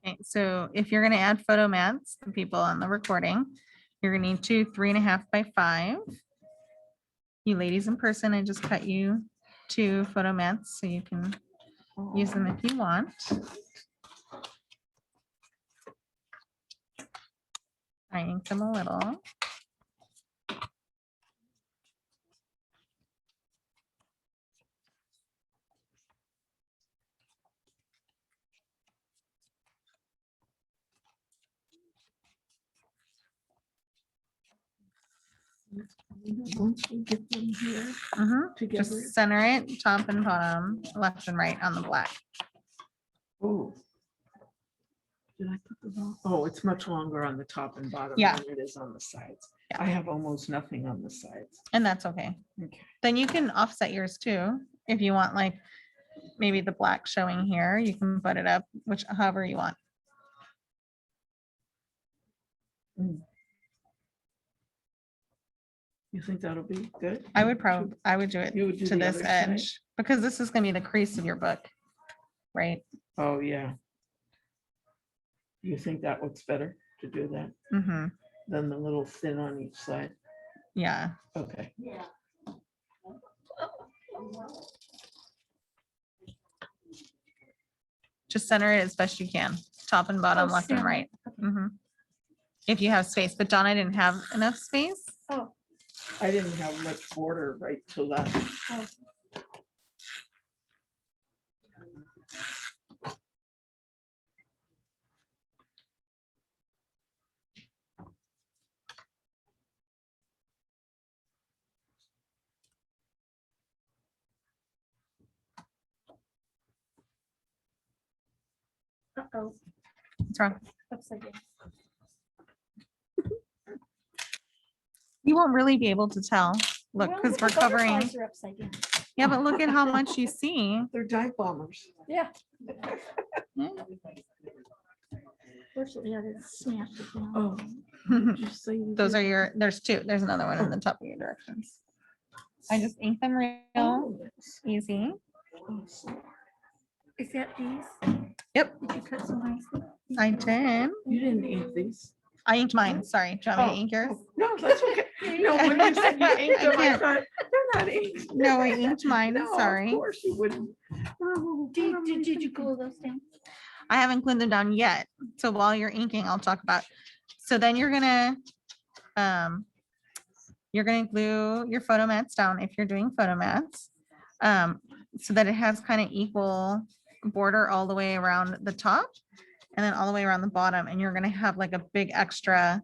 Okay, so if you're gonna add photo mats, the people on the recording, you're gonna need two 3.5 by 5. You ladies in person, I just cut you 2 photo mats so you can use them if you want. I ink them a little. Once we get them here together. Just center it, top and bottom, left and right on the black. Oh. Did I put the wrong? Oh, it's much longer on the top and bottom Yeah. than it is on the sides. Yeah. I have almost nothing on the sides. And that's okay. Okay. Then you can offset yours too. If you want like maybe the black showing here, you can put it up, which however you want. You think that'll be good? I would probably, I would do it You would do to the this other side? edge because this is gonna be the crease of your book. Right? Oh, yeah. You think that looks better to do that Mm-hmm. than the little thin on each side? Yeah. Okay. Just center it as best you can, top and bottom, Oh, left and center. right. Okay. Mhm. If you have space, but Donna didn't have enough space. Oh, I didn't have much border right to left. oh. Uh-oh, What's wrong? upside down. You won't really be able to tell. Look, Well, because the we're covering. butterflies are upside down. Yeah, but look at how much you see. They're dive bombers. Yeah. Yeah. Fortunately, I didn't smash it down. Oh. Did you say you Those did? are your, there's two. There's another one in the top of your directions. I just inked them real Oh, yes. easy. Awesome. Is that these? Yep, Did you cut so nicely? I did. You didn't eat these. I inked mine. Sorry. Do you want me to ink yours? No, that's okay. No, when you said you inked them, I can't. thought, they're not inked. No, I inked mine. No, Sorry. Of course you wouldn't. Oh, Did, what am I did you thinking? glue those down? I haven't glued them down yet. So while you're inking, I'll talk about. So then you're gonna glue your photo mats down if you're doing photo mats. So that it has kind of equal border all the way around the top and then all the way around the bottom. And you're gonna have like a big extra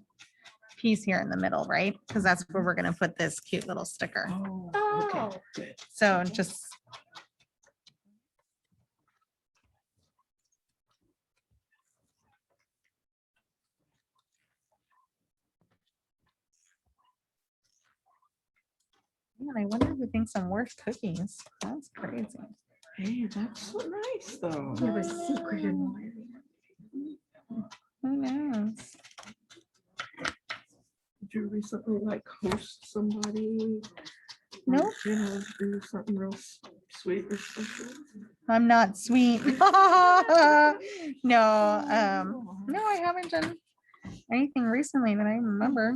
piece here in the middle, right? Because that's where we're gonna put this cute little sticker. Oh, okay, Oh. good. So just. Man, I wonder who thinks I'm worth cookies. That's crazy. Hey, that's so nice, though. You have a secret admirer. Who knows? Did you recently like host somebody? Nope. You know, do something real sweet or special? I'm not sweet. No, no, I haven't done anything recently that I remember.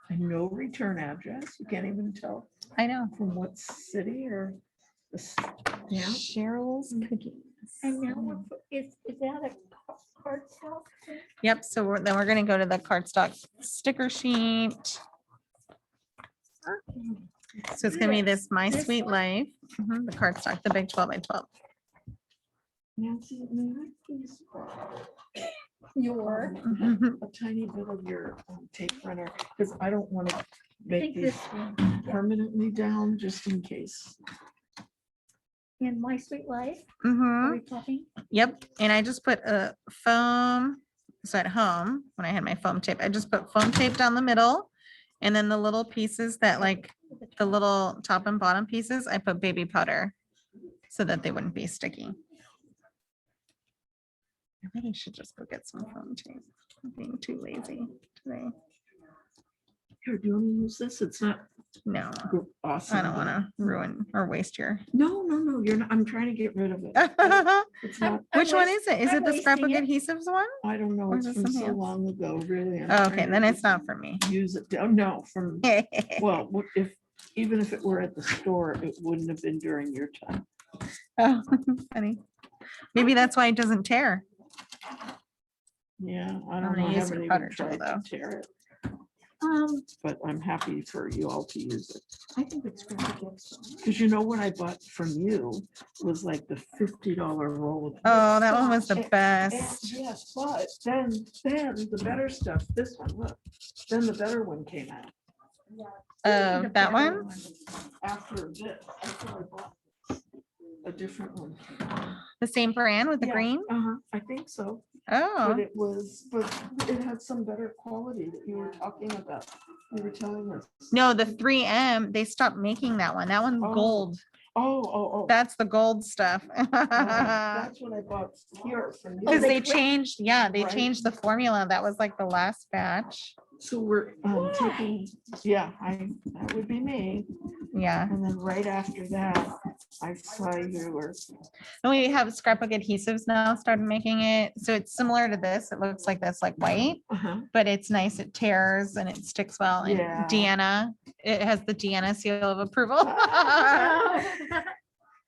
And no return address. You can't even tell I know. from what city or the stamp. Cheryl's cookies. And now, is that a card stock? Yep, so then we're gonna go to the cardstock sticker sheet. So it's gonna be this My This Sweet one? Life, the cardstock, the big 12 by 12. Nancy, may I please Your, a tiny bit of your tape runner, because I don't want to I make think these this one, permanently down just in case. in My Sweet Life, Mhm. are we talking? Yep, and I just put a foam, so at home, when I had my foam tape, I just put foam tape down the middle. And then the little pieces that like, the little top and bottom pieces, I put baby powder so that they wouldn't be sticky. I really should just go get some foam tape. I'm being too lazy today. Here, do you want to use this? It's not No, awesome. I don't but- want to ruin or waste your. No, you're not. I'm trying to get rid of it. It's not, Which one is it? Is I'm it the wasting scrapbook it. adhesives one? I don't know. Or It's is it from so something else? long ago, really. I'm Oh, trying okay, to then it's just not for me. Use it down. No, from, well, even if it were at the store, it wouldn't have been during your time. Oh, funny. Maybe that's why it doesn't tear. Yeah, I I'm don't gonna know. I use haven't your even powder tool, tried though. to tear it. but I'm happy for you all to use it. I think it's going to get some. Because you know what I bought from you was like the $50 roll of. Oh, that one was the And- best. Yes, but then the better stuff, this one, look, then the better one came out The That better one? after this. After I bought a different one. The same brand with the Yeah, green? I think so, Oh, but it had some better quality that you were talking about. You were telling us. no, the 3M, they stopped making that one. That one's Oh. gold. Oh. That's the gold stuff. That's what I bought here from Because you. they changed, yeah, they Right. changed the formula. That was like the last batch. So we're taking, that would be me. Yeah. And then right after that, I saw you were, And we have scrapbook adhesives now started making it. So it's similar to this. It looks like this, like white, but it's nice. It tears and it sticks well. And Yeah. Deanna, it has the Deanna seal of approval.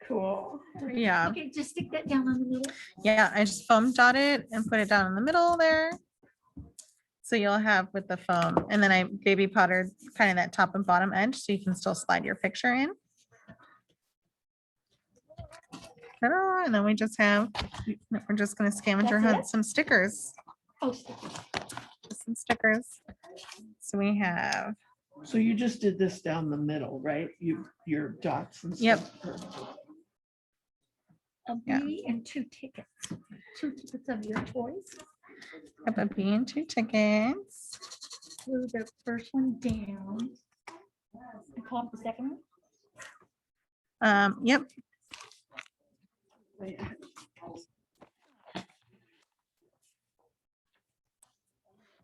cool. Yeah. Okay, just stick that down on the middle. Yeah, I just foam dot it and put it down in the middle there. So you'll have with the foam, and then I baby powdered kind of that top and bottom edge, so you can still slide your picture in. Ta-da, and then we just have, we're just gonna scavenger That's hunt some stickers, Oh, stick it. just some stickers. So we have, So you just did this down the middle, right? Your dots and Yep. stuff. A Yeah. bee and 2 tickets. 2 tickets of your choice. have a B and 2 tickets. Glue the first one down. And pop the second one. Yep,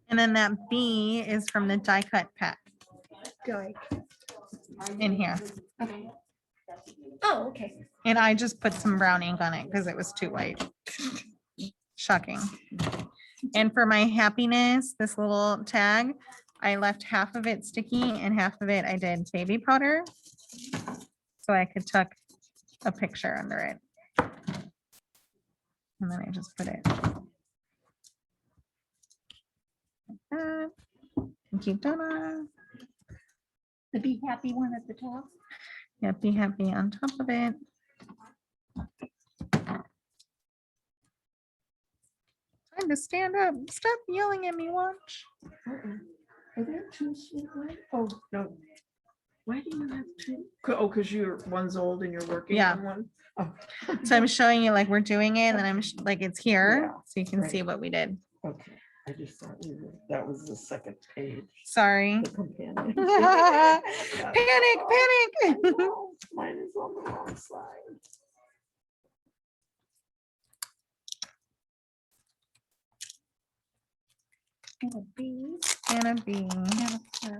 and then that B is from the die cut pack Good. in here. Okay. Oh, okay. And I just put some brown ink on it because it was too white. Shocking. And for my happiness, this little tag, I left half of it sticky and half of it I did baby powder. So I could tuck a picture under it. And then I just put it. like that. And keep Donna. The be happy one at the top. Yeah, be happy on top of it. Time to stand up. Stop yelling at me, watch. Are there 2 sweet light? Oh, no. Why do you have 2? Oh, because one's old and you're working Yeah. on one? Oh. So I'm showing you like we're doing it and then I'm like, it's here, Yeah, so you can see right. what we did. Okay, I just thought that was the second page. Sorry. The companion. Panic, panic. No, mine is on the wrong side. And a bee And a B. and a flower.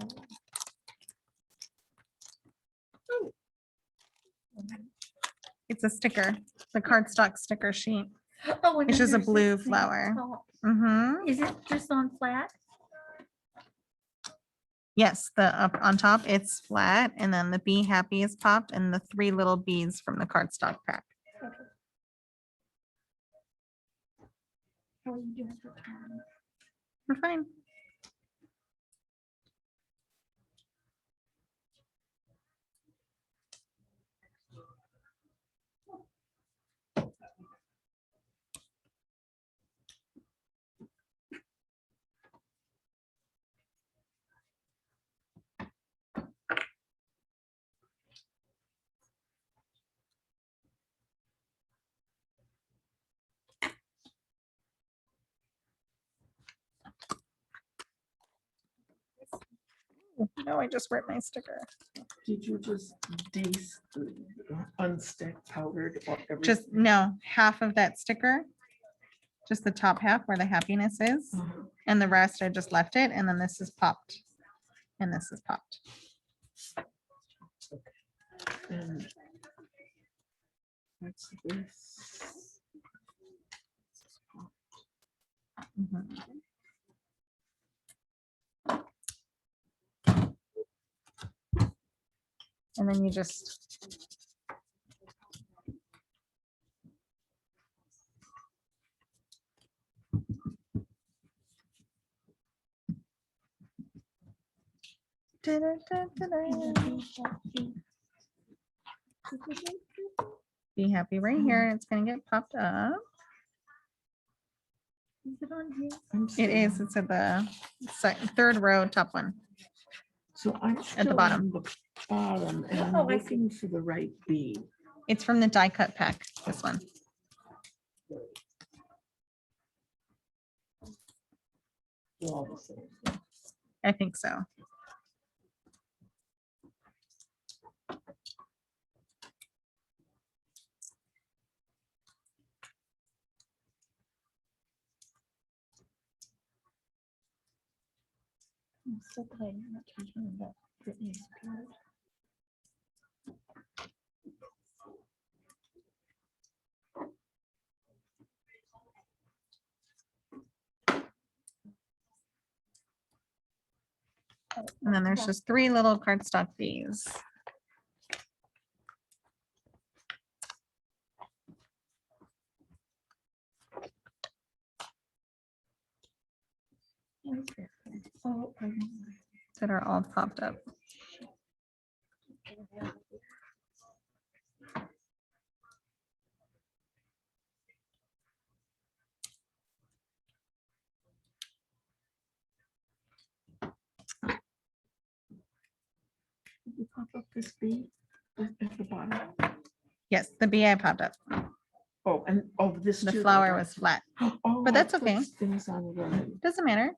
It's a sticker, the cardstock sticker sheet. Oh, and It's then just a there's blue this thing flower. on top. Mm-hmm. Is it just on flat? Yes, the up on top, it's flat, and then the Be Happy is popped, and the 3 little bees from the cardstock pack. Okay. How are you doing for time? We're fine. No, I just ripped my sticker. Did you just unstick powdered or everything? Just, no, half of that sticker. Just the top half where the happiness is, Uh-huh. and the rest I just left it, and then this is popped. And this is popped. And what's this? Mhm. And then you just. Be happy right here. It's gonna get popped up. Is it on here? I'm It still is. on- It's at the third row, top one. So I'm the still bottom. on the bottom and Oh, I'm I see. looking for the right B. It's from the die cut pack, this one. They're all the same. I think so. I'm so glad you're not talking about Britney's period. And then there's just 3 little cardstock Bs. Oh, I remember. That are all popped up. Did you pop up this B at the bottom? Yes, the B I popped up. Oh, and oh, this. The too, flower okay. was flat. Oh, but I that's put okay. Things on it already. Doesn't matter.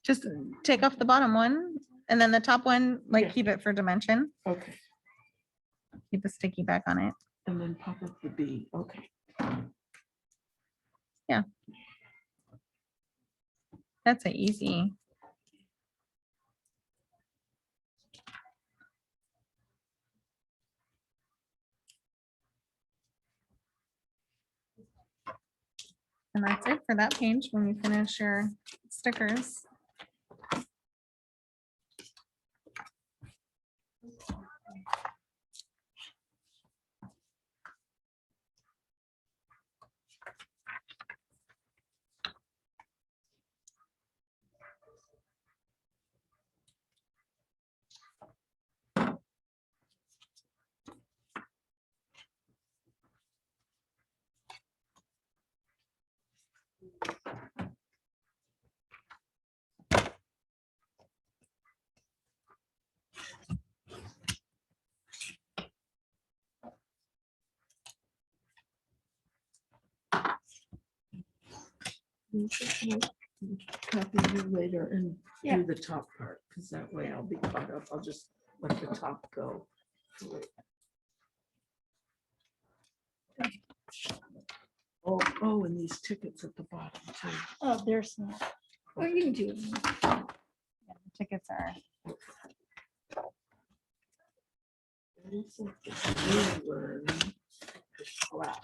Just take off the bottom one and then the top one, like Yeah. keep it for dimension. Okay, Keep the sticky back on it. and then pop up the B, okay. That's a easy. And that's it for that page when you finish your stickers. Copy you later and Yeah. do the top part, because that way I'll be caught up. I'll just let the top go. Oh, and these tickets at the bottom too. Oh, there's no. Oh, you can do it. Yeah, the tickets are. It looks like the blue one is flat.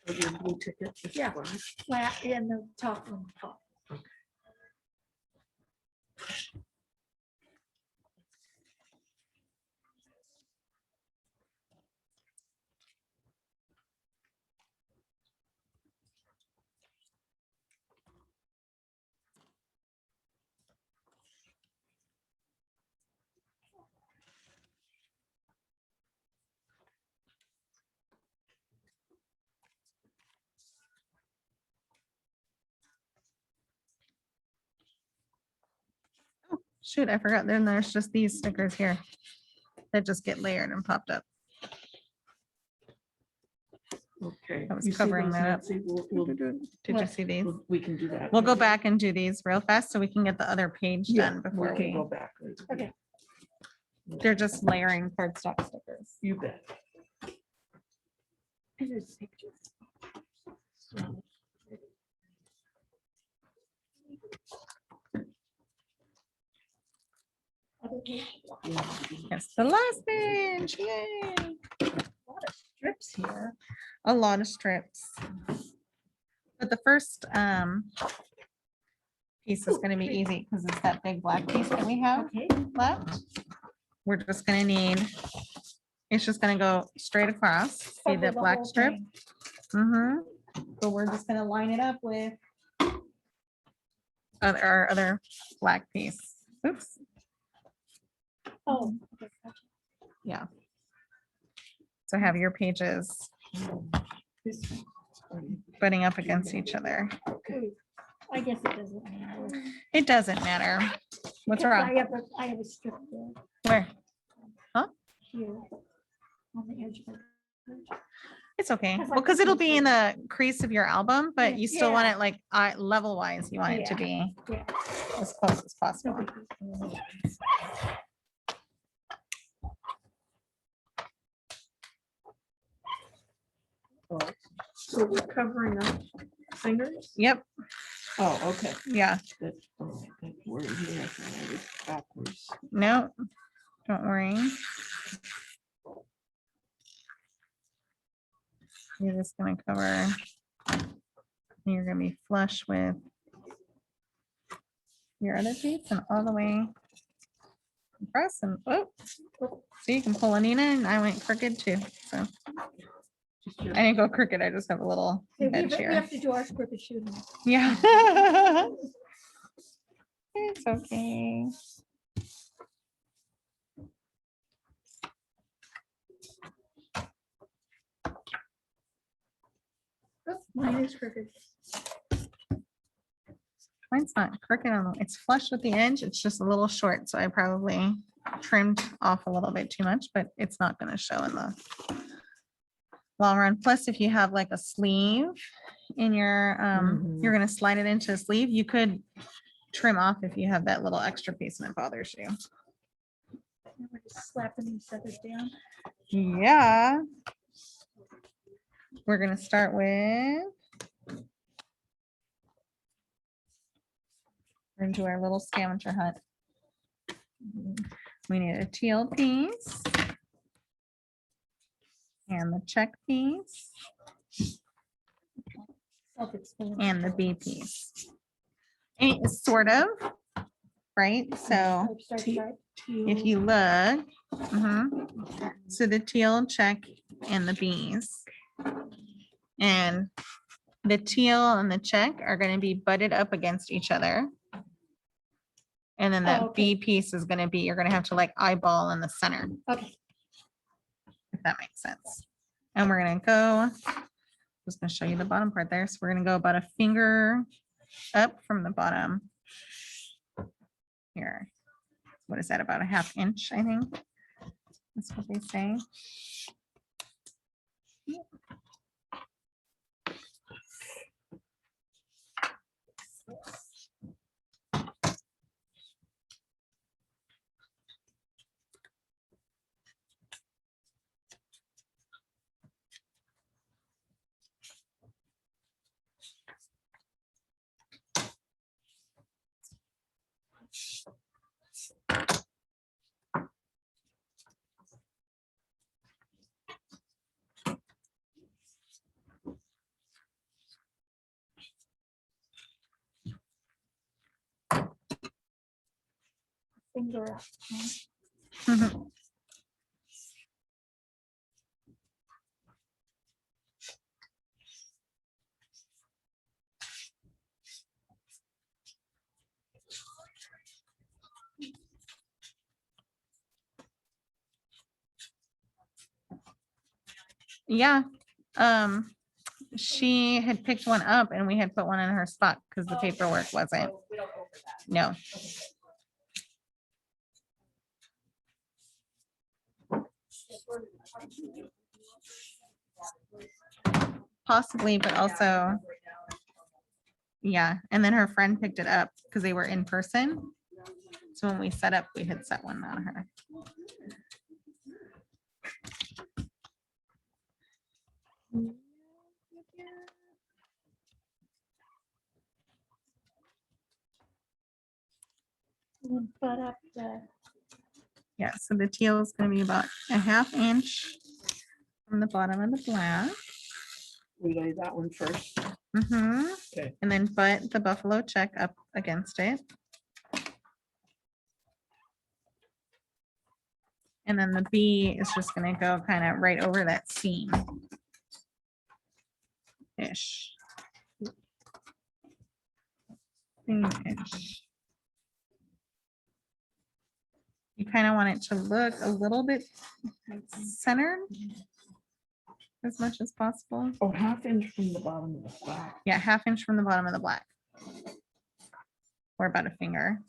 Oh, your blue ticket is Yeah. flat? Flat and the top one top. Shoot, I forgot. Then there's just these stickers here that just get layered and popped up. Okay. I was You see covering those, that up. Nancy? We'll- Did you What? see these? we can do that. We'll go later. back and do these real fast so we can get the other page Yeah, done before can we, go back. later. Okay. they're just layering cardstock stickers. You bet. And there's pictures. Other page. Yes, the last page, yay. Lot of strips here. A lot of strips. But the first piece is gonna be easy because it's that big black piece that we have Okay. left. We're just gonna need, it's just gonna go straight across. See Cover that the black whole strip? thing. Mm-hmm. but we're just gonna line it up with our other black piece. Oops, Oh. okay, gotcha. yeah. So have your pages This one. butting up against each other. Ooh, I guess it doesn't matter. It doesn't matter. What's Because wrong? I have a strip there Where? here on the edge of it. It's okay. That's Well, like because it'll be in the- the crease of your album, but you still want Yeah. it like level wise. You want it to be Yeah. as close as No possible. biggie. Oh, so we're covering up fingers? Yep. Oh, okay. Yeah. That, oh, that word here, I thought I was backwards. No, don't worry. You're just gonna cover. You're gonna be flush with your other piece and all the way press and oh, so you can pull Anina and I went crooked too. So Just your- I didn't go crooked. I just have a little We edge we here. have to do our crooked shooting. Yeah. It's okay. Oh, mine is crooked. Mine's not crooked on, it's flush with the edge. It's just a little short. So I probably trimmed off a little bit too much, but it's not gonna show in the long run. Plus, if you have like a sleeve in your, you're gonna slide it into a sleeve, you could trim off if you have that little extra piece and it bothers you. And we're just slapping these others down. Yeah. We're gonna start with. We're gonna do our little scavenger hunt. We need a teal piece. And the check piece Self-explanatory. and the B piece. And it's sort of, right? So Stripe, stripe, stripe. if you look, so the teal check and the Bs. And the teal and the check are gonna be butted up against each other. And then Oh, that okay. B piece is gonna be, you're gonna have to like eyeball in the center, Okay, if that makes sense. And we're gonna go, just gonna show you the bottom part there. So we're gonna go about a finger up from the bottom. Here. What is that, about a ½ inch, I think? That's what they say. finger up. Mhm. Yeah, she had picked one up and we had put one in her spot because the paperwork wasn't. No. Possibly, but also, yeah, and then her friend picked it up because they were in person. So when we set up, we had set one on her. And then butt up the, Yeah, so the teal is gonna be about a ½ inch from the bottom of the black. We lay that one first. Mhm. Okay. And then butt the buffalo check up against it. And then the B is just gonna go kind of right over that seam. Ish. soon-ish. You kind of want it to look a little bit centered as much as possible. Oh, ½ inch from the bottom of the black. Yeah, ½ inch from the bottom of the black. Or about a finger.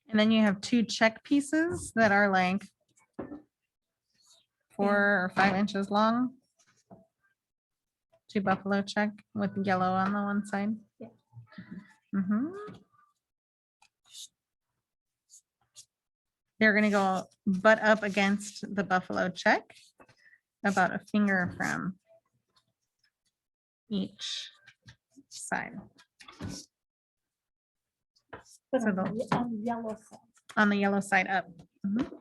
And then you have two check pieces that are like 4 or 5 inches long. 2 buffalo check with yellow on the one side. Yeah. Mhm. They're gonna go butt up against the buffalo check, about a finger from each side. But So on the yellow side. On the yellow side up. Mhm.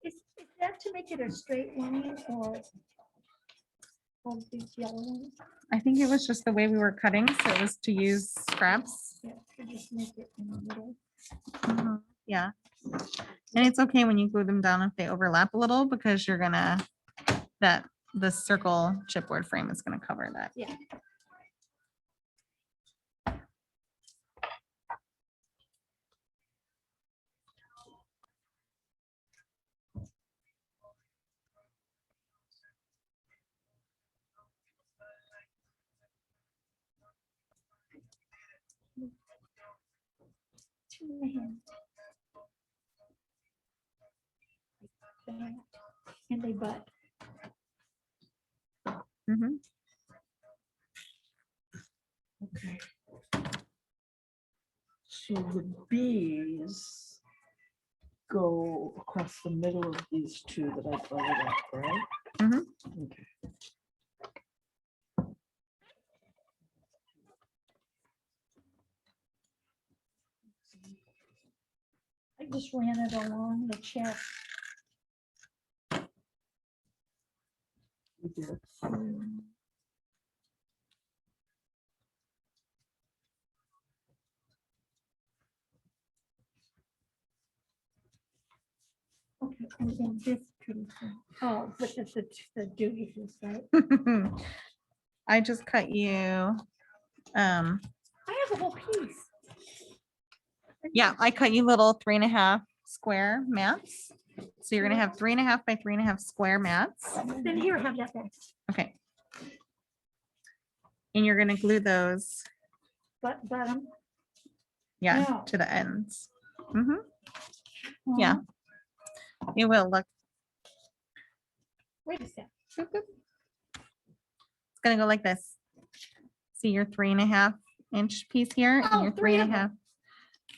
Is that to make it a straight line or these yellow ones? I think it was just the way we were cutting, so it was to use scraps. Yeah, to just make it in the middle. Mhm. Yeah. And it's okay when you glue them down if they overlap a little, because you're gonna, the circle chipboard frame is gonna cover that. Yeah. Two and a half. Like that. And they butt. Mhm. Okay. So the bees go across the middle of these two that I butted up, right? Mhm. Okay. I just ran it along the chest. We did. Okay, and then this piece. Oh, but it's the doohies, right? I just cut you, I have a whole piece. yeah, I cut you little 3.5 square mats. So you're gonna have 3.5 by 3.5 square mats. Then here, have that back. Okay. And you're gonna glue those, But bottom. yeah, No. to the ends. Mhm. Yeah. It will look, Wait a sec. it's gonna go like this. See your 3.5 inch piece here and Oh, your 3 of 3.5.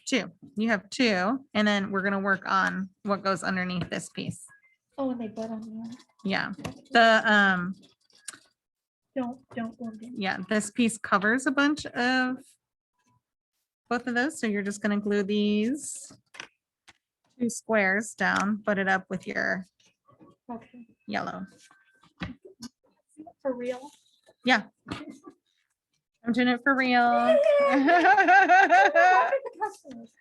2. You have 2, and then we're gonna work on what goes underneath this piece. Oh, and they butt on the end. Yeah. The Don't go in. yeah, this piece covers a bunch of both of those. So you're just gonna glue these 2 squares down, butt it up with your Okay. yellow. For real? Yeah. I'm doing it for real. Look at the customers.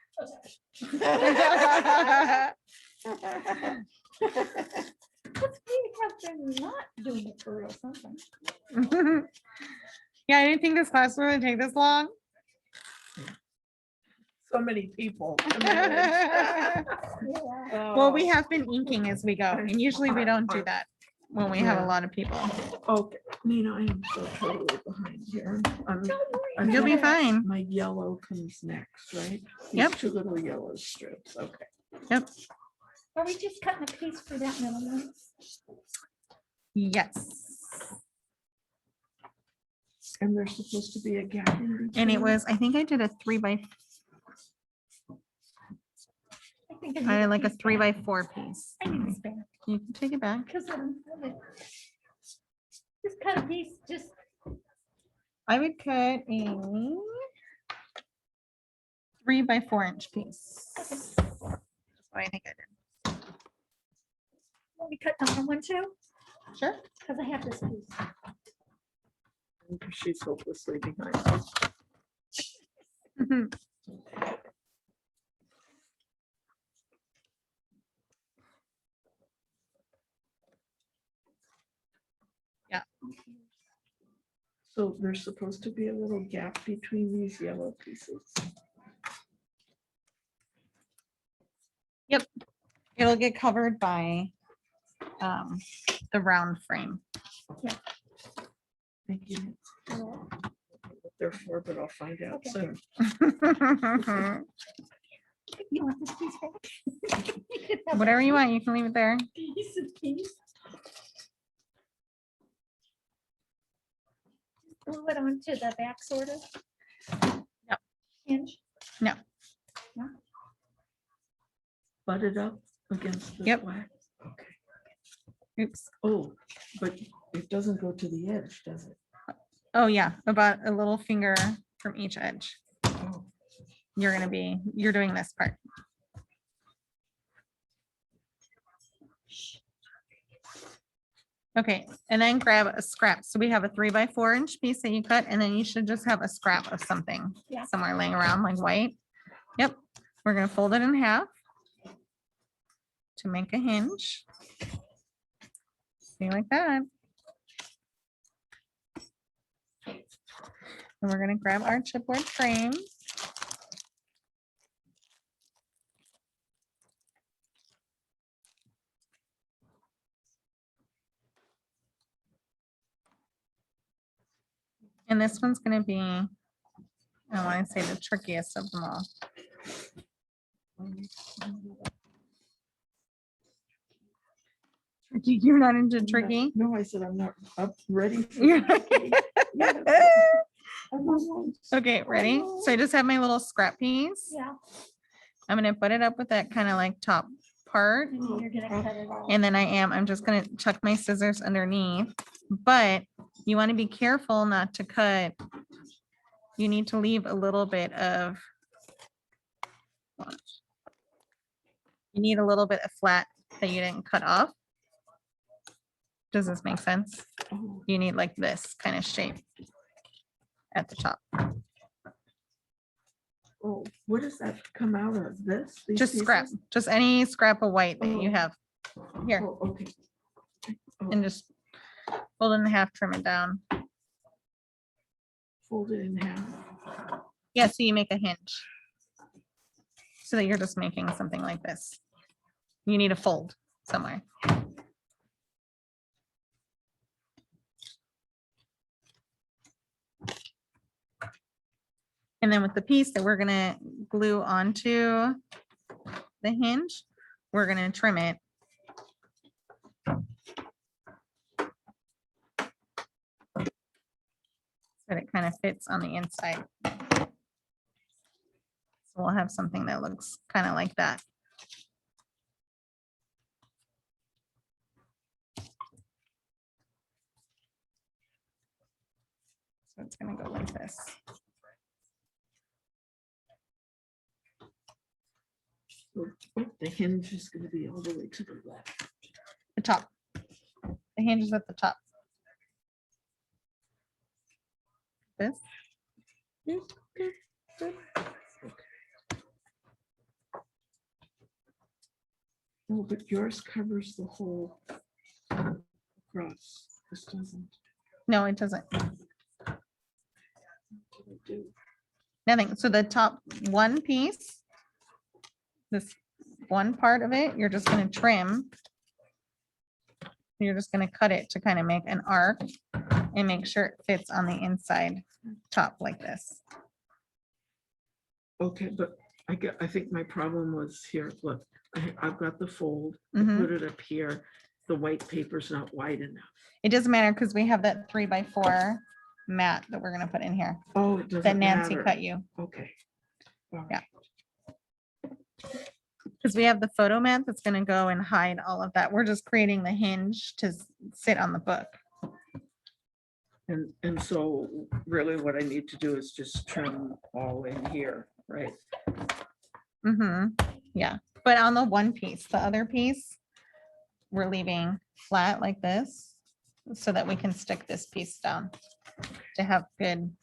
Let's have them not doing it for real something. Yeah, I didn't think this class would take this long. so many people. to Yeah. manage. Well, we have been inking as we go, and usually we don't do that when we have a Yeah. lot of people. Okay, Nina, I am so totally behind here. I You'll be think fine. My yellow comes next, right? These Yep. two little yellow strips, okay. Yep. Are we just cutting a piece for that middle one? Yes. And there's supposed to be a gap in between. And it was, I think I did a 3x, I think I had like a piece back. 3x4 piece. I need this back, You can take it back. because just cut a piece, just, I would cut a 3x4 piece. That's what I think I did. let me cut another one too, Sure. because I have this piece. She's hopelessly behind. Mhm. So there's supposed to be a little gap between these yellow pieces. It'll get covered by the round frame. Thank you. Therefore, but I'll find out Okay. soon. You want this piece back? Whatever you want, you can leave it there. Piece of piece. Glue it onto the back sort of. No. Hinge. Butt it up against the Yep. black. Okay. Oops. Oh, but it doesn't go to the edge, does it? Oh, yeah, about a little finger from each edge. Oh, You're doing this part. Okay, and then grab a scrap. So we have a 3x4 piece that you cut, and then you should just have a scrap of something Yeah. somewhere laying around like white. Yep, we're gonna fold it in half to make a hinge. See, like that. And we're gonna grab our chipboard frame. And this one's gonna be, I want to say the trickiest of them all. Tricky, you're not into tricky? No, I said I'm not up ready. for Yeah. tricky. Yeah. I'm almost- Okay, ready? So I just have my little scrap piece. Yeah. I'm gonna put it up with that kind of like top part. And then you're gonna cut it off. And then I'm just gonna chuck my scissors underneath, but you want to be careful not to cut. You need to leave a little bit of. You need a little bit of flat that you didn't cut off. Does this make sense? Oh, You need like this kind of shape at the top. oh, what does that come out of? This? These Just scrap, pieces? just any scrap of white that you Oh. have here, Oh, okay. Oh, and just fold it in half, trim it down. fold it in half. Yeah, so you make a hinge. So that you're just making something like this. You need a fold somewhere. And then with the piece that we're gonna glue onto the hinge, we're gonna trim it. So that it kind of fits on the inside. So we'll have something that looks kind of like that. So it's gonna go like this. Oh, the hinge is gonna be all the way to the left. The top. The hinge is at the top. This. Oh, but yours covers the whole across. This doesn't. No, it doesn't. What do I do? Nothing. So the top one piece, this one part of it, you're just gonna trim. You're just gonna cut it to kind of make an arc and make sure it fits on the inside top like this. Okay, but I think my problem was here, look, I've got the fold, I Mhm. put it up here, the white paper's not wide enough. It doesn't matter because we have that 3x4 mat that we're gonna put in here Oh, it that doesn't Nancy matter. cut you. Okay. All Yeah. right. Because we have the photo mat that's gonna go and hide all of that. We're just creating the hinge to sit on the book. And so really what I need to do is just trim all in here, right? Yeah, but on the one piece, the other piece, we're leaving flat like this so that we can stick this piece down to have good.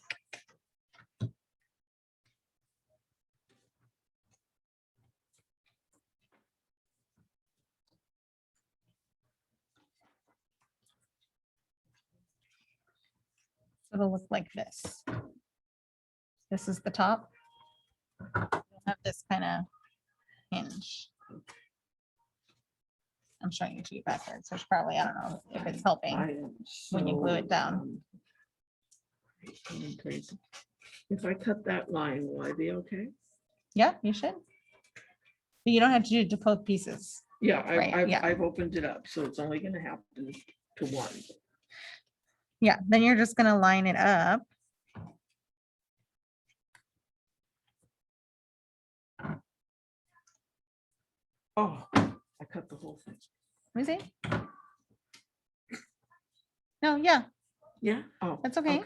It'll look like this. This is the top. You'll have this kind of hinge. I'm showing you to you backwards, which probably, I don't know if it's helping. I am when you glue it so, down. going crazy. If I cut that line, will I be okay? Yeah, you should. But you don't have to do it to both pieces. Yeah, Right, yeah. I've opened it up, so it's only gonna happen to one. Yeah, then you're just gonna line it up. Oh, I cut the whole thing. Let me see. No, yeah, Yeah? Oh. That's okay.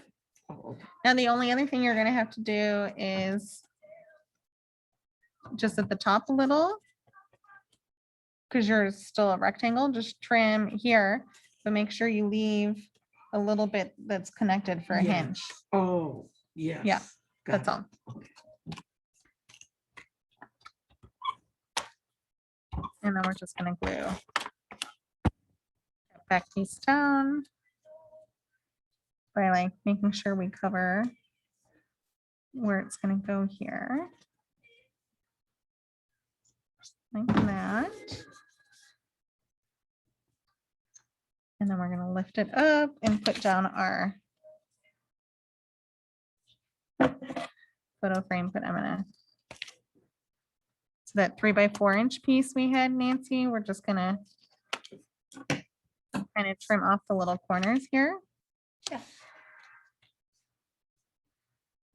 Oh, okay. now the only other thing you're gonna have to do is just at the top a little. Because you're still a rectangle, just trim here, but make sure you leave a little bit that's connected for a Yeah. hinge. Oh, yes. Yeah, got That's it. all. And then we're just gonna glue that back piece down by like making sure we cover where it's gonna go here. Like that. And then we're gonna lift it up and put down our photo frame, but I'm gonna. So that 3x4 piece we had, Nancy, we're just gonna kind of trim off the little corners here. Yeah.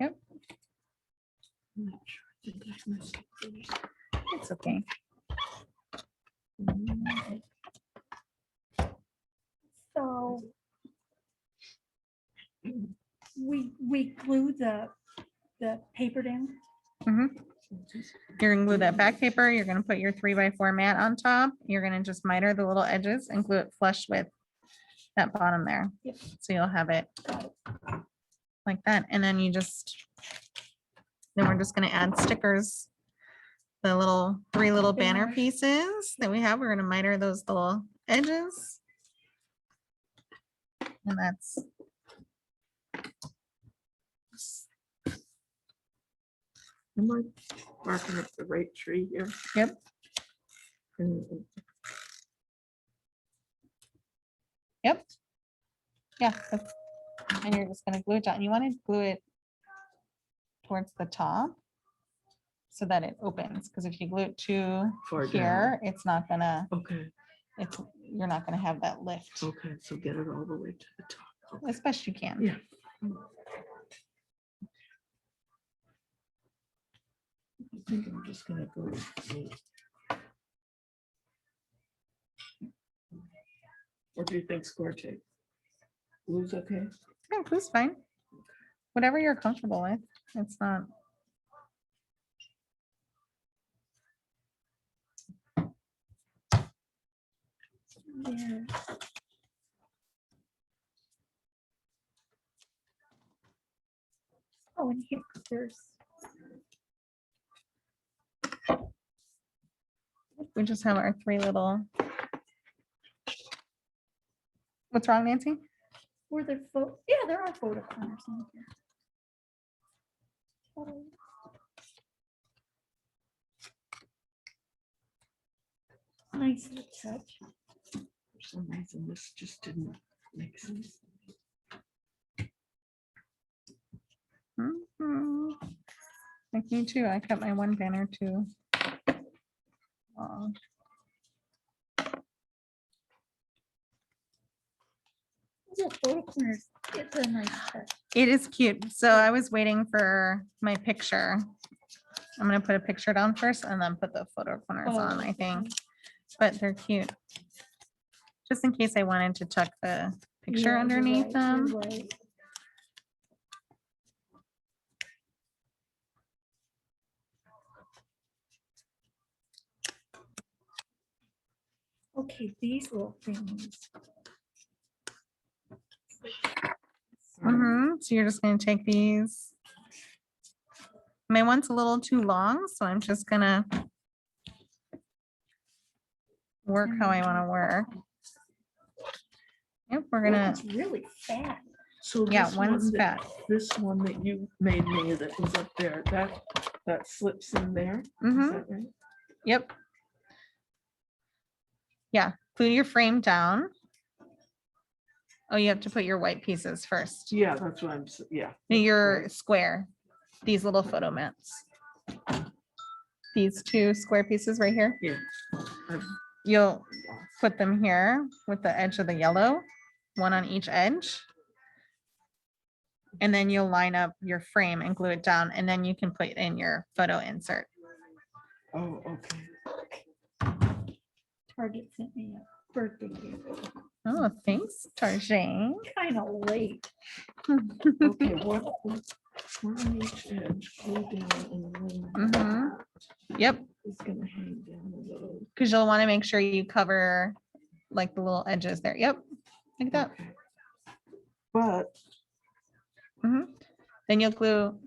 Yep, I'm not sure. I think I messed up these. it's okay. So we glue the paper down. Mhm. You're gonna glue that back paper, you're gonna put your 3x4 mat on top, you're gonna just miter the little edges and glue it flush with that bottom there. Yep. So you'll have it like that, and then you just, then we're just gonna add stickers. The little, 3 little banner Banners. pieces that we have, we're gonna miter those little edges. And that's. Am I barking up the right tree here? Yep. And- Yep. Yeah. And you're just gonna glue it down. You want to glue it towards the top so that it opens, because if you glue it too Far down. here, it's not gonna, Okay, you're not gonna have that lift okay, so get it all the way to the top. as best you can. Yeah. I think I'm just gonna go. What do you think, score tape? Blue's okay? Yeah, glue's fine. Whatever you're comfortable with. It's not. Yeah. Oh, and here, there's, We just have our 3 little. What's wrong, Nancy? yeah, there are photo corners in here. photo. Nice touch. For some reason, this just didn't make sense. Mhm. Like me too. I cut my one banner too. long. The photo corners, it's a nice touch. It is cute. So I was waiting for my picture. I'm gonna put a picture down first and then put the photo corners on, I think. But they're cute. Just in case I wanted to tuck the picture Yeah, you're underneath right, them. you're right. Okay, these little things. So you're just gonna take these. My one's a little too long, so I'm just gonna work how I wanna work. Yep, we're gonna, It's really fat. So yeah, this one one's that- fat. This one that you made me that was up there, that slips in there, is Mhm. that right? Yep. Yeah, glue your frame down. Oh, you have to put your white pieces first. Yeah, that's what yeah. No, that's your right. square, these little photo mats. These two square pieces right here, Yeah. I've you'll lost. put them here with the edge of the yellow, one on each edge. And then you'll line up your frame and glue it down, and then you can put in your photo insert. Oh, okay. Target sent me a birthday gift. Oh, thanks, Tarjay. Kind of late. Okay, one on each edge, glue down and then Mhm. Yep, it's gonna hang down a little. because you'll want to make sure you cover like the little edges there. Yep, like that. Okay. But Then you'll glue.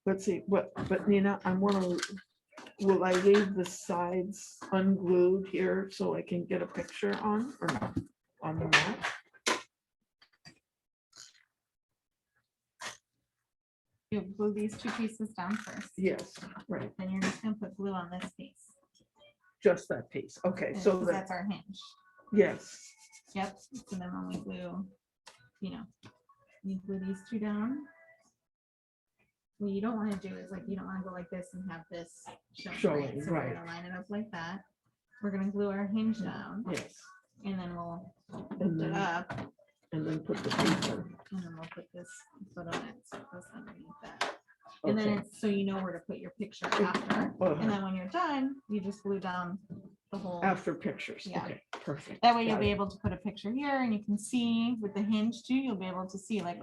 let's see, but Nina, will I leave the sides unglued here so I can get a picture on or not on the map? You glue these two pieces down first. Yes, right, Then you're just gonna put glue on this piece. just that piece. Okay, so Because that, that's our hinge. yes, Yep. So then when we glue, you glue these two down. What you don't want to do is you don't want to go like this and have this Showing, So we're right. gonna line it up like that. We're gonna glue our hinge down yes. and then we'll And lift it then, up and then put the paper. and then we'll put this photo net so it goes underneath that. And then Okay. it's so you know where to put your picture after. And then when you're done, you just glue down the whole. After pictures, Yeah. okay, perfect. That way you'll Got be it. able to put a picture here and you can see with the hinge too, you'll be able to see what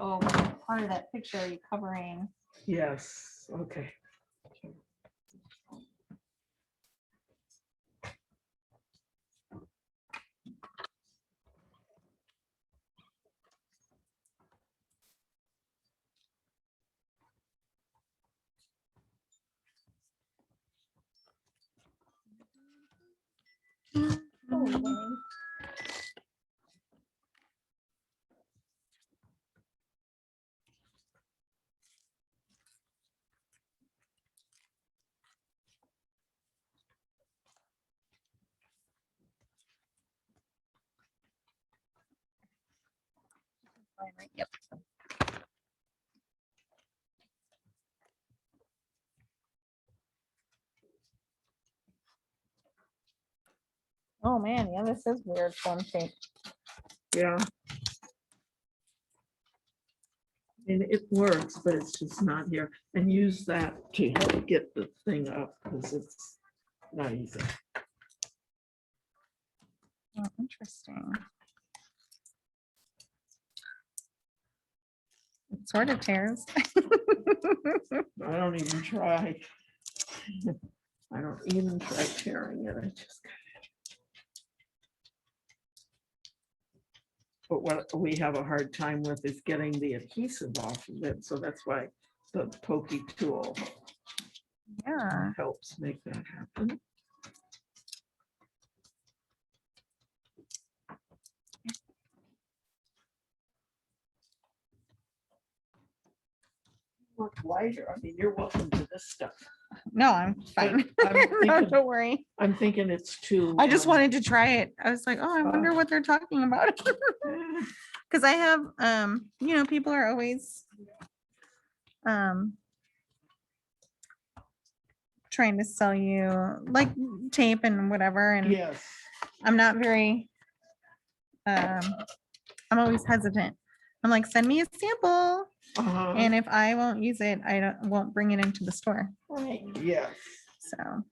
part of that picture are you covering? Yes, okay. Go away. Yep. Oh man, yeah, this is weird phone shape. Yeah. And it works, but it's just not here. And use that to help get the thing up because it's not easy. Oh, interesting. It sort of tears. I don't even try. I don't even try tearing it. I just. But what we have a hard time with is getting the adhesive off of it. So that's why the pokey tool Yeah. helps make that happen. Look wider. I mean, you're welcome to this stuff. No, I'm fine. I'm No, thinking- don't worry. I'm thinking it's too. I just wanted to try it. I was like, oh, I wonder Oh. what they're talking about. Cause I have, people are always trying to sell you like tape and whatever, and Yes. I'm not very, I'm always hesitant. I'm like, send me a sample. Uh-huh. And if I won't use it, won't bring it into the store. Right. Yes. So.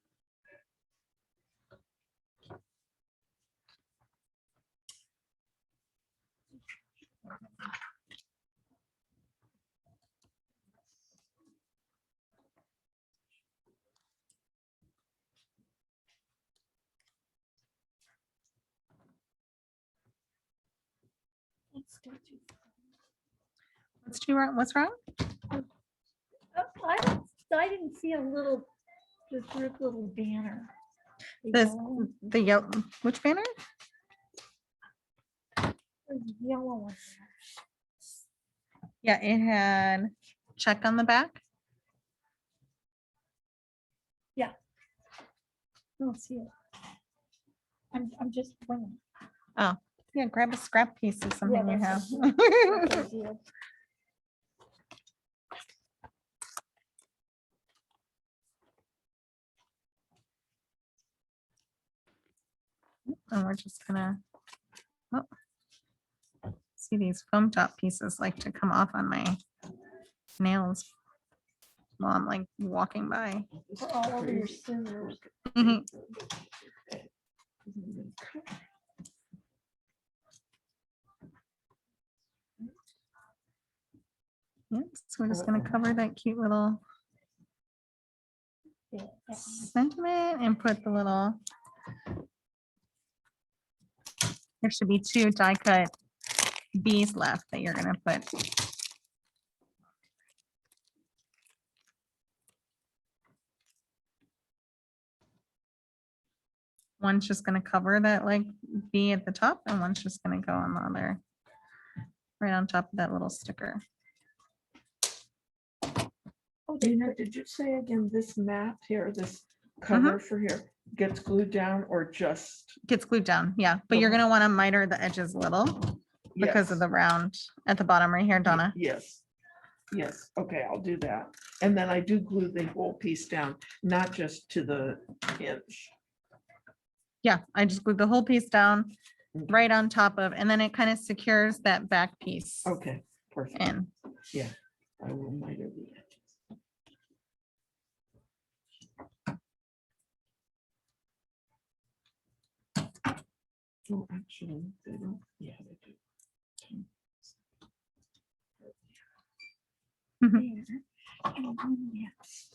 What's wrong? I didn't see a little, this little banner. The This, yellow- the yellow, which banner? the Yellow one. Yeah, it had check on the back. I don't see it. I'm just wondering. Yeah, grab a scrap piece of something you have. that's what I did. And we're just gonna. Oh. See, these foam top pieces like to come off on my nails while I'm like walking by. For all over your scissors. Mhm. Yep, so we're just gonna cover that cute little Yeah, that one. sentiment and put the little. There should be 2 die cut bees left that you're gonna put. One's just gonna cover that like bee at the top and one's just gonna go on the other. Right on top of that little sticker. Oh, Dana, did you say again, this mat here, this cover for here gets glued down or just? Gets glued down, yeah, but you're Okay. gonna wanna miter the edges a little because of Yes. the round at the bottom right here, Donna. Yes. Yes, okay, I'll do that. And then I do glue the whole piece down, not just to the hinge. Yeah, I just glued the whole piece down right on top of, and then it kind of secures that back piece Okay, perfect. in. I will miter the edges. Oh, actually, they don't, yeah, they do. there. And then yes.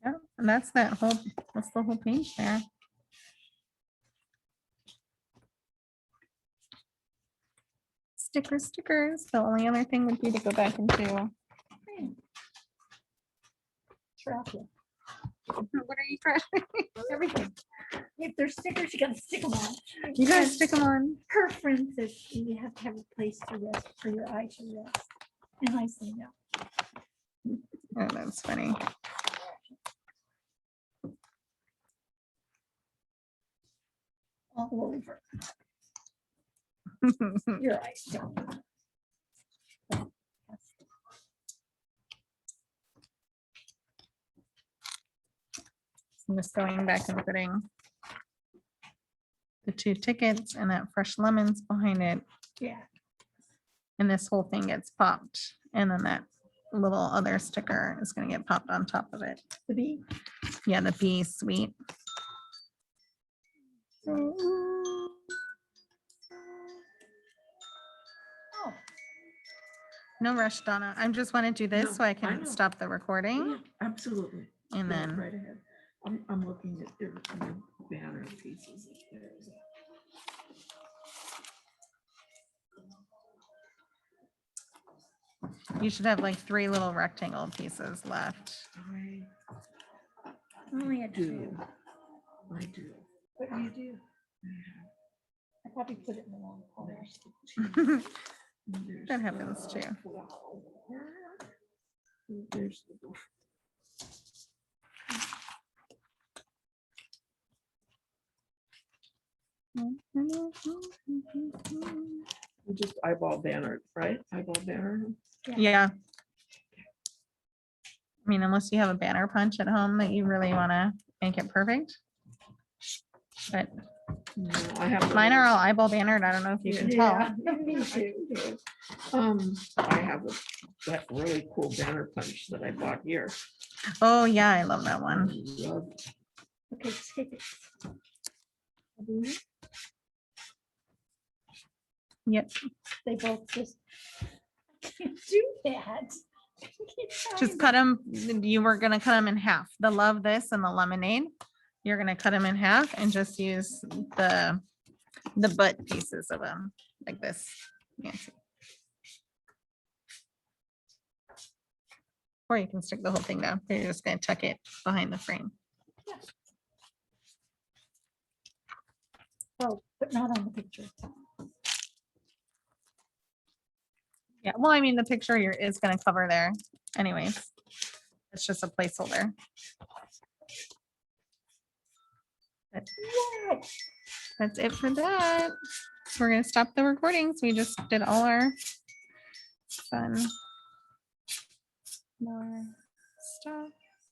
Yeah, and that's the whole page there. Stickers. The only other thing would be to go back into. Traffic, What are you trying? everything. If there's stickers, you gotta stick them on. You guys And stick them on. Her friend says you have to have a place to rest for your eye to rest. And I say no. Oh, that's funny. All over your eyes. don't. I'm just going back and putting the 2 tickets and that fresh lemons behind it. Yeah. And this whole thing gets popped. And then that little other sticker is gonna get popped on top of it. The bee. Yeah, the bee sweet. Oh, No rush, Donna. I just want to do this No, so I I can know. stop the recording Yeah, absolutely. and Go then, Right ahead. I'm looking at their banner pieces. you should have like 3 little rectangle pieces left. I only had do. two. I do. What do you do? I probably put it in the wrong place. There's That happens the too. flower. There's the bush. Just eyeball banner, right? Eyeball banner. Yeah. I mean, unless you have a banner punch at home that you really want to make it perfect. But No, I have. mine are all eyeball bannered. I don't know if you can Yeah, tell. me too. I have that really cool banner punch that I bought here. Oh, yeah, I love that I one. love Okay, take it. Yep. They both just can't do that. Keep Just trying. cut them. You were going to cut them in half. The love this and the lemonade. You're going to cut them in half and just use the butt pieces of them like this. Nancy. Or you can stick the whole thing down. You're just going to tuck it behind the frame. Oh, but not on the picture. Yeah, well, I mean, the picture here is going to cover there anyways. It's just a placeholder. Yay! That's it for that. We're going to stop the recordings. We just did all our fun. More stuff.